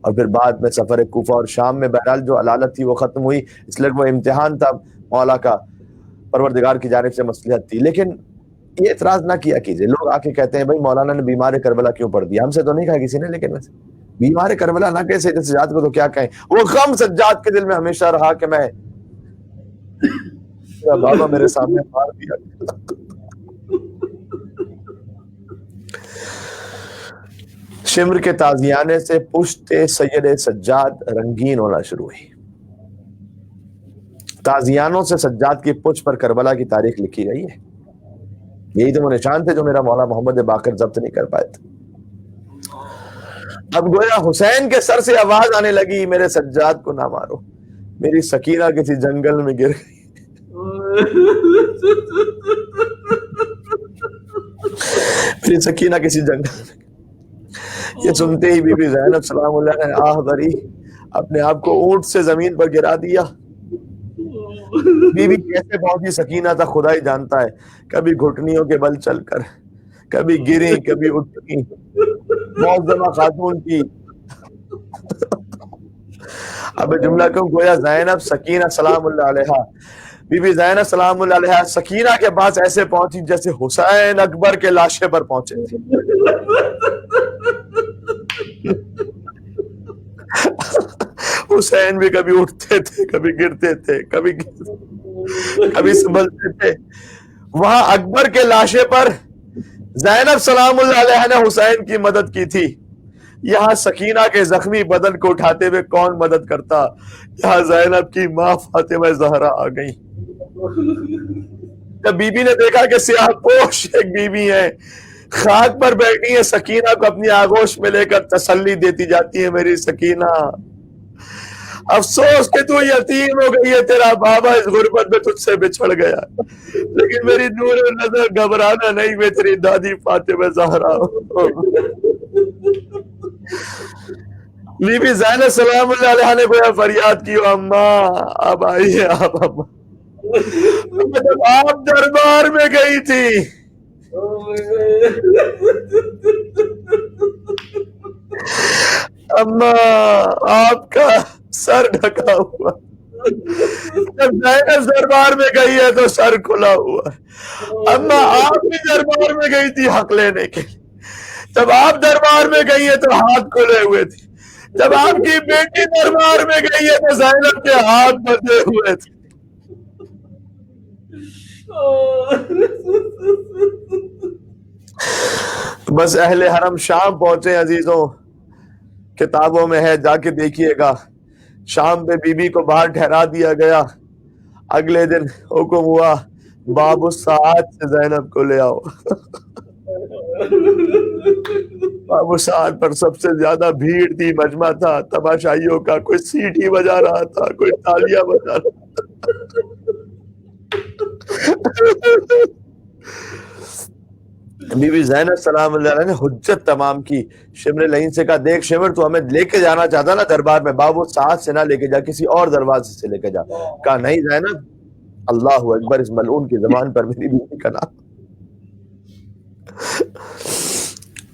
اور پھر بعد میں سفر کوفہ اور شام میں بہرحال جو علالت تھی وہ ختم ہوئی، اس لیے وہ امتحان تھا مولا کا، پروردگار کی جانب سے مصلحت تھی۔ لیکن یہ اعتراض نہ کیا کیجیے، لوگ آ کے کہتے ہیں بھائی مولانا نے بیمار کربلا کیوں پڑھ دیا، ہم سے تو نہیں کہا کسی نے، لیکن ویسے بیمار کربلا نہ کہے سید سجاد کو تو کیا کہیں، وہ غم سجاد کے دل میں ہمیشہ رہا کہ میں بابا میرے سامنے مار دیا۔ شمر کے تازیانے سے پشت سید سجاد رنگین ہونا شروع ہوئی۔ تازیانوں سے سجاد کی پشت پر کربلا کی تاریخ لکھی گئی ہے۔ یہی تو وہ نشان تھے جو میرا مولا محمد باقر ضبط نہیں کر پائے تھے۔ اب گویا حسین کے سر سے آواز آنے لگی میرے سجاد کو نہ مارو، میری سکینہ کسی جنگل میں گر گئی، میری سکینہ کسی جنگل میں۔ یہ سنتے ہی بی بی زینب سلام اللہ نے آہ بھری، اپنے آپ کو اونٹ سے زمین پر گرا دیا۔ بی بی کیسے پہنچی سکینہ تھا خدا ہی جانتا ہے، کبھی گھٹنیوں کے بل چل کر، کبھی گریں کبھی اٹھیں، معظمہ خاتون کی۔ اب جملہ کیوں، گویا زینب سکینہ سلام اللہ علیہا، بی بی زینب سلام اللہ علیہا سکینہ کے پاس ایسے پہنچی جیسے حسین اکبر کے لاشے پر پہنچے تھے۔ حسین بھی کبھی اٹھتے تھے، کبھی گرتے تھے، کبھی سنبھلتے تھے۔ وہاں اکبر کے لاشے پر زینب سلام اللہ علیہ نے حسین کی مدد کی تھی، یہاں سکینہ کے زخمی بدن کو اٹھاتے ہوئے کون مدد کرتا؟ یہاں زینب کی ماں فاطمہ زہرا آ گئی۔ جب بی بی نے دیکھا کہ سیاہ پوش ایک بی بی ہے، خاک پر بیٹھی ہے، سکینہ کو اپنی آغوش میں لے کر تسلی دیتی جاتی ہے، میری سکینہ افسوس کہ تو یتیم ہو گئی ہے، تیرا بابا اس غربت میں تجھ سے بچھڑ گیا، لیکن میری نور نظر گھبرانا نہیں، میں تیری دادی فاطمہ زہرا ہوں۔ بی بی زینب سلام اللہ علیہ نے گویا فریاد کی، اماں اب آئیے آپ، اماں جب آپ دربار میں گئی تھی اماں آپ کا سر ڈھکا ہوا، جب زینب دربار میں گئی ہے تو سر کھلا ہوا ہے۔ اماں آپ بھی دربار میں گئی تھی حق لینے کے لیے، جب آپ دربار میں گئی ہے تو ہاتھ کھلے ہوئے تھے، جب آپ کی بیٹی دربار میں گئی ہے تو زینب کے ہاتھ بندھے ہوئے تھے۔ بس اہل حرم شام پہنچے عزیزوں، کتابوں میں ہے، جا کے دیکھیے گا، شام میں بی بی کو باہر ٹھہرا دیا گیا۔ اگلے دن حکم ہوا باب الساعات سے زینب کو لے آؤ۔ باب الساعات پر سب سے زیادہ بھیڑ تھی، مجمع تھا تماشائیوں کا، کوئی سیٹی بجا رہا تھا، کوئی تالیاں بجا رہا تھا۔ بی بی زینب سلام اللہ علیہ نے حجت تمام کی، شمر لعین سے کہا دیکھ شمر تو ہمیں لے کے جانا چاہتا نا دربار میں، باب الساعات سے نہ لے کے جا، کسی اور دروازے سے لے کے جا۔ کہا نہیں زینب، اللہ اکبر، اس ملعون کی زبان پر میری بیوی کا نام۔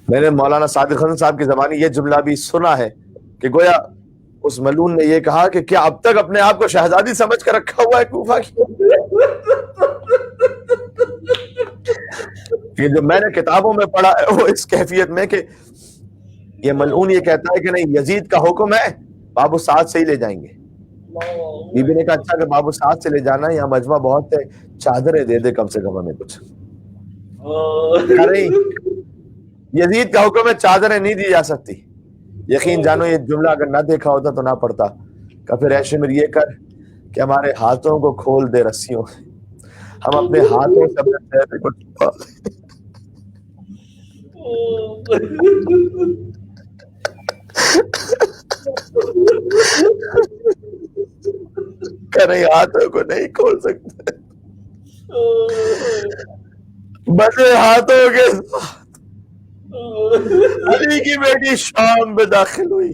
میں نے مولانا صادق حسن صاحب کی زبانی یہ جملہ بھی سنا ہے کہ گویا اس ملعون نے یہ کہا کہ کیا اب تک اپنے آپ کو شہزادی سمجھ کر رکھا ہوا ہے کوفہ کی؟ یہ جو میں نے کتابوں میں پڑھا ہے وہ اس کیفیت میں کہ یہ ملعون یہ کہتا ہے کہ نہیں یزید کا حکم ہے باب الساعات سے ہی لے جائیں گے۔ بی بی نے کہا اچھا کہ باب الساعات سے لے جانا ہے، یہاں مجمع بہت ہے، چادریں دے دے کم سے کم ہمیں کچھ۔ نہیں یزید کا حکم ہے، چادریں نہیں دی جا سکتی۔ یقین جانو یہ جملہ اگر نہ دیکھا ہوتا تو نہ پڑھتا۔ کہ پھر اے شمر یہ کر کہ ہمارے ہاتھوں کو کھول دے رسیوں، ہم اپنے ہاتھوں سے اپنے چہرے کو چھپا لیں۔ کہ نہیں ہاتھوں کو نہیں کھول سکتے، بسے ہاتھوں کے ساتھ علی کی بیٹی شام میں داخل ہوئی۔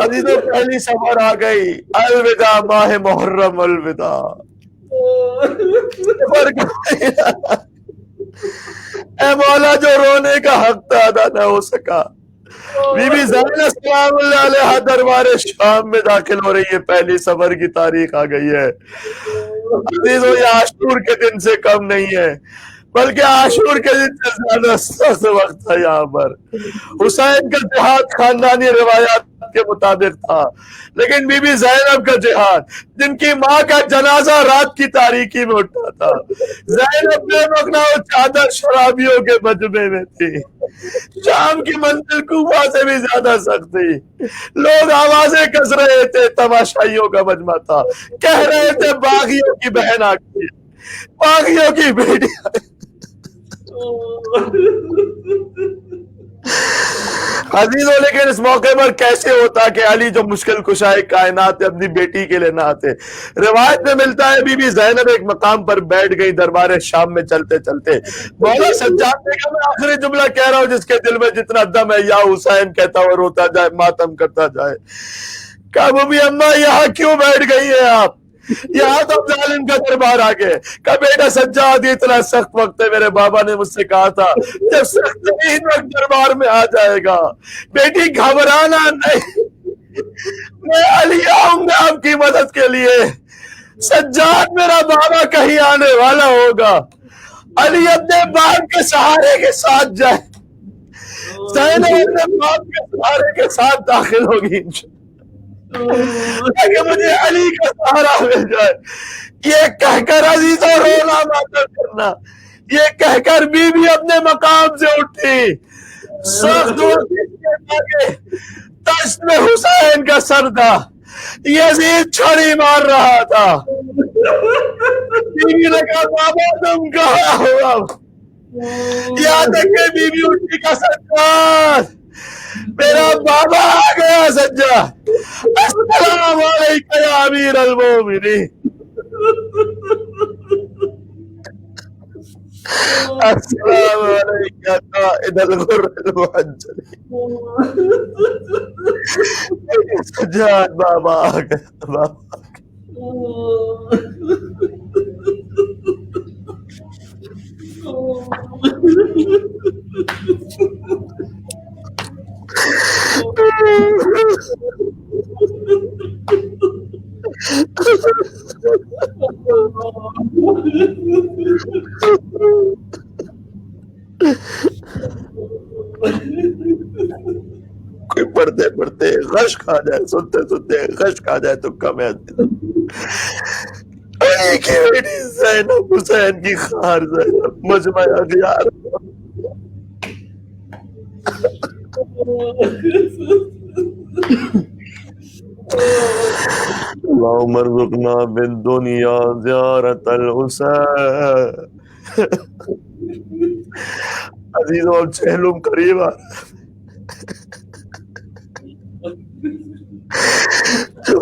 عزیزوں پہلی سفر آ گئی، الوداع ماہ محرم، الوداع۔ اے مولا جو رونے کا حق تھا ادا نہ ہو سکا، بی بی زینب سلام اللہ علیہ دربار شام میں داخل ہو رہی ہے، پہلی سفر کی تاریخ آ گئی ہے عزیزو، یہ عاشور کے دن سے کم نہیں ہے بلکہ عاشور کے دن سے زیادہ سخت وقت تھا یہاں پر۔ حسین کا جہاد خاندانی روایات کے مطابق تھا، لیکن بی بی زینب کا جہاد، جن کی ماں کا جنازہ رات کی تاریکی میں اٹھا تھا، زینب بے مقنا و چادر شرابیوں کے مجمع میں تھی۔ شام کی منزل کوفہ سے بھی زیادہ سخت تھی، لوگ آوازیں کس رہے تھے، تماشائیوں کا مجمع تھا، کہہ رہے تھے باغیوں کی بہن آ گئی ہے، باغیوں کی بیٹی عزیزوں، لیکن اس موقع پر کیسے ہوتا کہ علی جو مشکل کشائے کائنات اپنی بیٹی کے لیے نہ آتے۔ روایت میں ملتا ہے بی بی زینب ایک مقام پر بیٹھ گئی دربار شام میں چلتے چلتے۔ مولا سجاد نے کہا میں آخری جملہ کہہ رہا ہوں، جس کے دل میں جتنا دم ہے یا حسین کہتا ہوا روتا جائے، ماتم کرتا جائے۔ کہا بوبی اماں یہاں کیوں بیٹھ گئی ہیں آپ؟ یہاں تو ظالم کا دربار آ گئے۔ کہا بیٹا سجاد یہ اتنا سخت وقت ہے، میرے بابا نے مجھ سے کہا تھا جب سخت ترین وقت دربار میں آ جائے گا بیٹی گھبرانا نہیں، میں علی آؤں گا آپ کی مدد کے لیے۔ سجاد میرا بابا کہیں آنے والا ہوگا، علی اپنے باپ کے سہارے کے ساتھ جائے، زینب اپنے باپ کے سہارے کے ساتھ داخل ہوگی تاکہ مجھے علی کا سہارا مل جائے۔ یہ کہہ کر عزیزوں رونا ماتم کرنا، یہ کہہ کر بی بی اپنے مقام سے اٹھی، سخت تشت میں حسین کا سر تھا، یزید چھڑی مار رہا تھا۔ بی بی نے کہا بابا تم کہاں ہو اب؟ یہاں تک کہ بی بی اٹھی کا سجاد میرا بابا آ گیا سجاد، السلام علیکم یا امیر المومنین، السلام علیکم یا قائد الغر المحجلین۔ سجاد بابا آ گیا، بابا کوئی پڑھتے پڑھتے غشق آ جائے، سنتے سنتے غشق آ جائے تو کم ہے۔ علی کی بیٹی زینب، حسین کی خار زینب، مجمع اغیار۔ اللہم ارزقنا بالدنیا زیارت الحسین۔ عزیزوں اب چہلم قریب آ رہا ہے،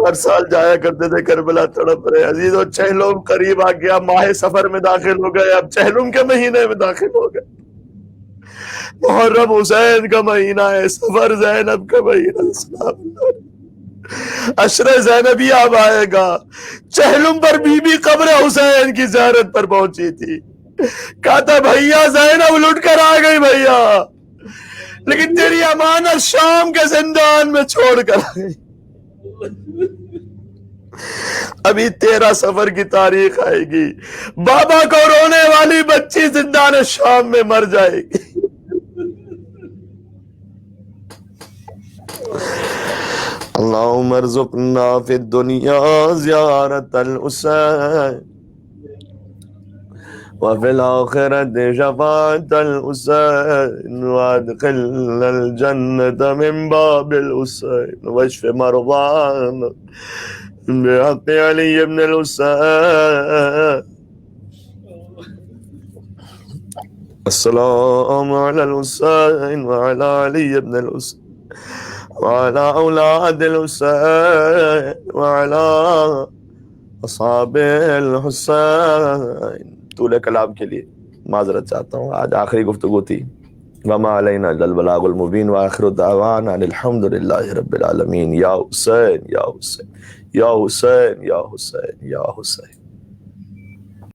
ہر سال جایا کرتے تھے کربلا تڑپ رہے۔ عزیزوں چہلم قریب آ گیا، ماہ سفر میں داخل ہو گئے، اب چہلم کے مہینے میں داخل ہو گئے۔ محرم حسین کا مہینہ ہے، سفر زینب کا مہینہ، عشر زینبی اب آئے گا۔ چہلم پر بی بی قبر حسین کی زیارت پر پہنچی تھی، کہا تھا بھیا زینب لٹ کر آ گئی بھیا، لیکن تیری امانت شام کے زندان میں چھوڑ کر آئی۔ ابھی 13 سفر کی تاریخ آئے گی، بابا کو رونے والی بچی زندان شام میں مر جائے گی۔ اللہم ارزقنا فی الدنیا زیارت الحسین وفی الآخرت شفاعت الحسین وادخلنا الجنت من باب الحسین واشف مرضانا بحق علی ابن الحسین۔ السلام علی الحسین وعلی علی ابن الحسین وعلى اولاد الحسین وعلى اصحاب الحسین۔ طول کلام کے لیے معذرت چاہتا ہوں، آج آخری گفتگو تھی۔ وما علینا الا البلاغ المبین وآخر دعوانا ان الحمد للہ رب العالمین۔ یا حسین یا حسین یا حسین یا حسین یا حسین۔